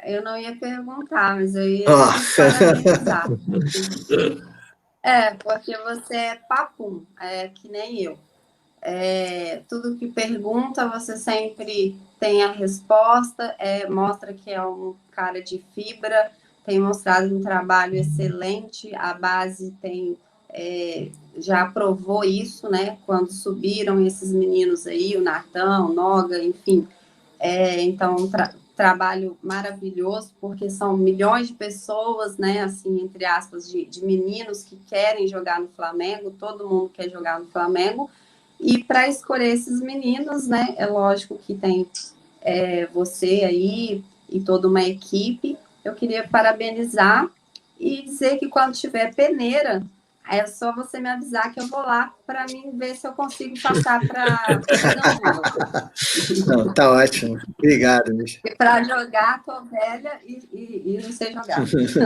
Eu não ia perguntar, mas eu ia parabenizar. Porque você é papum, que nem eu. Tudo que pergunta, você sempre tem a resposta, mostra que é um cara de fibra, tem mostrado um trabalho excelente, a base já provou isso, né? Quando subiram esses meninos aí, o Natan, o Noga, enfim. Então, trabalho maravilhoso, porque são milhões de pessoas, né? Assim, entre aspas, de meninos que querem jogar no Flamengo, todo mundo quer jogar no Flamengo. E para escolher esses meninos, né? É lógico que tem você aí e toda uma equipe. Eu queria parabenizar e dizer que quando tiver peneira, é só você me avisar que eu vou lá para mim ver se eu consigo passar para Não, tá ótimo. Obrigado, Misha. Para jogar, tô velha e não sei jogar.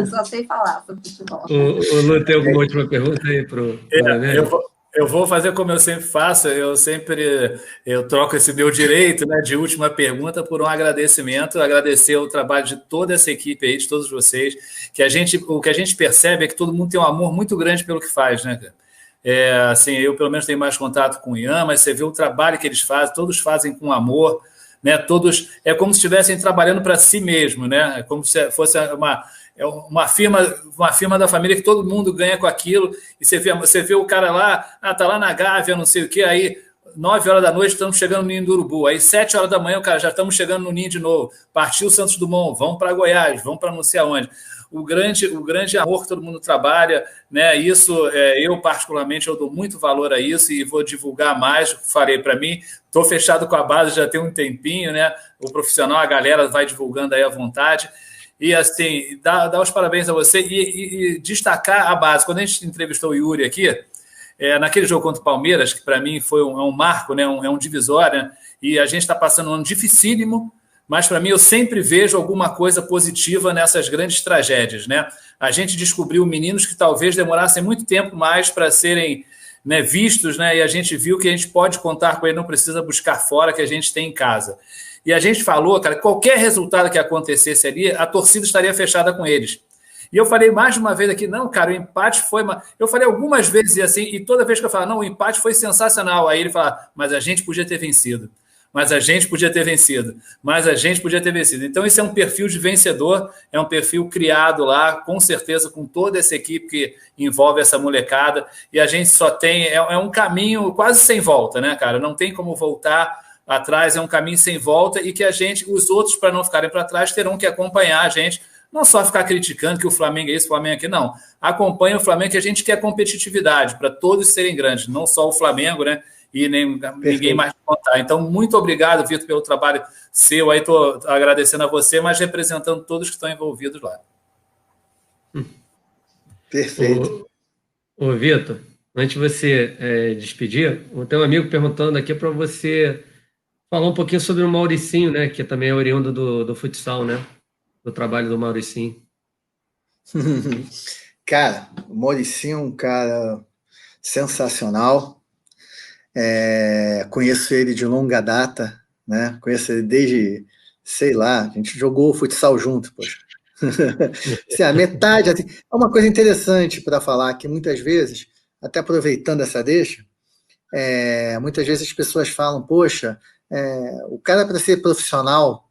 Só sei falar sobre futebol. O Lu, tem alguma última pergunta aí para o Zanelli? Eu vou fazer como eu sempre faço, eu troco esse meu direito, né, de última pergunta por um agradecimento, agradecer o trabalho de toda essa equipe aí, de todos vocês, o que a gente percebe é que todo mundo tem um amor muito grande pelo que faz, né, cara? Assim, eu pelo menos tenho mais contato com o Ian, mas você vê o trabalho que eles fazem, todos fazem com amor, né? Todos é como se estivessem trabalhando para si mesmo, né? É como se fosse uma firma da família que todo mundo ganha com aquilo, e você vê o cara lá, tá lá na Gávea, não sei o quê, aí 9 horas da noite estamos chegando no Ninho do Urubu, aí 7 horas da manhã, o cara, já estamos chegando no Ninho de novo, partiu Santos Dumont, vamos para Goiás, vamos para não sei aonde. O grande amor que todo mundo trabalha, né? Isso, eu particularmente, eu dou muito valor a isso e vou divulgar mais, farei para mim. Estou fechado com a base já tem um tempinho, né? O profissional, a galera vai divulgando aí à vontade. E assim, dar os parabéns a você e destacar a base. Quando a gente entrevistou o Yuri aqui, naquele jogo contra o Palmeiras, que para mim foi um marco, né? Um divisório, né? E a gente está passando um ano dificílimo, mas para mim eu sempre vejo alguma coisa positiva nessas grandes tragédias, né? A gente descobriu meninos que talvez demorassem muito tempo mais para serem, né, vistos, né? E a gente viu que a gente pode contar com ele, não precisa buscar fora, que a gente tem em casa. E a gente falou, cara, qualquer resultado que acontecesse ali, a torcida estaria fechada com eles. E eu falei mais de uma vez aqui, não, cara, o empate foi... Eu falei algumas vezes assim, e toda vez que eu falava, não, o empate foi sensacional. Aí ele fala, mas a gente podia ter vencido. Mas a gente podia ter vencido. Mas a gente podia ter vencido. Então, isso é um perfil de vencedor, é um perfil criado lá, com certeza, com toda essa equipe que envolve essa molecada. E a gente só tem... É um caminho quase sem volta, né, cara? Não tem como voltar atrás, é um caminho sem volta e que os outros, para não ficarem para trás, terão que acompanhar a gente. Não só ficar criticando que o Flamengo é isso, o Flamengo é aquilo, não. Acompanha o Flamengo, que a gente quer competitividade, para todos serem grandes, não só o Flamengo, né? E ninguém mais contar. Então, muito obrigado, Vitor, pelo trabalho seu. Aí estou agradecendo a você, mas representando todos que estão envolvidos lá. Perfeito. Ô Vitor, antes de você despedir, tem um amigo perguntando aqui para você falar um pouquinho sobre o Mauricinho, né? Que também é oriundo do futsal, né? Do trabalho do Mauricinho. Cara, o Mauricinho é um cara sensacional. Conheço ele de longa data, né? Conheço ele desde, sei lá, a gente jogou futsal junto, poxa. Assim, a metade, assim, é uma coisa interessante para falar, que muitas vezes, até aproveitando essa deixa, muitas vezes as pessoas falam, poxa, o cara para ser profissional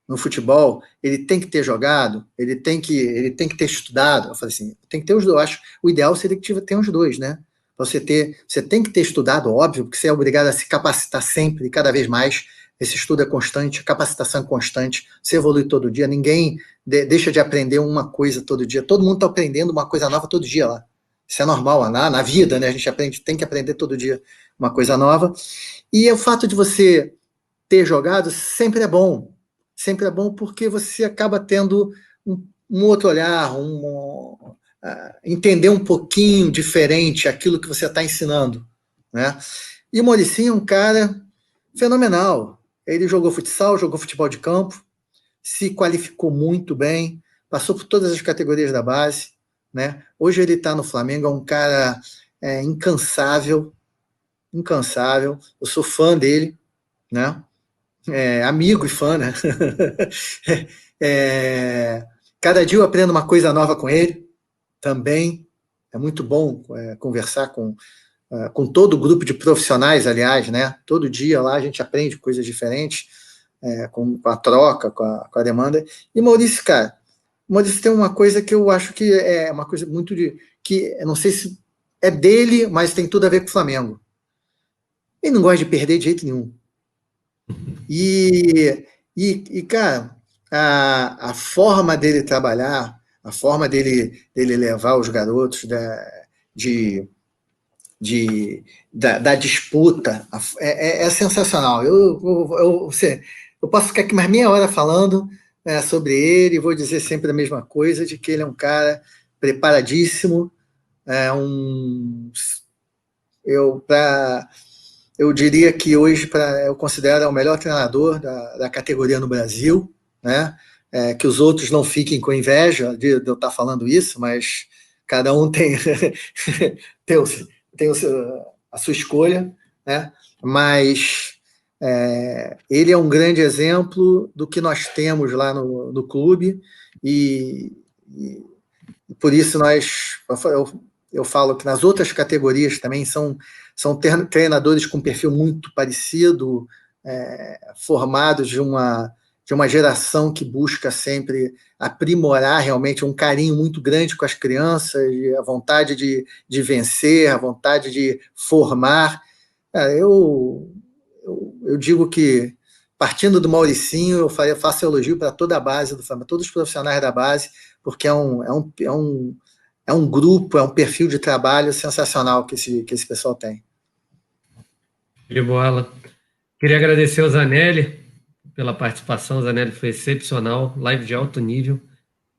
no futebol, ele tem que ter jogado, ele tem que ter estudado. Eu falei assim, tem que ter os dois. Eu acho o ideal seria que ter os dois, né? Você tem que ter estudado, óbvio, porque você é obrigado a se capacitar sempre e cada vez mais. Esse estudo é constante, a capacitação é constante, você evolui todo dia, ninguém deixa de aprender uma coisa todo dia. Todo mundo está aprendendo uma coisa nova todo dia lá. Isso é normal, na vida, né? A gente tem que aprender todo dia uma coisa nova. E o fato de você ter jogado sempre é bom. Sempre é bom porque você acaba tendo um outro olhar, entender um pouquinho diferente aquilo que você está ensinando, né? E o Mauricinho é um cara fenomenal. Ele jogou futsal, jogou futebol de campo, se qualificou muito bem, passou por todas as categorias da base, né? Hoje ele está no Flamengo, é um cara incansável. Eu sou fã dele, né? Amigo e fã, né? Cada dia eu aprendo uma coisa nova com ele. Também é muito bom conversar com todo o grupo de profissionais, aliás, né? Todo dia lá a gente aprende coisas diferentes, com a troca, com a demanda. E Maurício, cara, Maurício tem uma coisa que eu acho que é uma coisa muito que eu não sei se é dele, mas tem tudo a ver com o Flamengo. Ele não gosta de perder de jeito nenhum. E cara, a forma dele trabalhar, a forma dele levar os garotos da disputa é sensacional. Eu posso ficar aqui mais meia hora falando sobre ele e vou dizer sempre a mesma coisa, de que ele é um cara preparadíssimo, eu diria que hoje eu considero o melhor treinador da categoria no Brasil, né? Que os outros não fiquem com inveja de eu estar falando isso, mas cada um tem a sua escolha, né? Mas ele é um grande exemplo do que nós temos lá no clube e por isso eu falo que nas outras categorias também são treinadores com perfil muito parecido, formados de uma geração que busca sempre aprimorar realmente um carinho muito grande com as crianças, a vontade de vencer, a vontade de formar. Eu digo que, partindo do Mauricinho, eu faço elogio para toda a base do Flamengo, todos os profissionais da base, porque é um grupo, é um perfil de trabalho sensacional que esse pessoal tem. De bola. Queria agradecer ao Zanelli pela participação. O Zanelli foi excepcional, live de alto nível.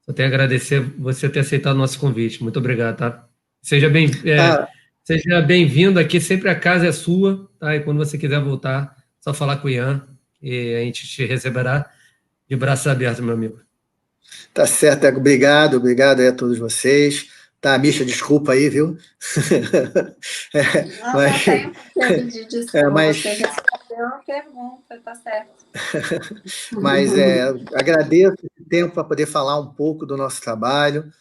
Só tenho a agradecer você ter aceitado o nosso convite. Muito obrigado, tá? Seja bem-vindo aqui, sempre a casa é sua, tá? E quando você quiser voltar, só falar com o Ian e a gente te receberá de braços abertos, meu amigo. Tá certo, obrigado aí a todos vocês. Tá, Misha, desculpa aí, viu? Não tem por que pedir desculpa, você respondeu a pergunta, tá certo. Mas agradeço esse tempo para poder falar um pouco do nosso trabalho,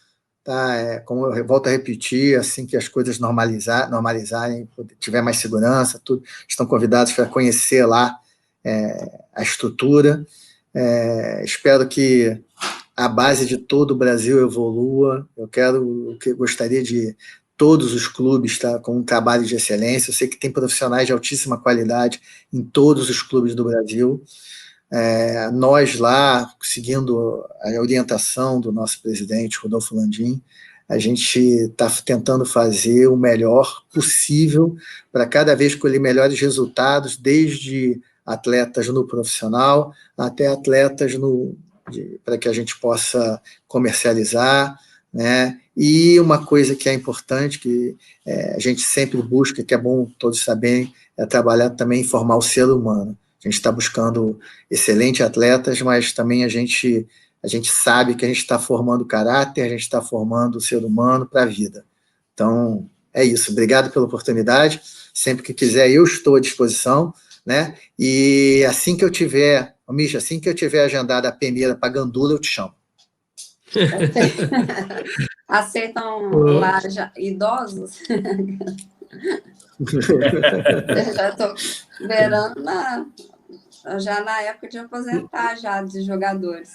tá? Como eu volto a repetir, assim que as coisas normalizarem, tiver mais segurança, tudo, estão convidados para conhecer lá a estrutura. Espero que a base de todo o Brasil evolua. Eu gostaria de todos os clubes estar com um trabalho de excelência. Eu sei que tem profissionais de altíssima qualidade em todos os clubes do Brasil. Nós lá, seguindo a orientação do nosso presidente, Rodolfo Landim, a gente está tentando fazer o melhor possível para cada vez colher melhores resultados, desde atletas no profissional até atletas para que a gente possa comercializar, né? E uma coisa que é importante, que a gente sempre busca, que é bom todos saberem, é trabalhar também em formar o ser humano. A gente está buscando excelentes atletas, mas também a gente sabe que a gente está formando caráter, a gente está formando o ser humano para a vida. Então, é isso. Obrigado pela oportunidade. Sempre que quiser, eu estou à disposição, né? E assim que eu tiver agendada a peneira para Gandula, eu te chamo. Aceitam lá já idosos? Eu já estou esperando já na época de aposentar já dos jogadores.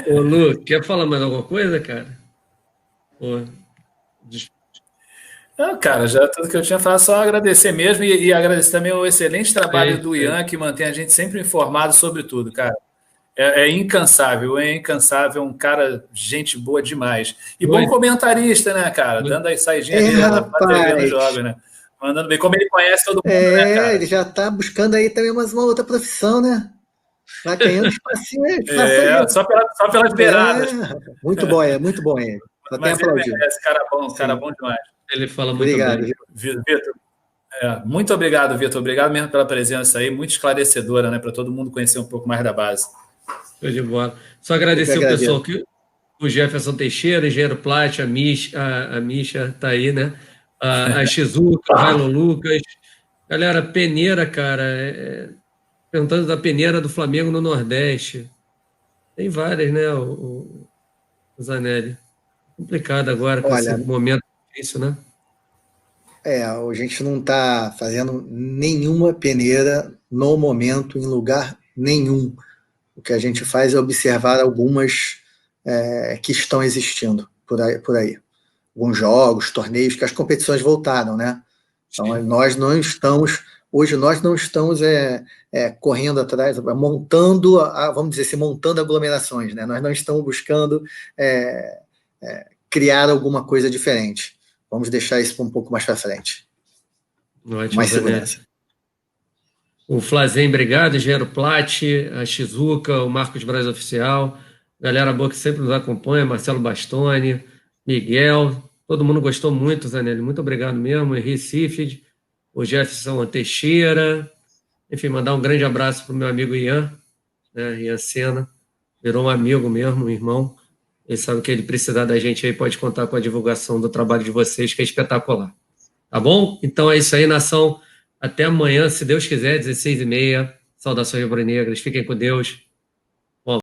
Ô, Lu, quer falar mais alguma coisa, cara? Não, cara, já tudo que eu tinha falado, só agradecer mesmo e agradecer também o excelente trabalho do Ian, que mantém a gente sempre informado sobre tudo, cara. É incansável, um cara, gente boa demais. E bom comentarista, né, cara? Dando as saidinhas dele lá na TV nos jogos, né? Mandando bem, como ele conhece todo mundo, né, cara? Ele já tá buscando aí também uma outra profissão, né? Vai ganhando espacinho aí. Só pelas beiradas. Muito bom ele. Mas ele merece, cara bom demais. Ele fala muito bem. Vitor. Muito obrigado, Vitor. Obrigado mesmo pela presença aí, muito esclarecedora, né? Para todo mundo conhecer um pouco mais da base. Show de bola. Só agradecer o pessoal aqui, o Jefferson Teixeira, Engenheiro Plat, a Misha tá aí, né? A Shizuka, o Railo Lucas. Galera, peneira, cara, perguntando da peneira do Flamengo no Nordeste. Tem várias, né, o Zanelli? Complicado agora com esse momento difícil, né? A gente não está fazendo nenhuma peneira no momento, em lugar nenhum. O que a gente faz é observar algumas que estão existindo por aí. Alguns jogos, torneios, que as competições voltaram, né? Então, nós não estamos correndo atrás, montando, vamos dizer assim, montando aglomerações, né? Nós não estamos buscando criar alguma coisa diferente. Vamos deixar isso um pouco mais para frente. Ótimo, mais segurança. O Flazen, obrigado. Engenheiro Plat, a Shizuka, o Marcos Braz Oficial, galera boa que sempre nos acompanha, Marcelo Bastoni, Miguel, todo mundo gostou muito, Zanelli, muito obrigado mesmo, Henri Sifid, o Jefferson Teixeira, enfim, mandar um grande abraço para o meu amigo Ian, né, Ian Sena, virou um amigo mesmo, um irmão, Ele sabe que ele precisar da gente aí, pode contar com a divulgação do trabalho de vocês, que é espetacular. Tá bom? Então é isso aí, nação. Até amanhã, se Deus quiser, 16h30. Saudações rubro-negras. Fiquem com Deus.